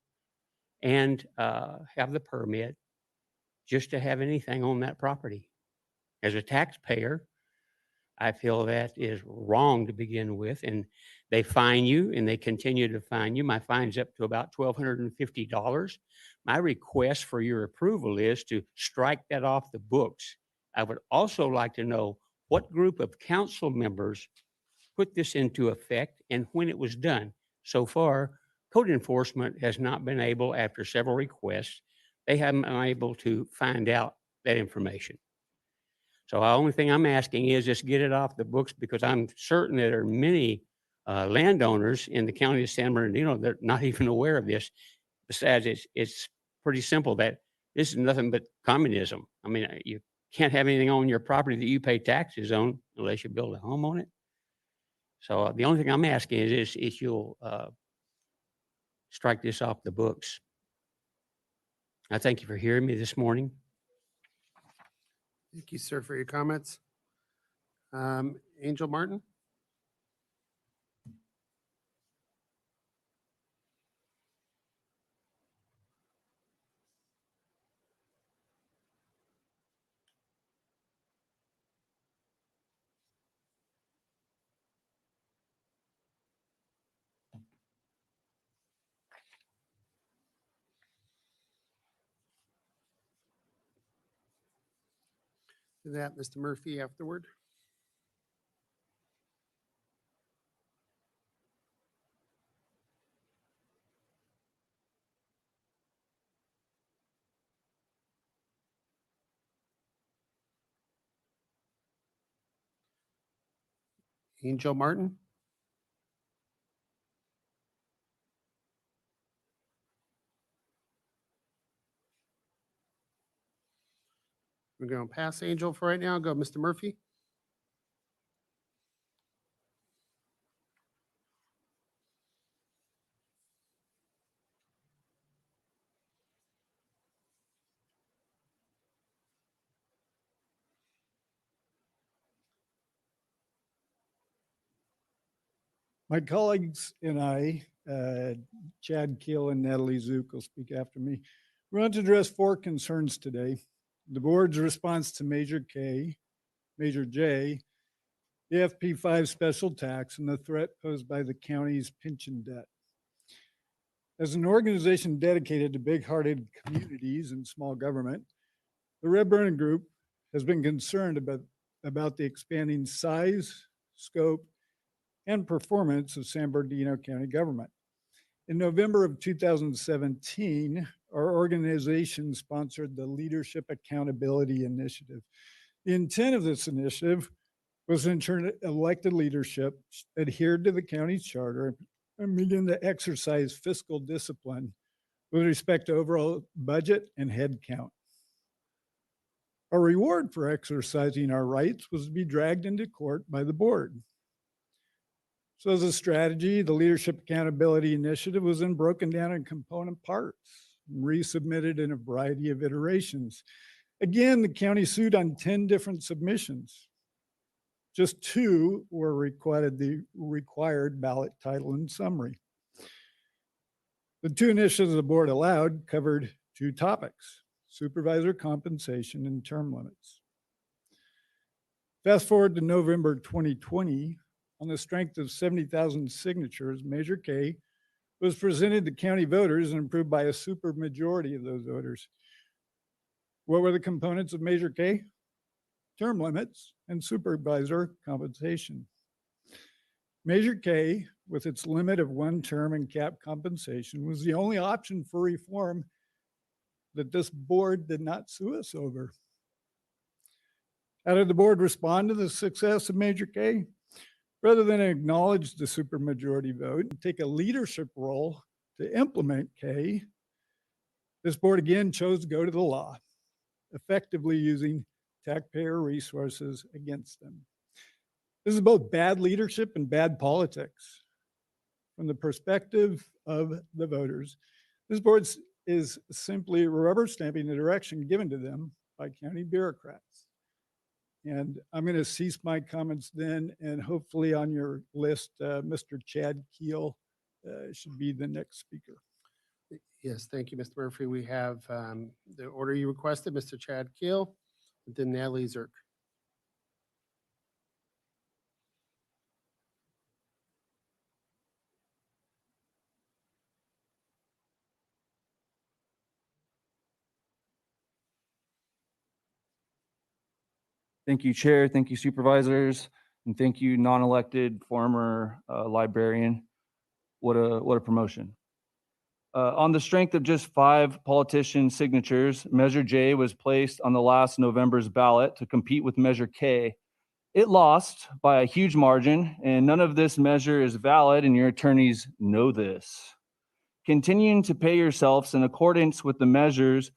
and have the permit just to have anything on that property. As a taxpayer, I feel that is wrong to begin with, and they fine you and they continue to fine you. My fine's up to about $1,250. My request for your approval is to strike that off the books. I would also like to know what group of council members put this into effect and when it was done. So far, code enforcement has not been able, after several requests, they haven't been able to find out that information. So the only thing I'm asking is just get it off the books, because I'm certain that there are many landowners in the county of San Bernardino that are not even aware of this. Besides, it's pretty simple that this is nothing but communism. I mean, you can't have anything on your property that you pay taxes on unless you build a home on it. So the only thing I'm asking is you'll strike this off the books. I thank you for hearing me this morning. Thank you, sir, for your comments. Angel Martin? To that, Mr. Murphy afterward. Angel Martin? We're going to pass Angel for right now. Go Mr. Murphy. My colleagues and I, Chad Keel and Natalie Zook will speak after me. We want to address 4 concerns today: the board's response to Measure K, Measure J, the FP5 special tax, and the threat posed by the county's pension debt. As an organization dedicated to big-hearted communities and small government, the Red Burn Group has been concerned about the expanding size, scope, and performance of San Bernardino County government. In November of 2017, our organization sponsored the Leadership Accountability Initiative. The intent of this initiative was to ensure elected leadership adhered to the county's charter and begin to exercise fiscal discipline with respect to overall budget and head count. Our reward for exercising our rights was to be dragged into court by the board. So as a strategy, the Leadership Accountability Initiative was then broken down in component parts and resubmitted in a variety of iterations. Again, the county sued on 10 different submissions. Just 2 were required the required ballot title and summary. The 2 initiatives the board allowed covered 2 topics: supervisor compensation and term limits. Fast forward to November 2020, on the strength of 70,000 signatures, Measure K was presented to county voters and approved by a supermajority of those voters. What were the components of Measure K? Term limits and supervisor compensation. Measure K, with its limit of 1 term and cap compensation, was the only option for reform that this board did not sue us over. How did the board respond to the success of Measure K? Rather than acknowledge the supermajority vote and take a leadership role to implement K, this board again chose to go to the law, effectively using taxpayer resources against them. This is both bad leadership and bad politics. From the perspective of the voters, this board is simply rubber stamping the direction given to them by county bureaucrats. And I'm going to cease my comments then, and hopefully on your list, Mr. Chad Keel should be the next speaker. Yes, thank you, Mr. Murphy. We have the order you requested, Mr. Chad Keel, and then Natalie Zirk. Thank you, Chair. Thank you, Supervisors. And thank you, non-elected former librarian. What a promotion. On the strength of just 5 politician signatures, Measure J was placed on the last November's ballot to compete with Measure K. It lost by a huge margin, and none of this measure is valid, and your attorneys know this. Continuing to pay yourselves in accordance with the measures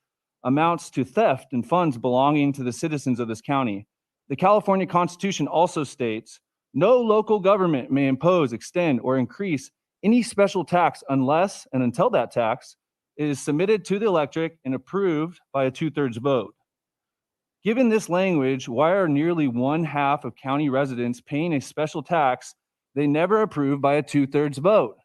amounts to theft and funds belonging to the citizens of this county. The California Constitution also states, no local government may impose, extend, or increase any special tax unless and until that tax is submitted to the electorate and approved by a 2/3 vote. Given this language, why are nearly 1/2 of county residents paying a special tax they never approved by a 2/3 vote?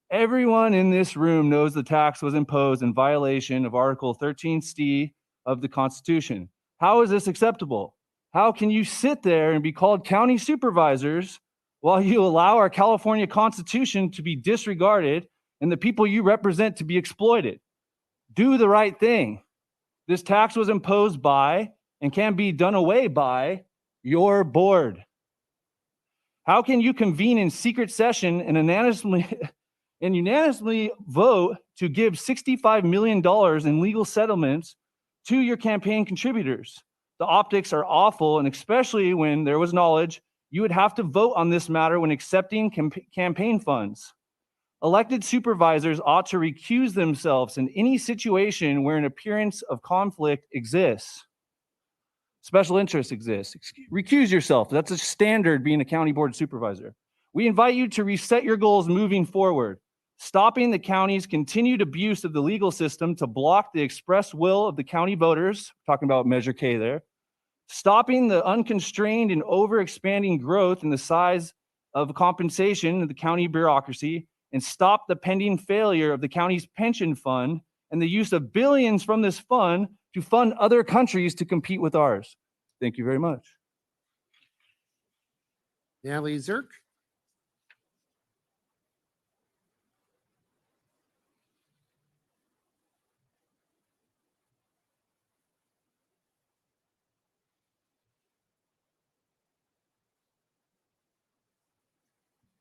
Everyone in this room knows the tax was imposed in violation of Article 13C of the Constitution. How is this acceptable? How can you sit there and be called county supervisors while you allow our California Constitution to be disregarded and the people you represent to be exploited? Do the right thing. This tax was imposed by and can be done away by your board. How can you convene in secret session and unanimously vote to give $65 million in legal settlements to your campaign contributors? The optics are awful, and especially when there was knowledge you would have to vote on this matter when accepting campaign funds. Elected supervisors ought to recuse themselves in any situation where an appearance of conflict exists. Special interest exists. Recuse yourself. That's a standard being a county board supervisor. We invite you to reset your goals moving forward, stopping the county's continued abuse of the legal system to block the express will of the county voters, talking about Measure K there, stopping the unconstrained and overexpanding growth in the size of compensation of the county bureaucracy, and stop the pending failure of the county's pension fund and the use of billions from this fund to fund other countries to compete with ours. Thank you very much. Natalie Zirk.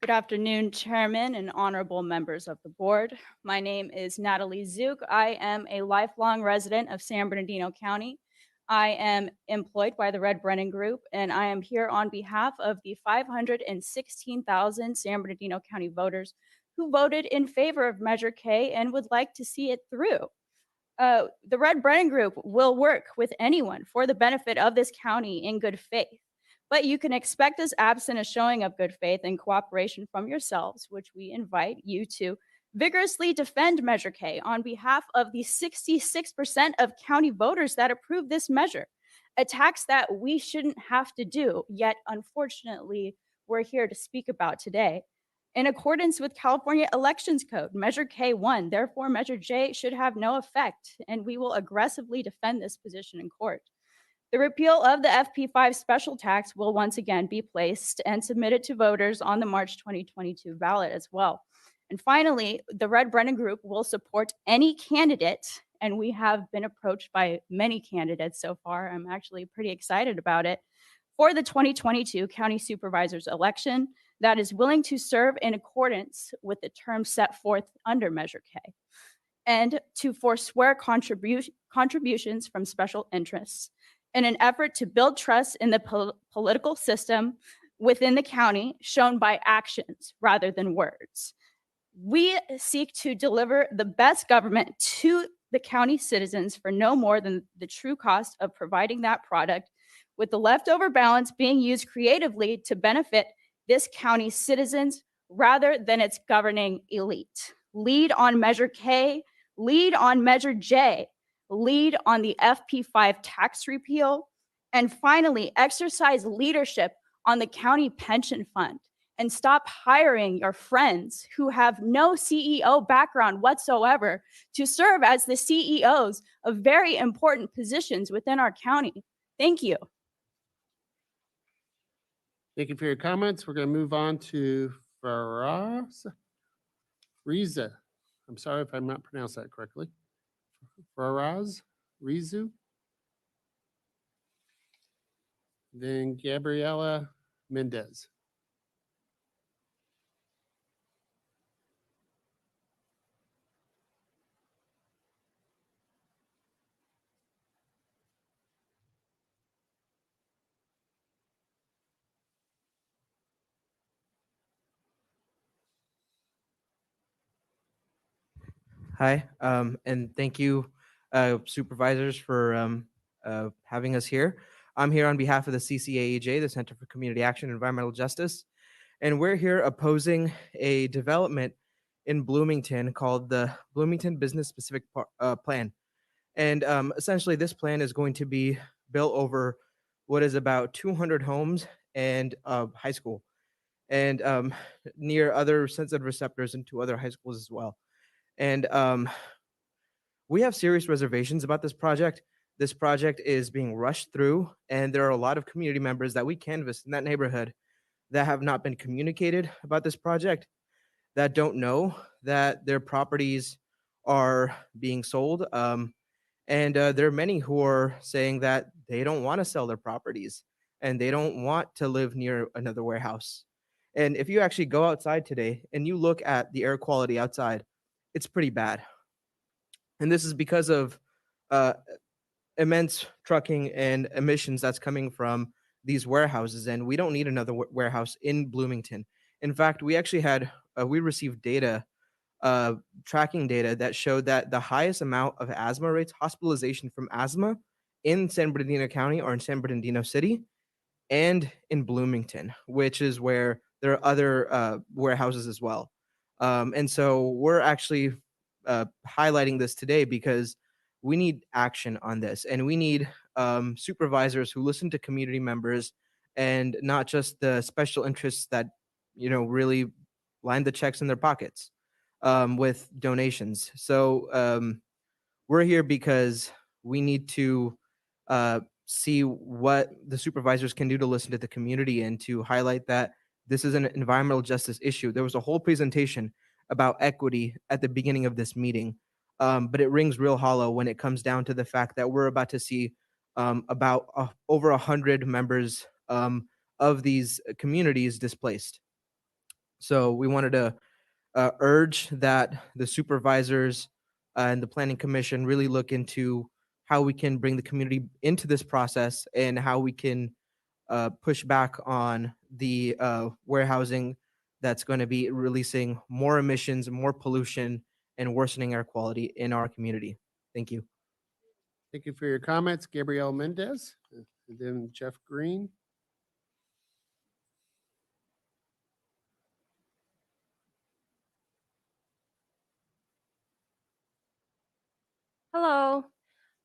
Good afternoon, Chairman and honorable members of the board. My name is Natalie Zook. I am a lifelong resident of San Bernardino County. I am employed by the Red Brennan Group, and I am here on behalf of the 516,000 San Bernardino County voters who voted in favor of Measure K and would like to see it through. The Red Brennan Group will work with anyone for the benefit of this county in good faith. But you can expect us absent a showing of good faith and cooperation from yourselves, which we invite you to vigorously defend Measure K on behalf of the 66% of county voters that approved this measure, a tax that we shouldn't have to do, yet unfortunately, we're here to speak about today. In accordance with California Elections Code, Measure K won, therefore Measure J should have no effect, and we will aggressively defend this position in court. The repeal of the FP5 special tax will once again be placed and submitted to voters on the March 2022 ballot as well. And finally, the Red Brennan Group will support any candidate, and we have been approached by many candidates so far. I'm actually pretty excited about it, for the 2022 County Supervisors election that is willing to serve in accordance with the terms set forth under Measure K, and to forswear contributions from special interests in an effort to build trust in the political system within the county, shown by actions rather than words. We seek to deliver the best government to the county citizens for no more than the true cost of providing that product, with the leftover balance being used creatively to benefit this county's citizens rather than its governing elite. Lead on Measure K, lead on Measure J, lead on the FP5 tax repeal, and finally, exercise leadership on the county pension fund and stop hiring your friends who have no CEO background whatsoever to serve as the CEOs of very important positions within our county. Thank you. Thank you for your comments. We're going to move on to Faraz Riza. I'm sorry if I'm not pronounced that correctly. Faraz Rizu. Then Gabriela Mendez. Hi, and thank you, supervisors, for having us here. I'm here on behalf of the CCAEJ, the Center for Community Action and Environmental Justice, and we're here opposing a development in Bloomington called the Bloomington Business Specific Plan. And essentially, this plan is going to be built over what is about 200 homes and a high school, and near other sensitive receptors and 2 other high schools as well. And we have serious reservations about this project. This project is being rushed through, and there are a lot of community members that we canvassed in that neighborhood that have not been communicated about this project, that don't know that their properties are being sold. And there are many who are saying that they don't want to sell their properties and they don't want to live near another warehouse. And if you actually go outside today and you look at the air quality outside, it's pretty bad. And this is because of immense trucking and emissions that's coming from these warehouses. And we don't need another warehouse in Bloomington. In fact, we actually had, we received data, tracking data that showed that the highest amount of asthma rates, hospitalization from asthma in San Bernardino County or in San Bernardino City and in Bloomington, which is where there are other warehouses as well. And so we're actually highlighting this today because we need action on this, and we need supervisors who listen to community members and not just the special interests that, you know, really line the checks in their pockets with donations. So we're here because we need to see what the supervisors can do to listen to the community and to highlight that this is an environmental justice issue. There was a whole presentation about equity at the beginning of this meeting, but it rings real hollow when it comes down to the fact that we're about to see about over 100 members of these communities displaced. So we wanted to urge that the supervisors and the planning commission really look into how we can bring the community into this process and how we can push back on the warehousing that's going to be releasing more emissions, more pollution, and worsening air quality in our community. Thank you. Thank you for your comments, Gabrielle Mendez, and then Jeff Green. Hello,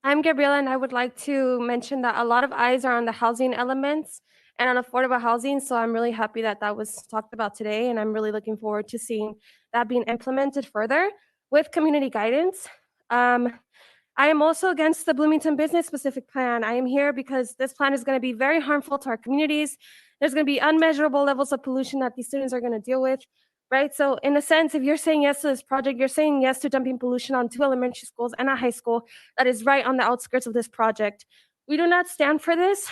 I'm Gabriela, and I would like to mention that a lot of eyes are on the housing elements and on affordable housing. So I'm really happy that that was talked about today, and I'm really looking forward to seeing that being implemented further with community guidance. I am also against the Bloomington Business Specific Plan. I am here because this plan is going to be very harmful to our communities. There's going to be unmeasurable levels of pollution that these students are going to deal with, right? So in a sense, if you're saying yes to this project, you're saying yes to dumping pollution on 2 elementary schools and a high school that is right on the outskirts of this project. We do not stand for this.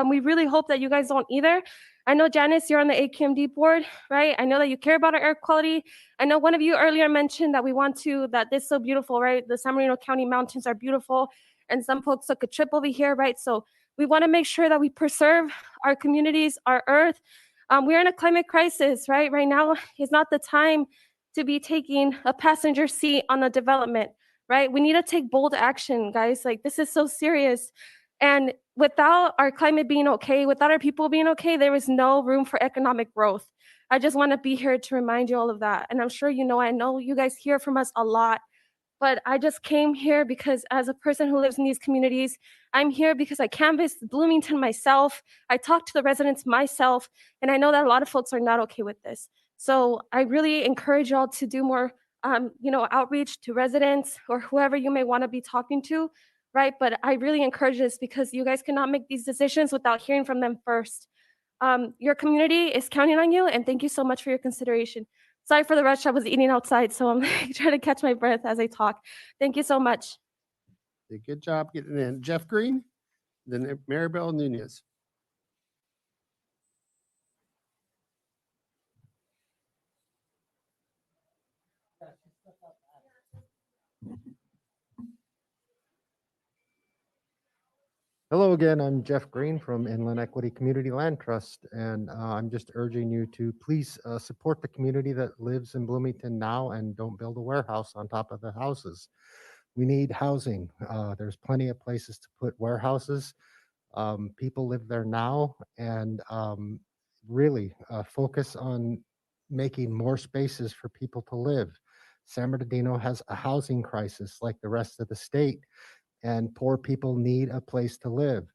We really hope that you guys don't either. I know, Janice, you're on the AQMD board, right? I know that you care about our air quality. I know one of you earlier mentioned that we want to, that this is so beautiful, right? The San Bernardino County mountains are beautiful, and some folks took a trip over here, right? So we want to make sure that we preserve our communities, our earth. We're in a climate crisis, right? Right now is not the time to be taking a passenger seat on a development, right? We need to take bold action, guys. Like, this is so serious. And without our climate being okay, without our people being okay, there is no room for economic growth. I just want to be here to remind you all of that. And I'm sure you know, I know you guys hear from us a lot, but I just came here because as a person who lives in these communities, I'm here because I canvassed Bloomington myself. I talked to the residents myself, and I know that a lot of folks are not okay with this. So I really encourage y'all to do more, outreach to residents or whoever you may want to be talking to, right? But I really encourage this because you guys cannot make these decisions without hearing from them first. Your community is counting on you, and thank you so much for your consideration. Sorry for the rush. I was eating outside, so I'm trying to catch my breath as I talk. Thank you so much. Good job getting in. Jeff Green, then Maribel Nunez. Hello again, I'm Jeff Green from Inland Equity Community Land Trust, and I'm just urging you to please support the community that lives in Bloomington now and don't build a warehouse on top of the houses. We need housing. There's plenty of places to put warehouses. People live there now, and really focus on making more spaces for people to live. San Bernardino has a housing crisis like the rest of the state, and poor people need a place to live.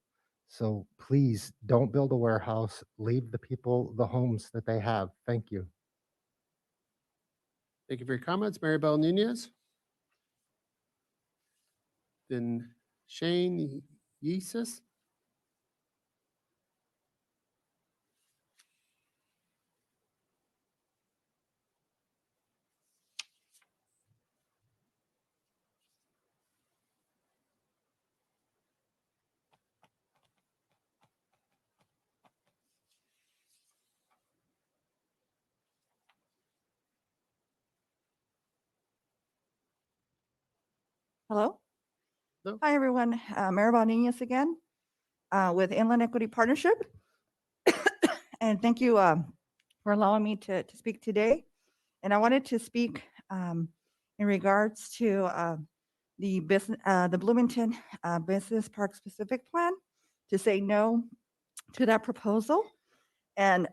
So please don't build a warehouse. Leave the people the homes that they have. Thank you. Thank you for your comments. Maribel Nunez. Then Shane Yesus. Hello. Hello. Hi, everyone. Maribel Nunez again with Inland Equity Partnership. And thank you for allowing me to speak today. And I wanted to speak in regards to the Bloomington Business Park Specific Plan, to say no to that proposal. And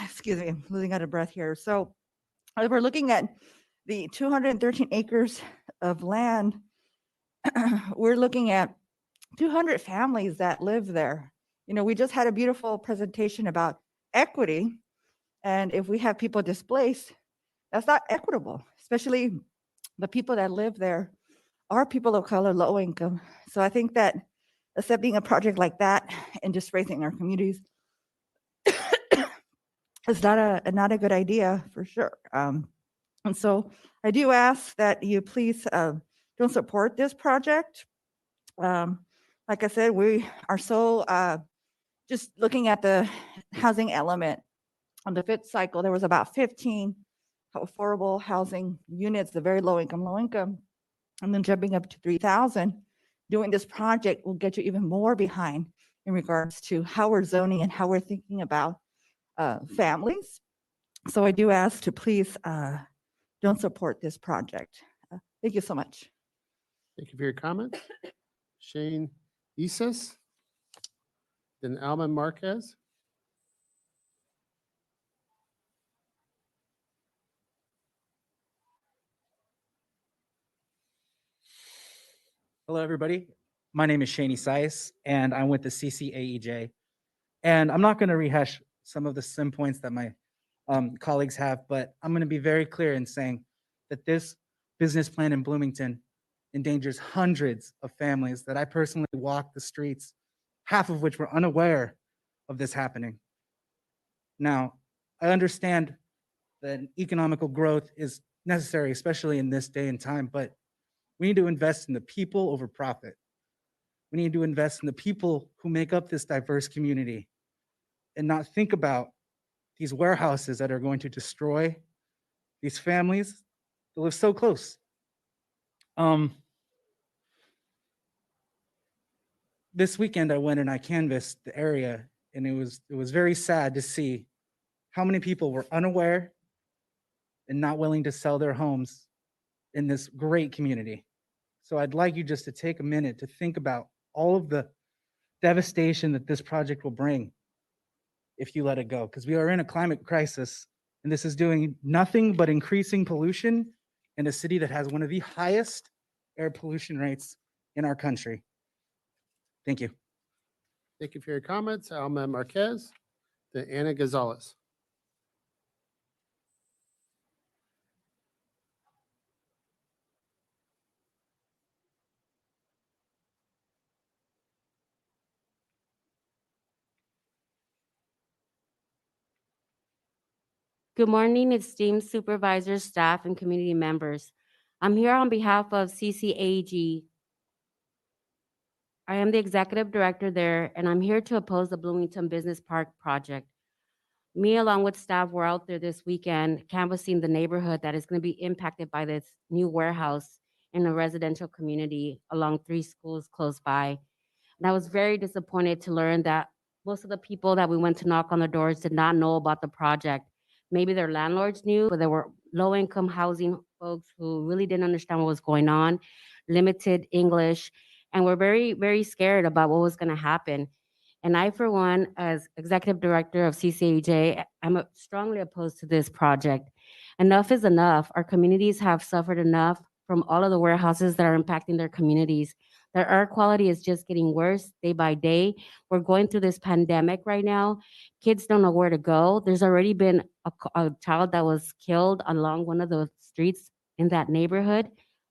excuse me, I'm losing out of breath here. So we're looking at the 213 acres of land. We're looking at 200 families that live there. You know, we just had a beautiful presentation about equity. And if we have people displaced, that's not equitable, especially the people that live there are people of color, low income. So I think that accepting a project like that and just raising our communities is not a good idea for sure. And so I do ask that you please don't support this project. Like I said, we are so just looking at the housing element. On the fifth cycle, there was about 15 affordable housing units, the very low income, and then jumping up to 3,000. Doing this project will get you even more behind in regards to how we're zoning and how we're thinking about families. So I do ask to please don't support this project. Thank you so much. Thank you for your comment. Shane Isis. Then Alma Marquez. Hello, everybody. My name is Shani Seiss, and I'm with the CCAEJ. And I'm not going to rehash some of the sim points that my colleagues have, but I'm going to be very clear in saying that this business plan in Bloomington endangers hundreds of families that I personally walked the streets, half of which were unaware of this happening. Now, I understand that economical growth is necessary, especially in this day and time, but we need to invest in the people over profit. We need to invest in the people who make up this diverse community and not think about these warehouses that are going to destroy these families that live so close. This weekend I went and I canvassed the area, and it was very sad to see how many people were unaware and not willing to sell their homes in this great community. So I'd like you just to take a minute to think about all of the devastation that this project will bring if you let it go, because we are in a climate crisis, and this is doing nothing but increasing pollution in a city that has one of the highest air pollution rates in our country. Thank you. Thank you for your comments. Alma Marquez. Then Anna Gonzalez. Good morning, esteemed supervisors, staff, and community members. I'm here on behalf of CCAG. I am the executive director there, and I'm here to oppose the Bloomington Business Park project. Me, along with staff, were out there this weekend canvassing the neighborhood that is going to be impacted by this new warehouse in a residential community along 3 schools close by. And I was very disappointed to learn that most of the people that we went to knock on the doors did not know about the project. Maybe their landlords knew, but there were low-income housing folks who really didn't understand what was going on, limited English, and were very, very scared about what was going to happen. And I, for one, as executive director of CCAJ, I'm strongly opposed to this project. Enough is enough. Our communities have suffered enough from all of the warehouses that are impacting their communities. Their air quality is just getting worse day by day. We're going through this pandemic right now. Kids don't know where to go. There's already been a child that was killed along one of the streets in that neighborhood.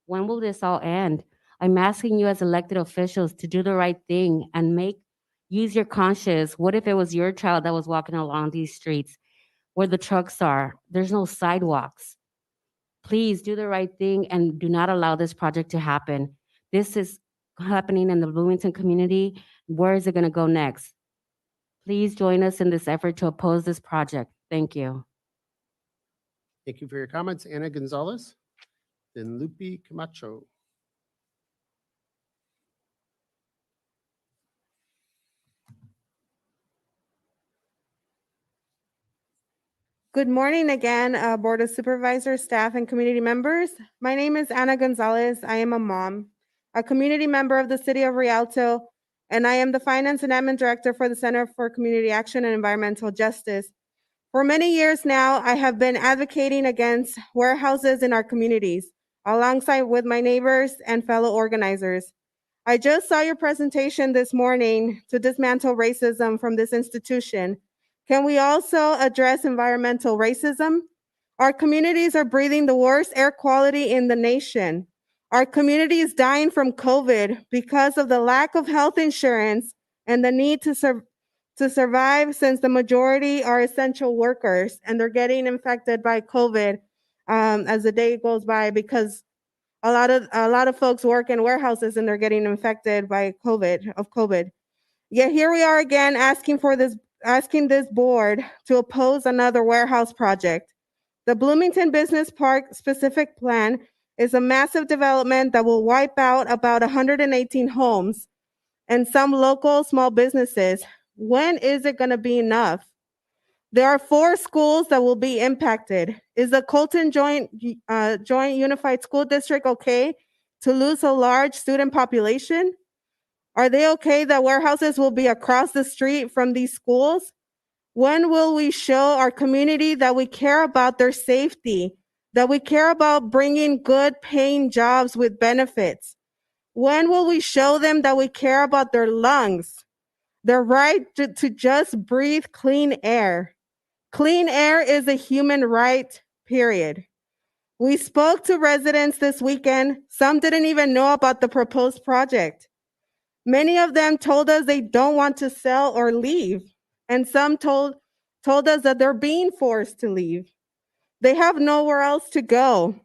When will this all end? I'm asking you as elected officials to do the right thing and use your conscience. What if it was your child that was walking along these streets where the trucks are? There's no sidewalks. Please do the right thing and do not allow this project to happen. This is happening in the Bloomington community. Where is it going to go next? Please join us in this effort to oppose this project. Thank you. Thank you for your comments, Ana Gonzalez. Then Lupe Camacho. Good morning again, Board of Supervisors, staff, and community members. My name is Ana Gonzalez. I am a mom, a community member of the City of Rialto, and I am the Finance and Admin Director for the Center for Community Action and Environmental Justice. For many years now, I have been advocating against warehouses in our communities, alongside with my neighbors and fellow organizers. I just saw your presentation this morning to dismantle racism from this institution. Can we also address environmental racism? Our communities are breathing the worst air quality in the nation. Our community is dying from COVID because of the lack of health insurance and the need to survive, since the majority are essential workers and they're getting infected by COVID as the day goes by, because a lot of folks work in warehouses and they're getting infected by COVID. Yet here we are again asking this board to oppose another warehouse project. The Bloomington Business Park specific plan is a massive development that will wipe out about 118 homes and some local small businesses. When is it going to be enough? There are 4 schools that will be impacted. Is the Colton Joint Unified School District okay to lose a large student population? Are they okay that warehouses will be across the street from these schools? When will we show our community that we care about their safety, that we care about bringing good paying jobs with benefits? When will we show them that we care about their lungs, their right to just breathe clean air? Clean air is a human right, period. We spoke to residents this weekend. Some didn't even know about the proposed project. Many of them told us they don't want to sell or leave, and some told us that they're being forced to leave. They have nowhere else to go.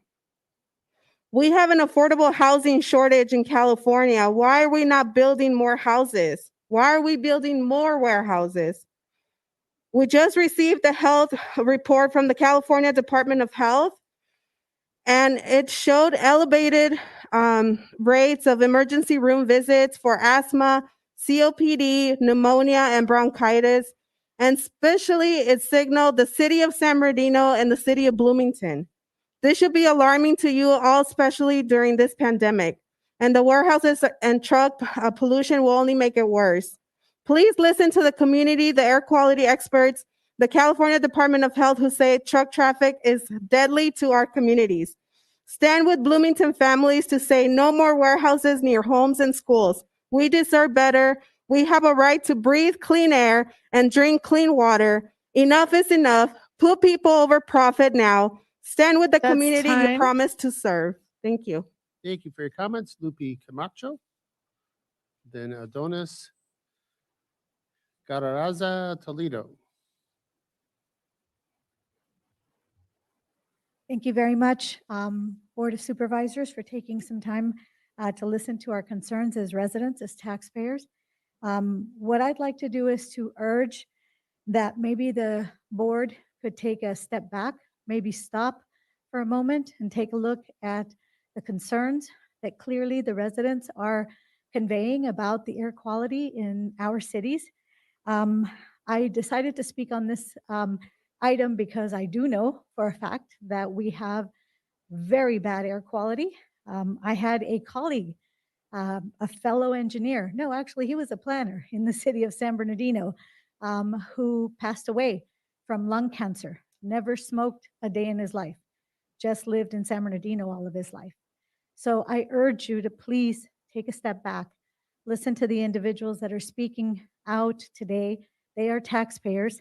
We have an affordable housing shortage in California. Why are we not building more houses? Why are we building more warehouses? We just received the health report from the California Department of Health, and it showed elevated rates of emergency room visits for asthma, COPD, pneumonia, and bronchitis. And especially it signaled the city of San Bernardino and the city of Bloomington. This should be alarming to you all, especially during this pandemic. And the warehouses and truck pollution will only make it worse. Please listen to the community, the air quality experts, the California Department of Health, who say truck traffic is deadly to our communities. Stand with Bloomington families to say no more warehouses near homes and schools. We deserve better. We have a right to breathe clean air and drink clean water. Enough is enough. Put people over profit now. Stand with the community you promised to serve. Thank you. Thank you for your comments, Lupe Camacho. Then Adonis Gararaza Toledo. Thank you very much, Board of Supervisors, for taking some time to listen to our concerns as residents, as taxpayers. What I'd like to do is to urge that maybe the board could take a step back, maybe stop for a moment and take a look at the concerns that clearly the residents are conveying about the air quality in our cities. I decided to speak on this item because I do know for a fact that we have very bad air quality. I had a colleague, a fellow engineer, no, actually, he was a planner in the city of San Bernardino, who passed away from lung cancer, never smoked a day in his life, just lived in San Bernardino all of his life. So I urge you to please take a step back, listen to the individuals that are speaking out today. They are taxpayers.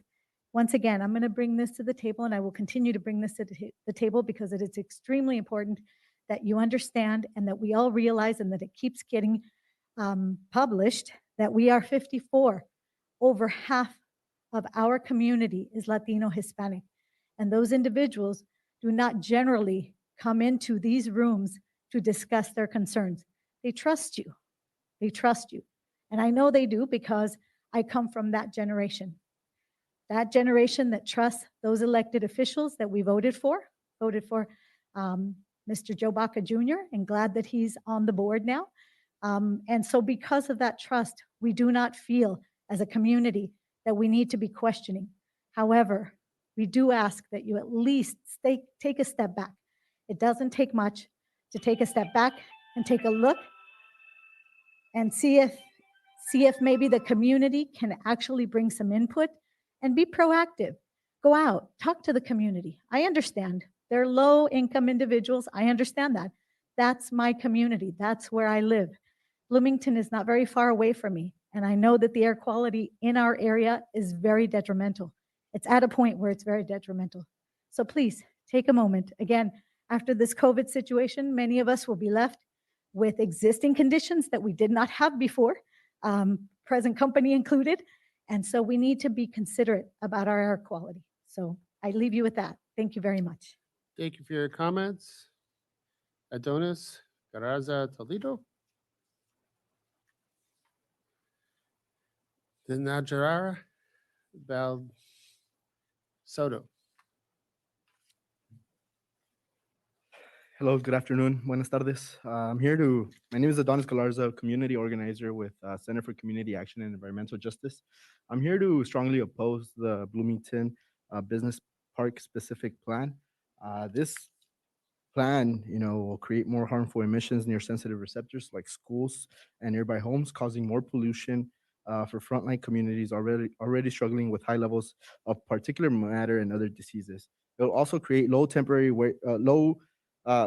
Once again, I'm going to bring this to the table, and I will continue to bring this to the table because it is extremely important that you understand and that we all realize, and that it keeps getting published, that we are 54. Over half of our community is Latino Hispanic. And those individuals do not generally come into these rooms to discuss their concerns. They trust you. They trust you. And I know they do because I come from that generation. That generation that trusts those elected officials that we voted for Mr. Joe Baca Jr., and glad that he's on the board now. And so because of that trust, we do not feel as a community that we need to be questioning. However, we do ask that you at least take a step back. It doesn't take much to take a step back and take a look and see if maybe the community can actually bring some input and be proactive. Go out, talk to the community. I understand they're low-income individuals. I understand that. That's my community. That's where I live. Bloomington is not very far away from me, and I know that the air quality in our area is very detrimental. It's at a point where it's very detrimental. So please take a moment. Again, after this COVID situation, many of us will be left with existing conditions that we did not have before, present company included. And so we need to be considerate about our air quality. So I leave you with that. Thank you very much. Thank you for your comments. Adonis Garza Toledo. The Najarara Val Soto. Hello, good afternoon. Buenas tardes. My name is Adonis Galarza, community organizer with Center for Community Action and Environmental Justice. I'm here to strongly oppose the Bloomington Business Park specific plan. This plan, will create more harmful emissions near sensitive receptors like schools and nearby homes, causing more pollution for frontline communities already struggling with high levels of particulate matter and other diseases. It will also create low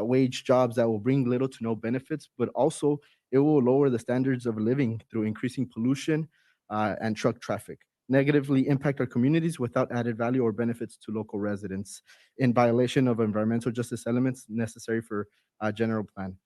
wage jobs that will bring little to no benefits, but also it will lower the standards of living through increasing pollution and truck traffic, negatively impact our communities without added value or benefits to local residents, in violation of environmental justice elements necessary for a general plan.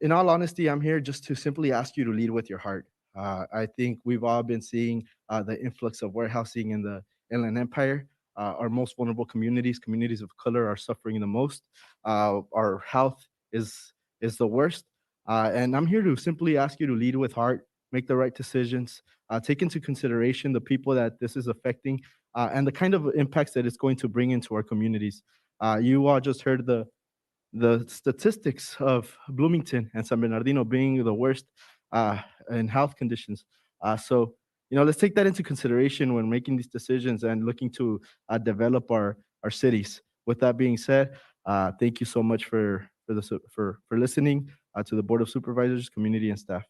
In all honesty, I'm here just to simply ask you to lead with your heart. I think we've all been seeing the influx of warehousing in the Inland Empire. Our most vulnerable communities of color, are suffering the most. Our health is the worst. And I'm here to simply ask you to lead with heart, make the right decisions, take into consideration the people that this is affecting, and the kind of impacts that it's going to bring into our communities. You all just heard the statistics of Bloomington and San Bernardino being the worst in health conditions. So let's take that into consideration when making these decisions and looking to develop our cities. With that being said, thank you so much for listening to the Board of Supervisors, community, and staff.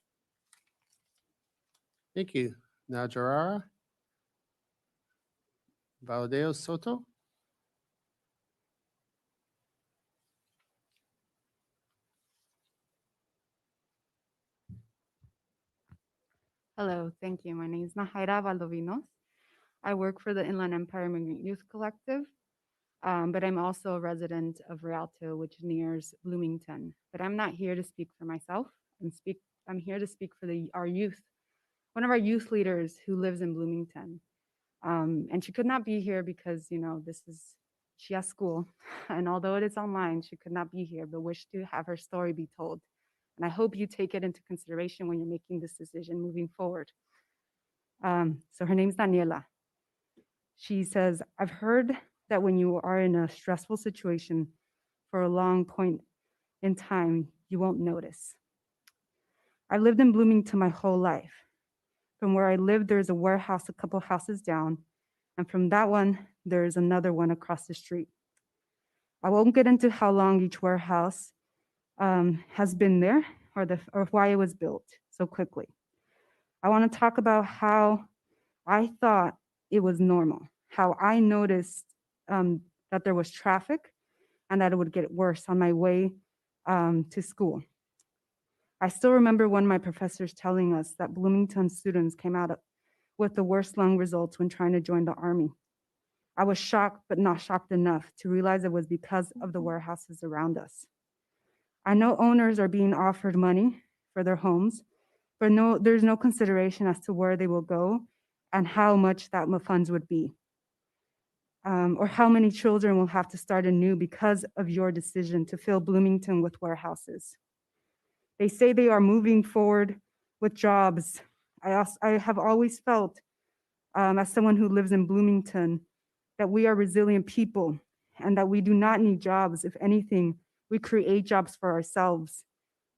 Thank you. Najarara Valdeo Soto. Hello, thank you. My name is Nahaira Valdovinos. I work for the Inland Empire Immigrant Youth Collective, but I'm also a resident of Rialto, which nears Bloomington. But I'm not here to speak for myself. I'm here to speak for our youth, one of our youth leaders who lives in Bloomington. And she could not be here because, she has school. And although it is online, she could not be here, but wished to have her story be told. And I hope you take it into consideration when you're making this decision moving forward. So her name's Daniela. She says, I've heard that when you are in a stressful situation for a long point in time, you won't notice. I lived in Bloomington my whole life. From where I lived, there's a warehouse a couple houses down. And from that one, there's another one across the street. I won't get into how long each warehouse has been there or why it was built so quickly. I want to talk about how I thought it was normal, how I noticed that there was traffic and that it would get worse on my way to school. I still remember one of my professors telling us that Bloomington students came out with the worst lung results when trying to join the Army. I was shocked, but not shocked enough to realize it was because of the warehouses around us. I know owners are being offered money for their homes, but there's no consideration as to where they will go and how much that funds would be, or how many children will have to start anew because of your decision to fill Bloomington with warehouses. They say they are moving forward with jobs. I have always felt, as someone who lives in Bloomington, that we are resilient people and that we do not need jobs. If anything, we create jobs for ourselves.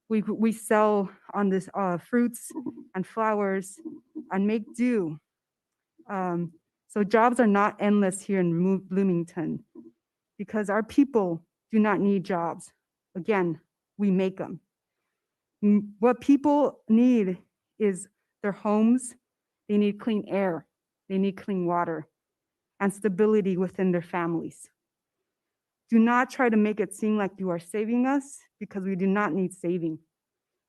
We sell on this fruits and flowers and make do. So jobs are not endless here in Bloomington because our people do not need jobs. Again, we make them. What people need is their homes. They need clean air. They need clean water and stability within their families. Do not try to make it seem like you are saving us because we do not need saving.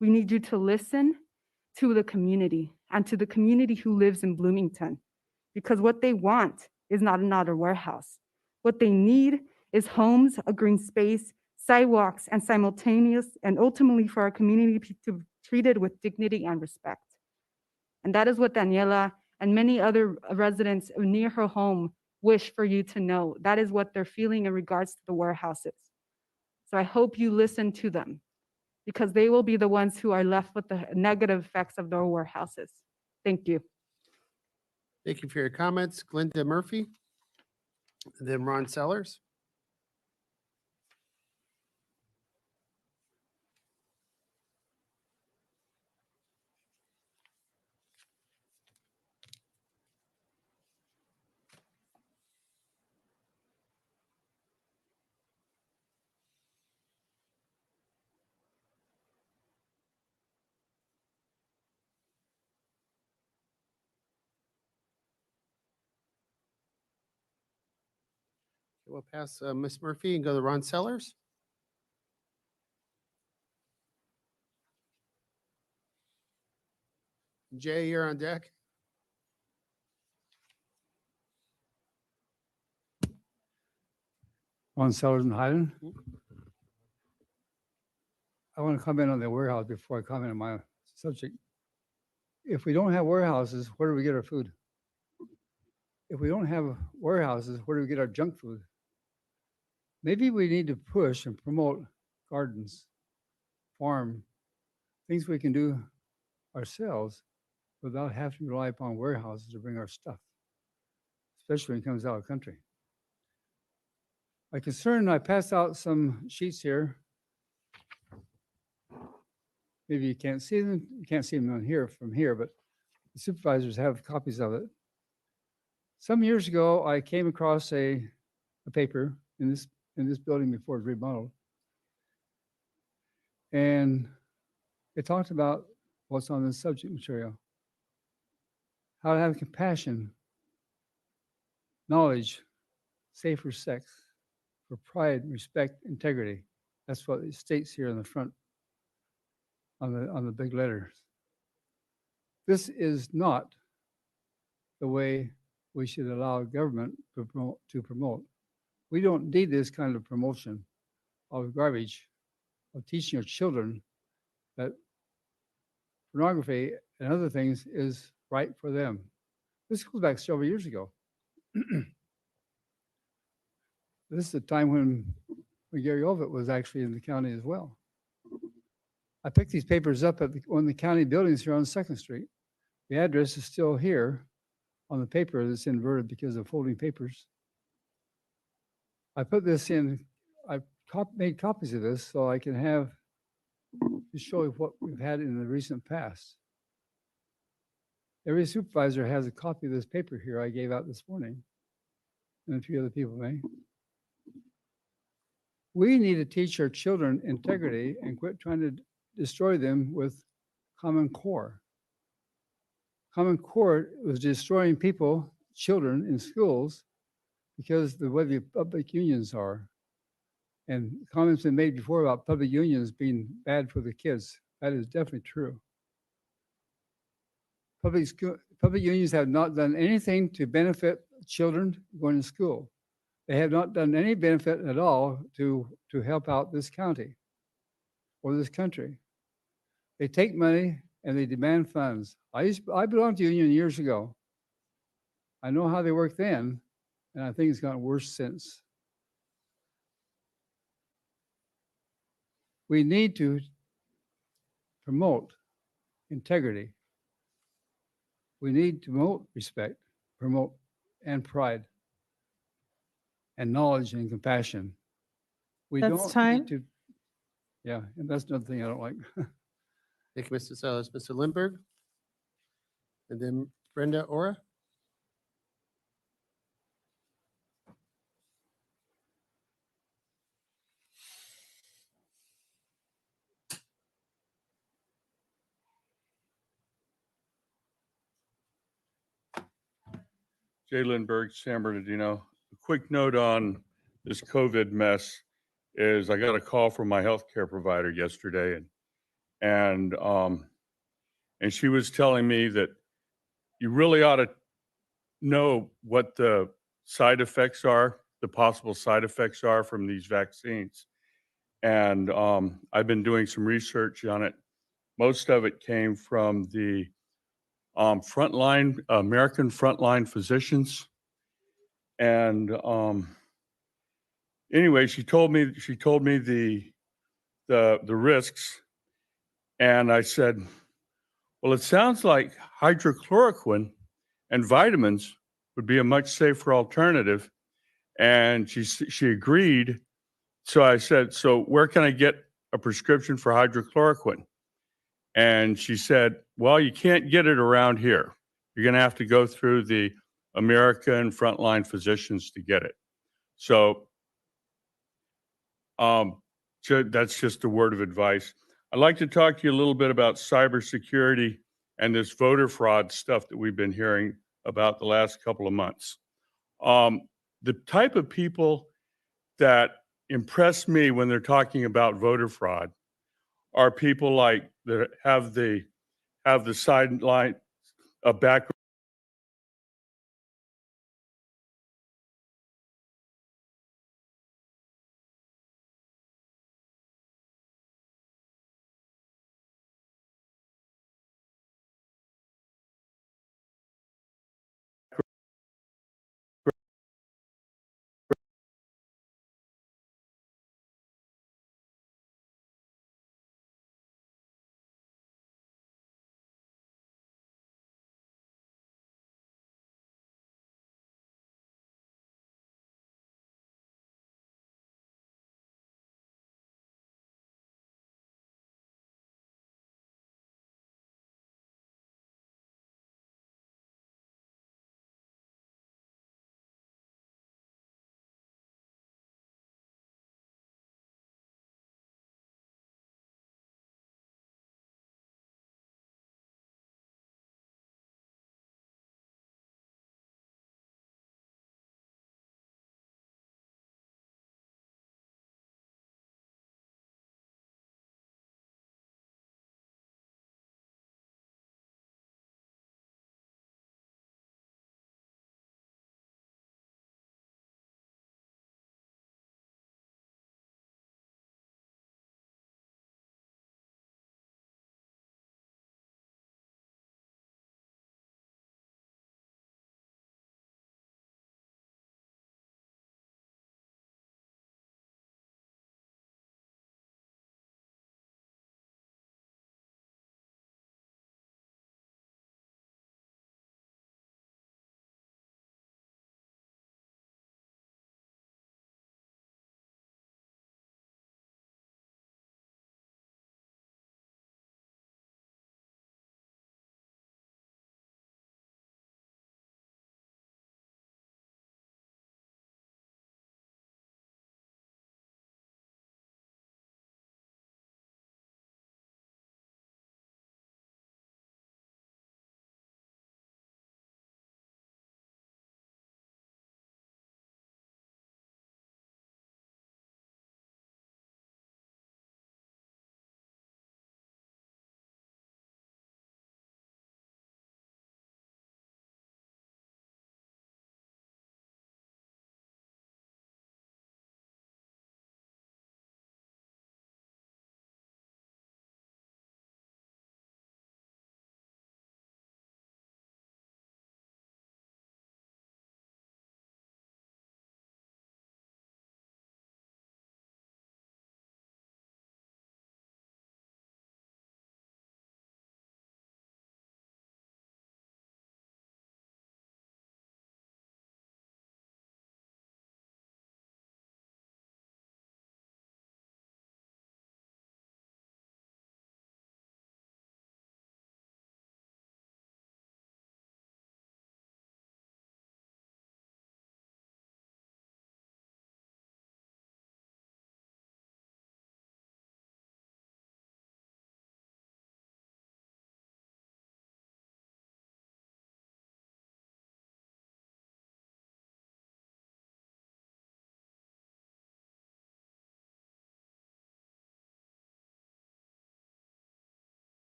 We need you to listen to the community and to the community who lives in Bloomington, because what they want is not another warehouse. What they need is homes, a green space, sidewalks, and ultimately for our community to be treated with dignity and respect. And that is what Daniela and many other residents near her home wish for you to know. That is what they're feeling in regards to the warehouses. So I hope you listen to them, because they will be the ones who are left with the negative effects of their warehouses. Thank you. Thank you for your comments. Glenda Murphy, and then Ron Sellers. We'll pass Ms. Murphy and go to Ron Sellers. Jay, you're on deck. Ron Sellers in Highland. I want to comment on the warehouse before I comment on my subject. If we don't have warehouses, where do we get our food? If we don't have warehouses, where do we get our junk food? Maybe we need to push and promote gardens, farm, things we can do ourselves without having to rely upon warehouses to bring our stuff, especially when it comes out of the country. My concern, I passed out some sheets here. Maybe you can't see them. You can't see them on here from here, but the supervisors have copies of it. Some years ago, I came across a paper in this building before it was remodeled. And it talked about what's on the subject material. How to have compassion, knowledge, safer sex, for pride, respect, integrity. That's what it states here on the front, on the big letters. This is not the way we should allow government to promote. We don't need this kind of promotion of garbage, of teaching our children that pornography and other things is right for them. This goes back several years ago. This is a time when Gary Ovitt was actually in the county as well. I picked these papers up at one of the county buildings here on 2nd Street. The address is still here on the paper that's inverted because of folding papers. I put this in, I made copies of this so I can have to show what we've had in the recent past. Every supervisor has a copy of this paper here I gave out this morning, and a few other people may. We need to teach our children integrity and quit trying to destroy them with Common Core. Common Core was destroying people, children in schools because the way the public unions are. And comments been made before about public unions being bad for the kids. That is definitely true. Public unions have not done anything to benefit children going to school. They have not done any benefit at all to help out this county or this country. They take money and they demand funds. I belonged to a union years ago. I know how they worked then, and I think it's gotten worse since. We need to promote integrity. We need to promote respect, promote and pride, and knowledge and compassion. We That's don't time. need to. Yeah, and that's another thing I don't like. Thank you, Mr. Sellers. Mr. Lindberg? And then Brenda Ora? Jay Lindbergh, San Bernardino. A quick note on this COVID mess is I got a call from my healthcare provider yesterday, and she was telling me that you really ought to know what the side effects are, the possible side effects are from these vaccines. And I've been doing some research on it. Most of it came from the American frontline physicians. And anyway, she told me the risks. And I said, well, it sounds like hydrochloroquine and vitamins would be a much safer alternative. And she agreed. So I said, so where can I get a prescription for hydrochloroquine? And she said, well, you can't get it around here. You're going to have to go through the American frontline physicians to get it. So that's just a word of advice. I'd like to talk to you a little bit about cybersecurity and this voter fraud stuff that we've been hearing about the last couple of months. The type of people that impress me when they're talking about voter fraud are people like that have the sideline background